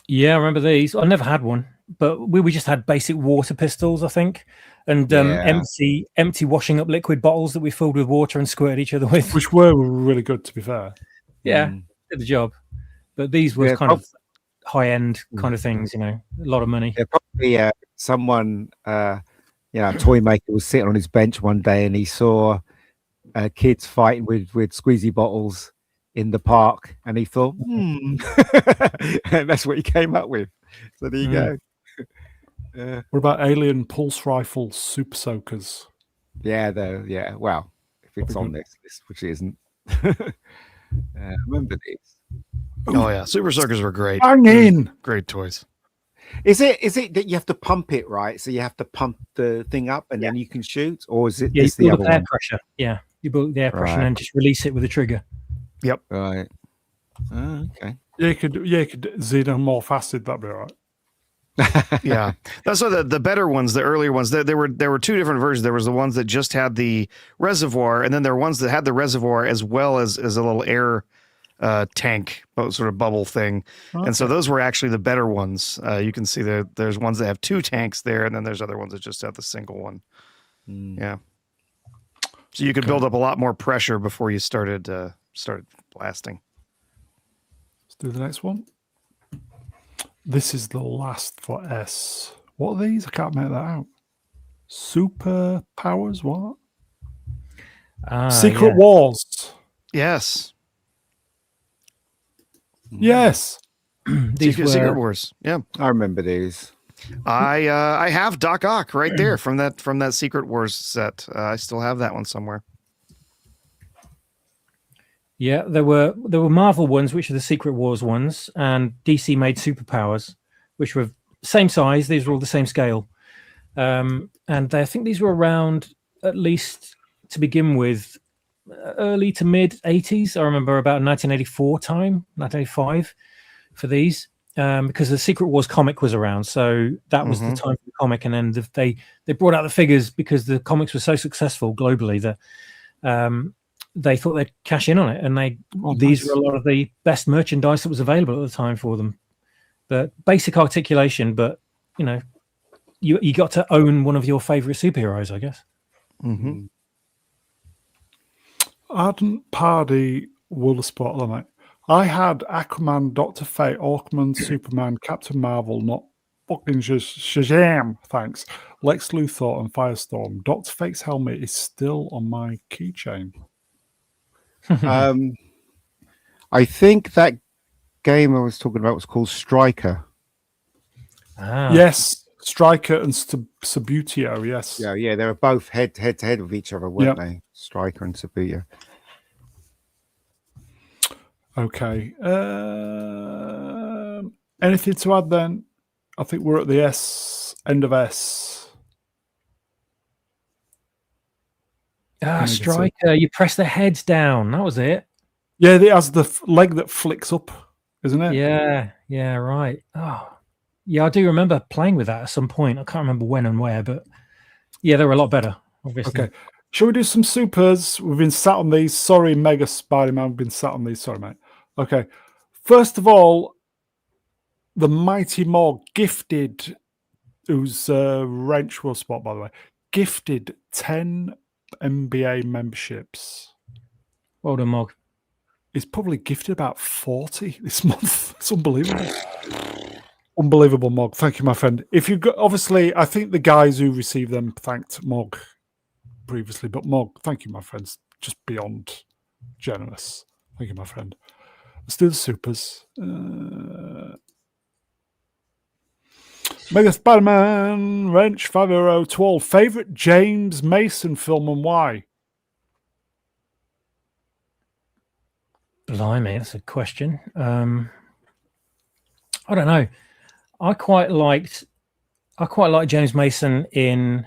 Yeah, I remember these. I never had one, but we just had basic water pistols, I think, and empty washing up liquid bottles that we filled with water and squirted each other with, which were really good, to be fair. Yeah, did the job. But these were kind of high-end kind of things, a lot of money. Yeah, probably someone, a toy maker was sitting on his bench one day and he saw kids fighting with squeezy bottles in the park, and he thought, and that's what he came up with. So there you go. What about alien pulse rifle super soakers? Yeah, well, if it's on this list, which it isn't. Remember these? Oh yeah, super soakers were great. Great toys. Is it that you have to pump it, right? So you have to pump the thing up and then you can shoot, or is it you the build other air one? pressure? Yeah, you build the air pressure and then just release it with a trigger. Yep. Right. Oh, okay. Yeah, you could xenomorph acid. That'd be all right. Yeah, that's why the better ones, the earlier ones, there were two different versions. There was the ones that just had the reservoir, and then there were ones that had the reservoir as well as a little air tank, sort of bubble thing. Okay. And so those were actually the better ones. You can see there's ones that have two tanks there, and then there's other ones that just have the single one. Yeah. So you could build up a lot more pressure before you started blasting. Let's do the next one. This is the last for S. What are these? I can't make that out. Super powers? What? Secret Wars. Yes. Yes. These were Secret Wars. Yeah, I remember these. I have Doc Ock right there from that Secret Wars set. I still have that one somewhere. Yeah, there were Marvel ones, which are the Secret Wars ones, and DC made superpowers, which were same size. These were all the same scale, and I think these were around, at least to begin with, early to mid 80s. I remember about 1984 time, 1985 for these, because the Secret Wars comic was around, so that was the time for the comic, and then they brought out the figures because the comics were so successful globally that they thought they'd cash in on it, and these were a lot of the best merchandise that was available at the time for them. But basic articulation, but you got to own one of your favorite superheroes, I guess. Mm-hmm. Ardent Party Wool Spotlight. I had Aquaman, Dr. Fate, Hawkman, Superman, Captain Marvel, not fucking Shazam, thanks. Lex Luthor and Firestorm. Dr. Fate's helmet is still on my keychain. I think that game I was talking about was called Striker. Yes, Striker and Subutio, yes. Yeah, they were both head to head with each other, weren't they? Striker and Subutio. Okay. Anything to add then? I think we're at the end of S. Striker, you press the heads down. That was it. Yeah, it has the leg that flicks up, isn't it? Yeah, right. Oh, yeah, I do remember playing with that at some point. I can't remember when and where, but yeah, they were a lot better, obviously. Okay. Shall we do some supers? We've been sat on these. Sorry, Mega Spider-Man. We've been sat on these. Sorry, mate. Okay. First of all, the Mighty Morg gifted, who's Wrench will spot, by the way, gifted 10 NBA memberships. Well done, Morg. He's probably gifted about 40 this month. It's unbelievable. Unbelievable, Morg. Thank you, my friend. If you got, obviously, I think the guys who received them thanked Morg previously, but Morg, thank you, my friends. Just beyond generous. Thank you, my friend. Let's do the supers. Mega Spider-Man, Wrench, 5 to all. Favorite James Mason film and why? Blimey, that's a question. I don't know. I quite liked James Mason in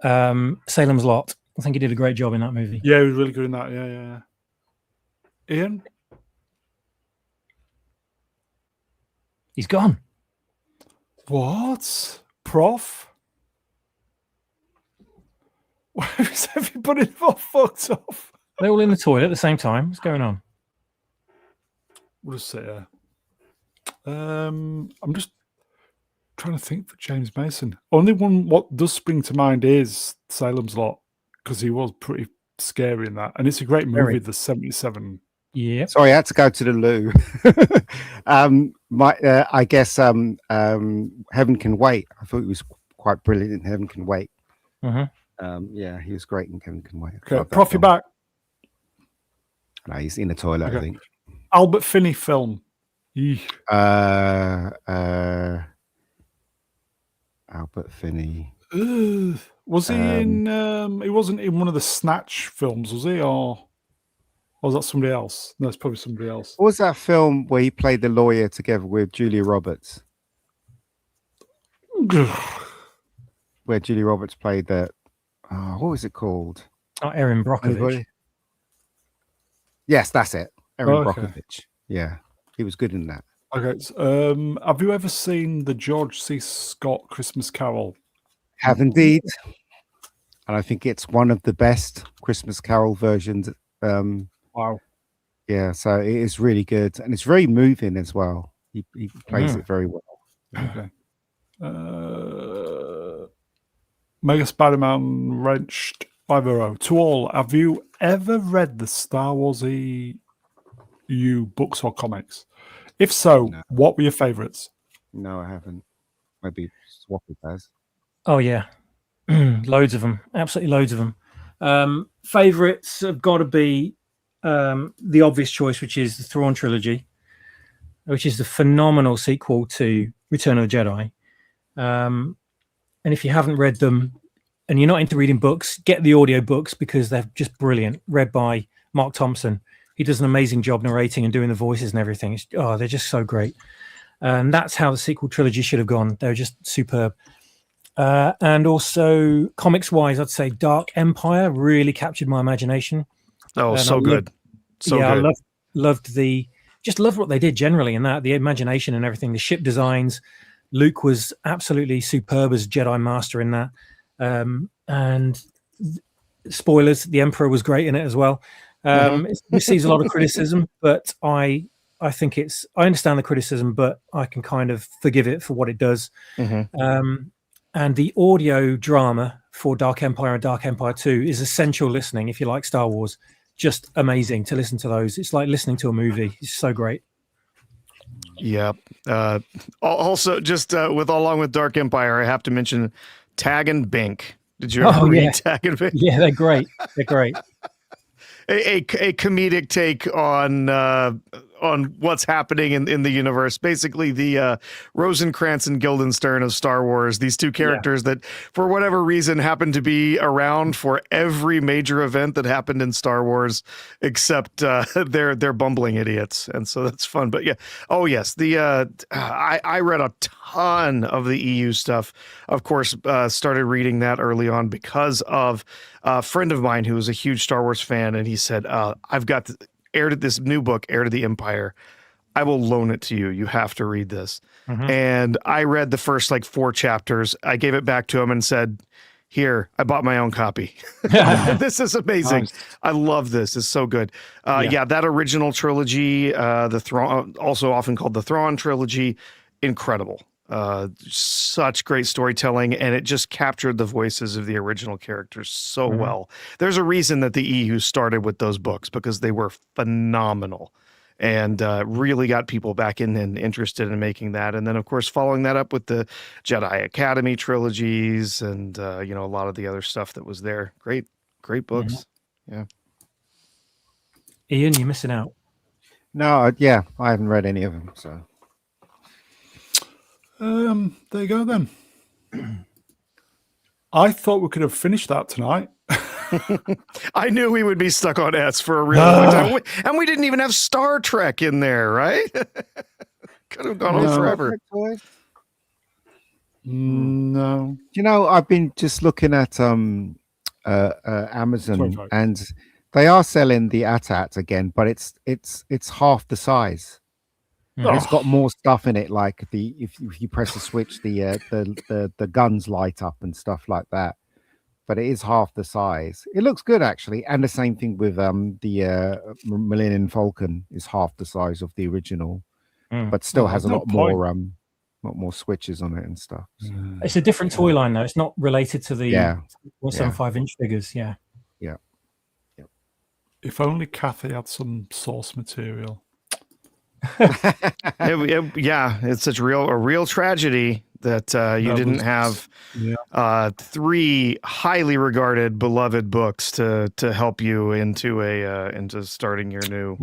Salem's Lot. I think he did a great job in that movie. Yeah, he was really good in that. Yeah. Ian? He's gone. What? Prof? Why is everybody all fucked off? They're all in the toilet at the same time. What's going on? We'll just sit here. I'm just trying to think for James Mason. Only one what does spring to mind is Salem's Lot, because he was pretty scary in that. And it's a great movie, the 77. Yeah. Sorry, I had to go to the loo. I guess Heaven Can Wait. I thought he was quite brilliant in Heaven Can Wait. Yeah, he was great in Heaven Can Wait. Okay, Prof, you back. No, he's in the toilet, okay. I think. Albert Finney film. Albert Finney. Was he in? He wasn't in one of the Snatch films, was he? Or was that somebody else? No, it's probably somebody else. What was that film where he played the lawyer together with Julia Roberts? Where Julia Roberts played the. What was it called? Erin Brockovich. Anybody? Yes, that's it. Erin Brockovich. Yeah, he was good in that. Okay. So, have you ever seen the George C. Scott Christmas Carol? Have indeed. And I think it's one of the best Christmas Carol versions. Wow. Yeah, so it is really good. And it's very moving as well. He plays it very well. Okay. Mega Spider-Man Wrenched 5 to all. Have you ever read the Star Wars EU books or comics? If so, what were your favorites? No, I haven't. Maybe Swappy has. Oh, yeah. Loads of them. Absolutely loads of them. Favorites have got to be the obvious choice, which is the Thrawn trilogy, which is the phenomenal sequel to Return of the Jedi. And if you haven't read them and you're not into reading books, get the audio books because they're just brilliant. Read by Mark Thompson. He does an amazing job narrating and doing the voices and everything. They're just so great. And that's how the sequel trilogy should have gone. They're just superb. And also, comics-wise, I'd say Dark Empire really captured my imagination. Oh, so good. So good. I loved what they did generally in that, the imagination and everything, the ship designs. Luke was absolutely superb as Jedi Master in that. And spoilers, the Emperor was great in it as well. It receives a lot of criticism, but I think I understand the criticism, but I can kind of forgive it for what it does. And the audio drama for Dark Empire and Dark Empire 2 is essential listening if you like Star Wars. Just amazing to listen to those. It's like listening to a movie. It's so great. Yeah. Also, just along with Dark Empire, I have to mention Tag and Bink. Did you ever read Tag and Bink? Yeah, they're great. They're great. A comedic take on what's happening in the universe. Basically, the Rosencrantz and Guildenstern of Star Wars. These two characters that, for whatever reason, happen to be around for every major event that happened in Star Wars, except they're bumbling idiots, and so that's fun. But yeah, oh yes, I read a ton of the EU stuff. Of course, started reading that early on because of a friend of mine who was a huge Star Wars fan, and he said, "I've got this new book, Heir to the Empire. I will loan it to you. You have to read this." And I read the first 4 chapters. I gave it back to him and said, "Here, I bought my own copy." This is amazing. Nice. I love this. It's so good. Yeah, that original trilogy, the Thrawn, also often called the Thrawn trilogy, incredible. Such great storytelling, and it just captured the voices of the original characters so well. There's a reason that the EU started with those books, because they were phenomenal and really got people back in and interested in making that. And then, of course, following that up with the Jedi Academy trilogies and a lot of the other stuff that was there. Great books. Yeah. Ian, you're missing out. No, yeah, I haven't read any of them, so. There you go then. I thought we could have finished that tonight. I knew we would be stuck on S for a really long time. And we didn't even have Star Trek in there, right? Could have gone on forever. No. I've been just looking at Amazon, and they are selling the AT-AT again, but it's half the size. It's got more stuff in it, like if you press the switch, the guns light up and stuff like that. But it is half the size. It looks good actually, and the same thing with the Millennium Falcon is half the size of the original, but still has a lot more switches on it and stuff. So. It's a different toy line though. It's not related to the 175-inch figures. Yeah. If only Kathy had some source material. It's a real tragedy that you didn't have 3 highly regarded, beloved books to help you into starting your new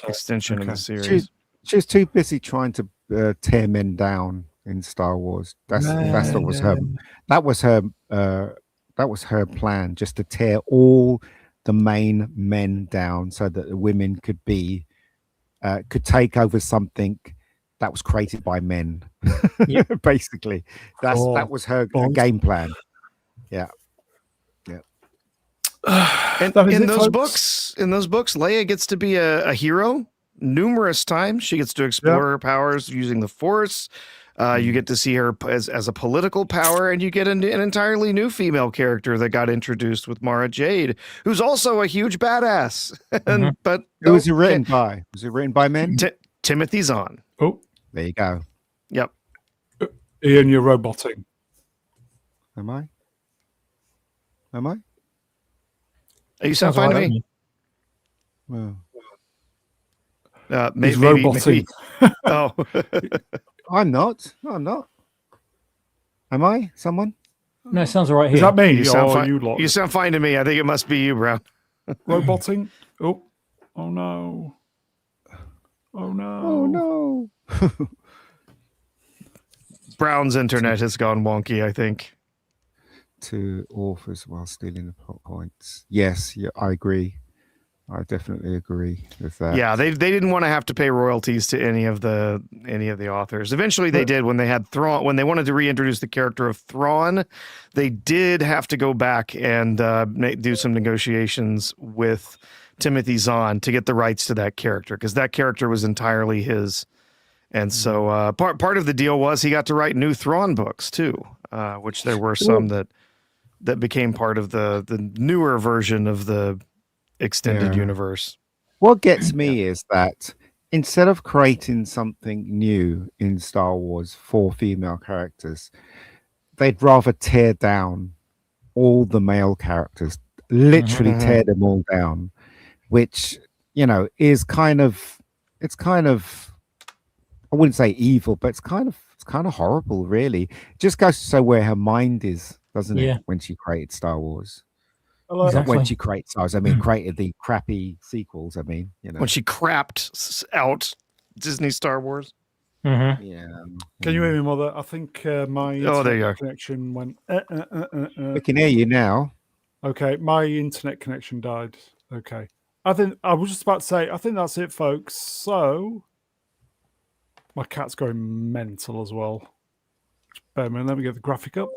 extension of the series. She's too busy trying to tear men down in Star Wars. That was her plan, just to tear all the main men down so that the women could take over something that was created by men. Basically, that was her game plan. Yeah. And in those books, Leia gets to be a hero numerous times. She gets to explore her powers using the Force. You get to see her as a political power, and you get an entirely new female character that got introduced with Mara Jade, who's also a huge badass. But who was it written by? Was it written by men? Timothy Zahn. Oh, there you go. Yep. Ian, you're roboting. Am I? You sound fine to me. Well, maybe roboting. Oh. I'm not. No, I'm not. Am I? Someone? No, it sounds all right here. Is that me? You sound fine. You sound fine to me. I think it must be you, Brown. Roboting. Oh no. Oh no. Brown's internet has gone wonky, I think. 2 authors while stealing the plot points. Yes, I agree. I definitely agree with that. Yeah, they didn't want to have to pay royalties to any of the authors. Eventually, they did when they had Thrawn. When they wanted to reintroduce the character of Thrawn, they did have to go back and do some negotiations with Timothy Zahn to get the rights to that character, because that character was entirely his. And so part of the deal was he got to write new Thrawn books too, which there were some that that became part of the newer version of the extended universe. What gets me is that instead of creating something new in Star Wars for female characters, they'd rather tear down all the male characters, literally tear them all down, which, you know, is kind of, I wouldn't say evil, but it's kind of horrible, really. It just goes to show where her mind is, doesn't it? When she created Star Wars. Exactly. When she created Star Wars, I mean, created the crappy sequels. I mean, you know, when she crapped out Disney Star Wars. Yeah. Can you hear me, Mother? I think my there you are. connection went. We can hear you now. Okay, my internet connection died. Okay, I think I was just about to say. I think that's it, folks. So my cat's going mental as well. Just bear with me. Let me get the graphic up.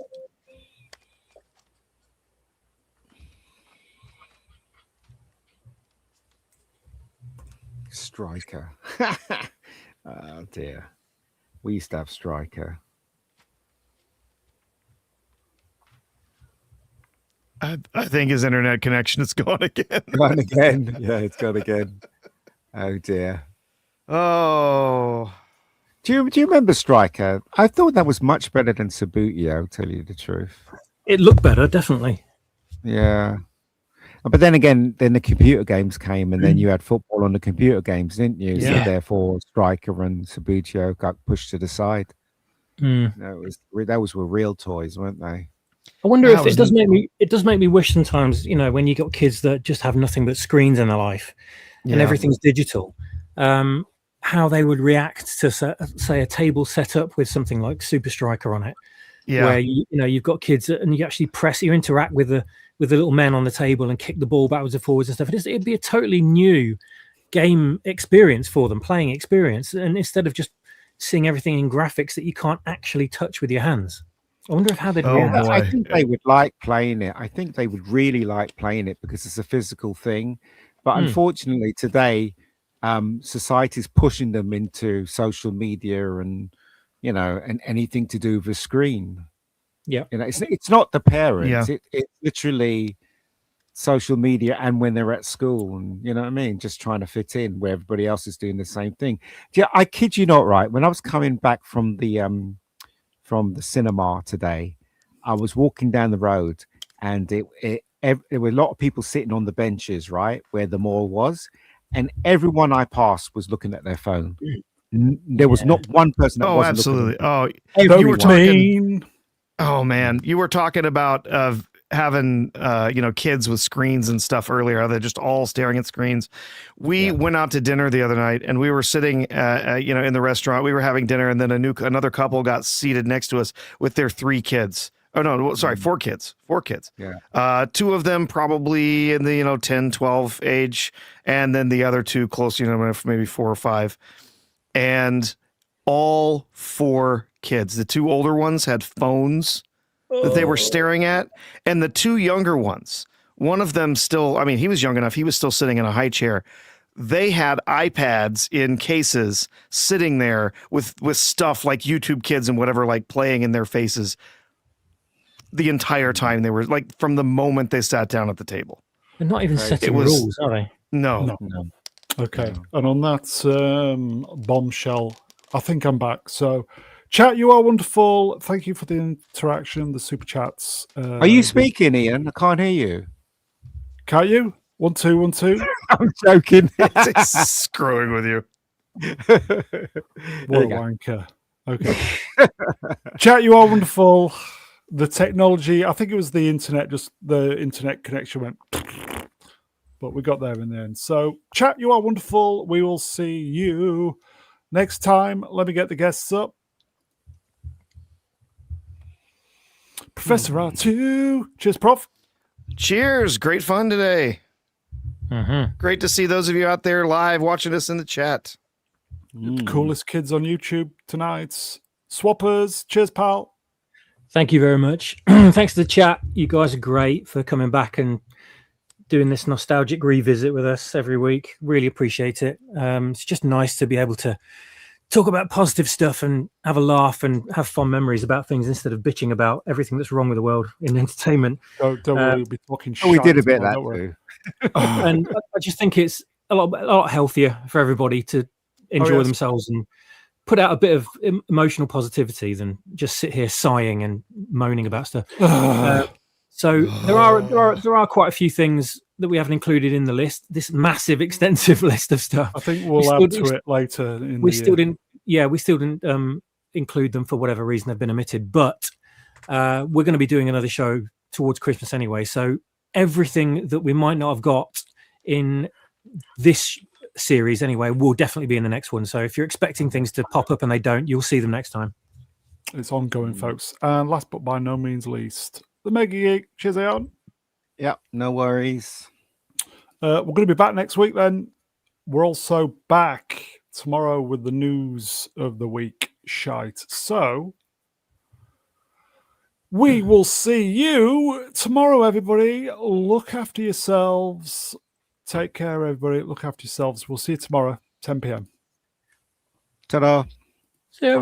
Striker. Oh dear. We used to have Striker. I think his internet connection is gone again. Gone again. Yeah, it's gone again. Oh dear. Oh. Do you remember Striker? I thought that was much better than Sabutio, tell you the truth. It looked better, definitely. Yeah. But then again, then the computer games came, and then you had football on the computer games, didn't you? Yeah. So therefore, Striker and Sabutio got pushed to the side. Those were real toys, weren't they? I wonder if it does make me wish sometimes, you know, when you got kids that just have nothing but screens in their life and everything's digital, how they would react to, say, a table set up with something like Super Striker on it, where you've got kids and you actually you interact with the little men on the table and kick the ball backwards and forwards and stuff. It'd be a totally new game experience for them, playing experience, and instead of just seeing everything in graphics that you can't actually touch with your hands. I wonder how they'd react. I think they would like playing it. I think they would really like playing it because it's a physical thing. But unfortunately, today, society's pushing them into social media and, you know, and anything to do with a screen. Yeah, you know, it's not the parents. It's literally social media, and when they're at school, and you know what I mean, just trying to fit in where everybody else is doing the same thing. Yeah, I kid you not. Right, when I was coming back from the cinema today, I was walking down the road, and there were a lot of people sitting on the benches, right where the mall was, and everyone I passed was looking at their phone. There was not one person that wasn't absolutely. Everyone. You were talking. Oh man, you were talking about having kids with screens and stuff earlier. They're just all staring at screens. We went out to dinner the other night, and we were sitting in the restaurant. We were having dinner, and then another couple got seated next to us with their 3 kids. Oh no, sorry, 4 kids. 4 kids. Yeah. 2 of them probably in the 10, 12 age, and then the other 2 close, maybe 4 or 5. And all 4 kids. The 2 older ones had phones that they were staring at, and the 2 younger ones, one of them still, I mean, he was young enough, he was still sitting in a high chair. They had iPads in cases sitting there with stuff like YouTube Kids and whatever, like playing in their faces the entire time. They were like, from the moment they sat down at the table. They're not even setting rules, are they? No. Okay. And on that bombshell, I think I'm back. So, chat, you are wonderful. Thank you for the interaction, the super chats. Are you speaking, Ian? I can't hear you. Can't you? 1 2 1 2. I'm joking. Screwing with you. What a wanker. Okay. Chat, you are wonderful. The technology, I think it was the internet, just the internet connection went, but we got there in the end. So, chat, you are wonderful. We will see you next time. Let me get the guests up. Professor Artoo. Cheers, Prof. Cheers. Great fun today. Great to see those of you out there live watching us in the chat. Coolest kids on YouTube tonight. Swappers. Cheers, pal. Thank you very much. Thanks to the chat. You guys are great for coming back and doing this nostalgic revisit with us every week. Really appreciate it. It's just nice to be able to talk about positive stuff and have a laugh and have fun memories about things instead of bitching about everything that's wrong with the world in entertainment. Don't worry, we'll be talking we did a bit tomorrow, that too. And I just think it's a lot healthier for everybody to enjoy themselves and put out a bit of emotional positivity than just sit here sighing and moaning about stuff. So there are quite a few things that we haven't included in the list. This massive, extensive list of stuff. I think we'll add to it later. We still didn't include them for whatever reason. They've been omitted, but we're going to be doing another show towards Christmas anyway. So everything that we might not have got in this series anyway will definitely be in the next one. So if you're expecting things to pop up and they don't, you'll see them next time. It's ongoing, folks. And last but by no means least, the Mega Geek. Cheers out. Yeah, no worries. We're going to be back next week then. We're also back tomorrow with the news of the week shite. So we will see you tomorrow, everybody. Look after yourselves. Take care, everybody. Look after yourselves. We'll see you tomorrow, 10 p.m. Ta-da. See you.